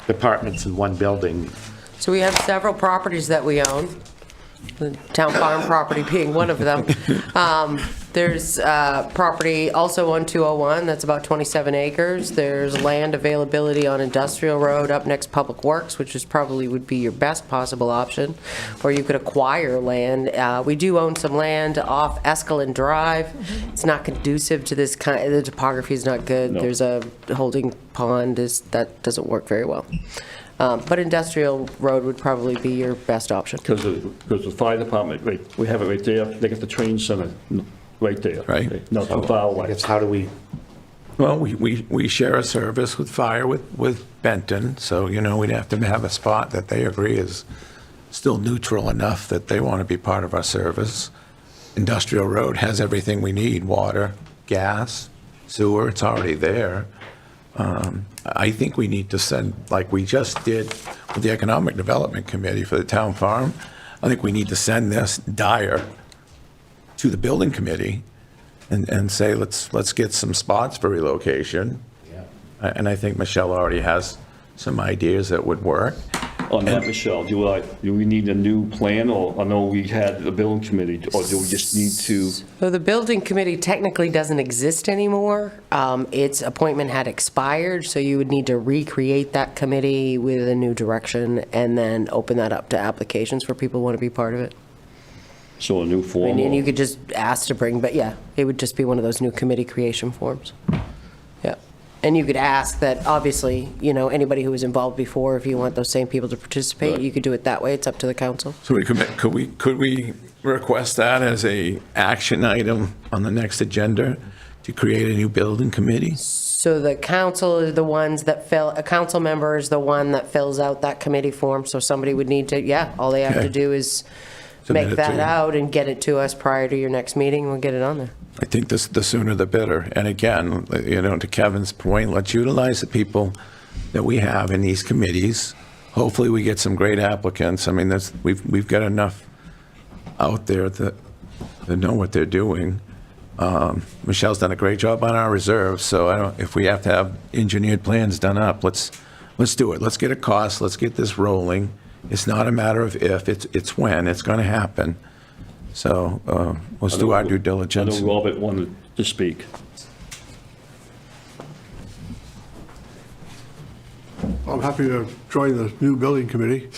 departments in one building. So we have several properties that we own, the town farm property being one of them. There's property also on 201, that's about 27 acres. There's land availability on Industrial Road up next Public Works, which probably would be your best possible option, or you could acquire land. We do own some land off Escalon Drive. It's not conducive to this kind, the topography is not good. No. There's a holding pond, that doesn't work very well. But Industrial Road would probably be your best option. Because the fire department, right, we have it right there, they got the train center right there. Right. Not too far away. I guess how do we, Well, we share a service with fire with Benton, so, we'd have to have a spot that they agree is still neutral enough that they want to be part of our service. Industrial Road has everything we need, water, gas, sewer, it's already there. I think we need to send, like we just did with the Economic Development Committee for the town farm, I think we need to send this dire to the building committee and say, let's get some spots for relocation. And I think Michelle already has some ideas that would work. On that, Michelle, do we need a new plan, or I know we had a building committee, or do we just need to? So the building committee technically doesn't exist anymore. Its appointment had expired, so you would need to recreate that committee with a new direction and then open that up to applications for people who want to be part of it. So a new form? And you could just ask to bring, but yeah, it would just be one of those new committee creation forms. Yeah. And you could ask that, obviously, anybody who was involved before, if you want those same people to participate, you could do it that way. It's up to the council. So could we request that as a action item on the next agenda to create a new building committee? So the council is the ones that a council member is the one that fills out that committee form. So somebody would need to, all they have to do is Submit make it that to you. out and get it to us prior to your next meeting. We'll get it on there. I think the sooner the better. And again, to Kevin's point, let's utilize the people that we have in these committees. Hopefully, we get some great applicants. I mean, we've got enough out there that know what they're doing. Michelle's done a great job on our reserves, so if we have to have engineered plans done up, let's do it. Let's get a cost. Let's get this rolling. It's not a matter of if, it's when. It's going to happen. So let's do our due diligence. I know Robert wanted to speak. I'm happy to join the new building committee.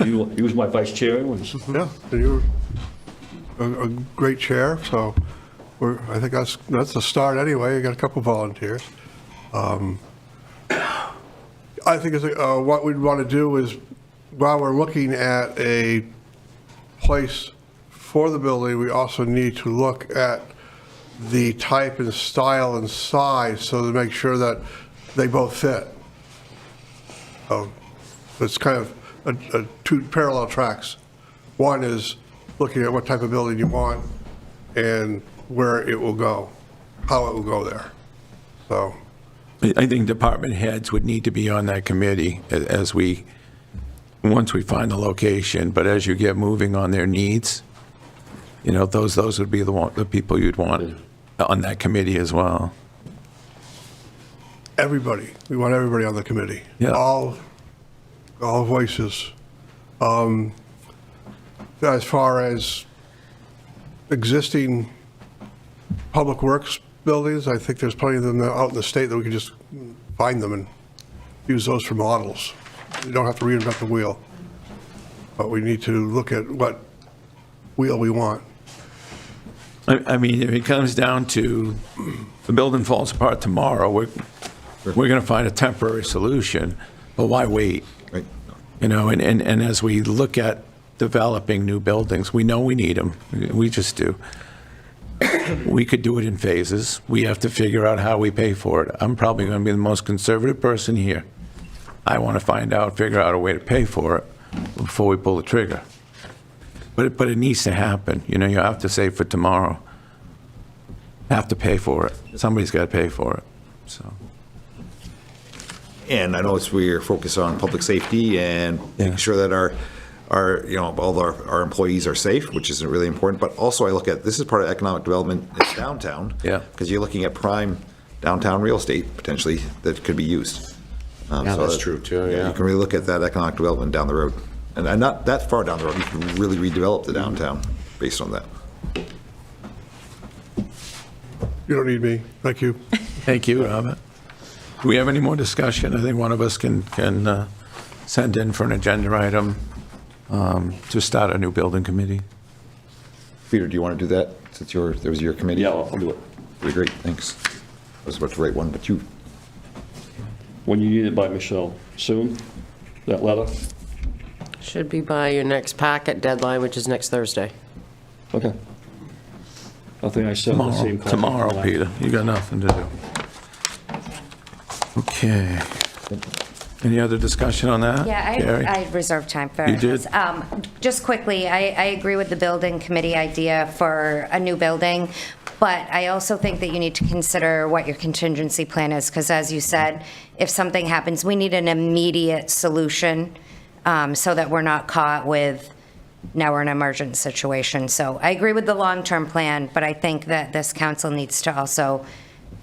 You was my vice chair. Yeah, and you're a great chair, so I think that's a start anyway. You got a couple volunteers. I think what we'd want to do is, while we're looking at a place for the building, we also need to look at the type and style and size so to make sure that they both fit. It's kind of two parallel tracks. One is looking at what type of building you want and where it will go, how it will go there. So I think department heads would need to be on that committee once we find the location, but as you get moving on their needs, those would be the people you'd want on that committee as well. everybody, we want everybody on the committee. Yeah. All voices. As far as existing public works buildings, I think there's plenty of them out in the state that we can just find them and use those for models. You don't have to reinvent the wheel. But we need to look at what wheel we want. I mean, if it comes down to the building falls apart tomorrow, we're going to find a temporary solution, but why wait? Right. And as we look at developing new buildings, we know we need them. We just do. We could do it in phases. We have to figure out how we pay for it. I'm probably going to be the most conservative person here. I want to figure out a way to pay for it before we pull the trigger. But it needs to happen. You have to save for tomorrow. Have to pay for it. Somebody's got to pay for it. So. And I know we're focused on public safety and making sure that our all our employees are safe, which is really important. But also I look at, this is part of economic development in downtown. Yeah. Because you're looking at prime downtown real estate potentially that could be used. That's true too, yeah. You can really look at that economic development down the road. And not that far down the road, you can really redevelop the downtown based on that. You don't need me. Thank you. Thank you, Robert. Do we have any more discussion? I think one of us can send in for an agenda item to start a new building committee. Peter, do you want to do that since that was your committee? Yeah, I'll do it. Really great, thanks. I was about to write one, but you. When you need it by, Michelle? Soon? that letter? Should be by your next packet deadline, which is next Thursday. Okay. I think I sent the same copy. Tomorrow, Peter. You got nothing to do. Okay. Any other discussion on that? Yeah, Gary? I reserved time for You this. did? Just quickly, I agree with the building committee idea for a new building, but I also think that you need to consider what your contingency plan is, because as you said, if something happens, we need an immediate solution so that we're not caught with, now we're in an emergent situation. So I agree with the long-term plan, but I think that this council needs to also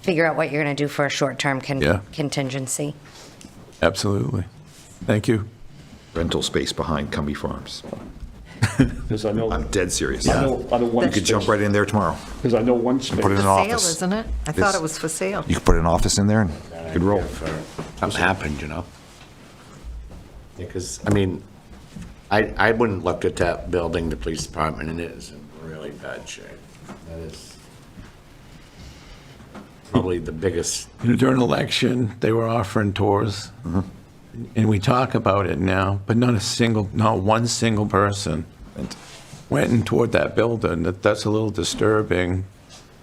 figure out what you're going to do for a short-term contingency. Absolutely. Thank you. Rental space behind Cumbie Farms. Because I know. I'm dead serious. I know one You could jump right in there tomorrow. Because I know one space. Put it in an For sale, office. isn't it? I thought it was for sale. You could put an office in there and you could roll. Something happened, you know? Because, I mean, I wouldn't look at that building, the police department, and it is in really bad shape. That is probably the biggest. During election, they were offering tours, and we talk about it now, but not one single person went and toured that building. That's a little disturbing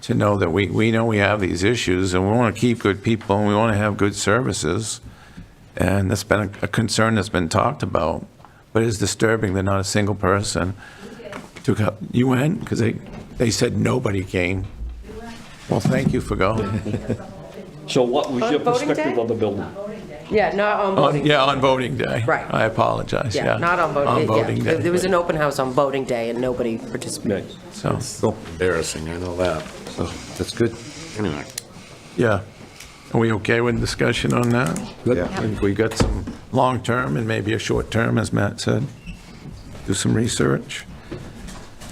to know that we know we have these issues, and we want to keep good people, and we want to have good services, and that's been a concern that's been talked about, but it's disturbing that not a single person took up. You went? Because they said nobody came. Well, thank you for going. So what was On your voting perspective day? of the building? Yeah, not on voting. Yeah, on voting day. Right. I apologize, yeah. Not on voting. On voting yeah. day. There was an open house on voting day and nobody participated. So, Embarrassing, I know that. So that's good. Anyway. yeah. Are we okay with discussion on that? Yeah. I think we got some long-term and maybe a short-term, as Matt said. Do some research.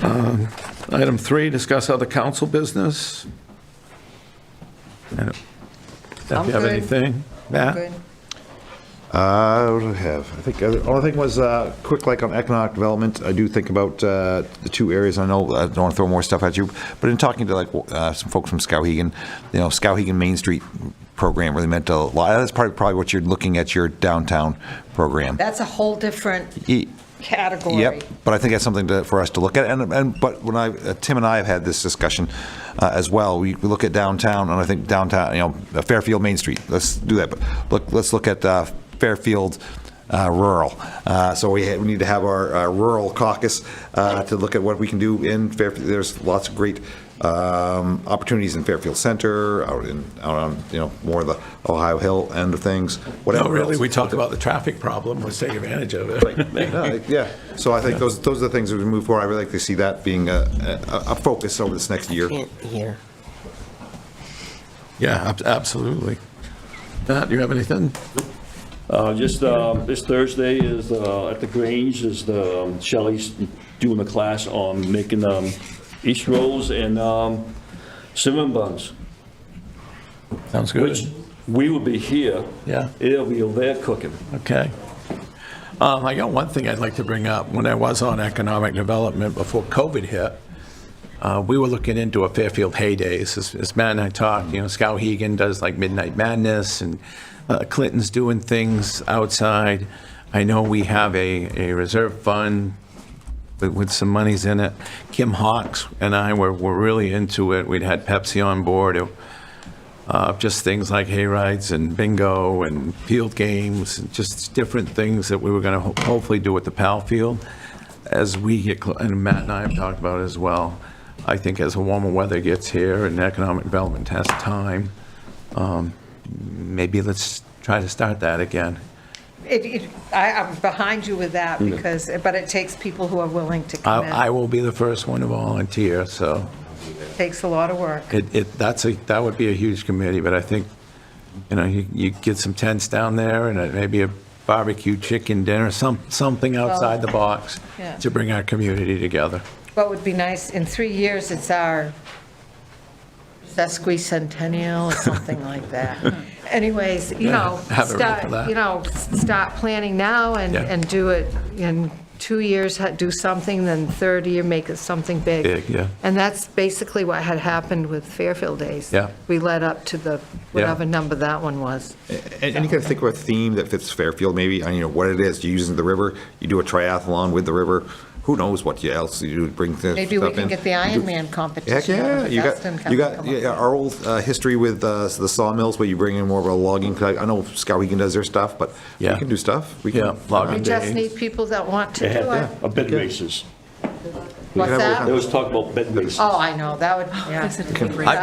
Item 3, discuss other council business. If you have good. anything, Matt? Good. What do I have? I think the only thing was quick, like on economic development. I do think about the two areas. I know I don't want to throw more stuff at you, but in talking to like some folks from Skowhegan, Skowhegan Main Street program really meant a lot. That's probably what you're looking at your downtown program. That's a whole different category. Yep, but I think that's something for us to look at. But when Tim and I have had this discussion as well, we look at downtown, and I think downtown, Fairfield Main Street. Let's do that. But let's look at Fairfield rural. So we need to have our rural caucus to look at what we can do in Fairfield. There's lots of great opportunities in Fairfield Center, out on more of the Ohio Hill end of things. Whatever. No, really, else. we talk about the traffic problem. Let's take advantage of it. Yeah. So I think those are the things as we move forward. I really like to see that being a focus over this next year. Can't hear. Yeah, absolutely. Matt, you have anything? Just this Thursday is at the Grange is the Shelley's doing the class on making East rolls and cinnamon buns. Sounds good. Which we will be here. Yeah. It'll be over there cooking. Okay. I got one thing I'd like to bring up. When I was on economic development before COVID hit, we were looking into a Fairfield Heydays. As Matt and I talked, Skowhegan does like Midnight Madness, and Clinton's doing things outside. I know we have a reserve fund with some monies in it. Kim Hawks and I were really into it. We'd had Pepsi on board. Just things like hay rides and bingo and field games, and just different things that we were going to hopefully do at the Pal Field. As we get, and Matt and I have talked about it as well, I think as the warmer weather gets here and economic development has time, maybe let's try to start that again. I'm behind you with that but it takes people who are willing to come in. I will be the first one to volunteer, so. It takes a lot of work. That would be a huge committee, but I think, you get some tents down there and maybe a barbecue chicken dinner, something outside the box Yeah. to bring our community together. What would be nice, in 3 years, it's our sesquicentennial or something like that. Anyways, Have it ready for that. start planning now and do it in 2 years do something, then third year make it something big. Big, yeah. And that's basically what had happened with Fairfield Days. Yeah. We led up to the, whatever number that one was. And you can think of a theme that fits Fairfield, maybe, and you know, what it is, you're using the river, you do a triathlon with the river, who knows what else you do, bring stuff in. Maybe we can get the Ironman competition. Heck yeah, you got our old history with the sawmills where you bring in more of a logging, I know Skowhegan does their stuff, but we Yeah. can do stuff. We Yeah, can, logging We just need people that want to do it. A bed races. What's that? There was talk about bed races. Oh, I know, that would, yeah.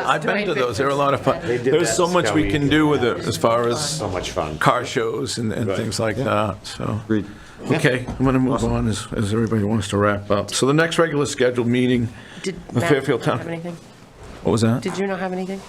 I've been to those, they're a lot of fun. There's so much we can do with it as far as So much fun. car shows and things like that, so. Agreed. Okay, I'm going to move on as everybody wants to wrap up. So the next regular scheduled meeting, Did The Matt Fairfield not Town- have anything? what was that? Did you not have anything?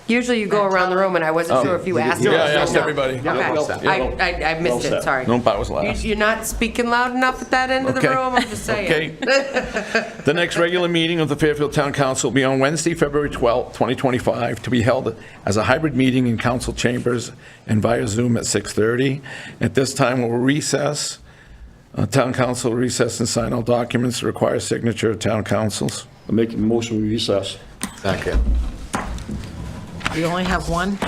Usually you go around the room, and I wasn't sure if you asked. Yeah, or I asked no. everybody. Okay, Well said. I missed it, sorry. Nope, I was last. You're not speaking loud enough at that end of the Okay. room, I'm just saying. Okay. The next regular meeting of the Fairfield Town Council will be on Wednesday, February 12th, 2025, to be held as a hybrid meeting in council chambers and via Zoom at 6:30. At this time, we'll recess. Town council will recess and sign all documents that require signature of town councils. I'm making a motion to recess. Second. You only have one?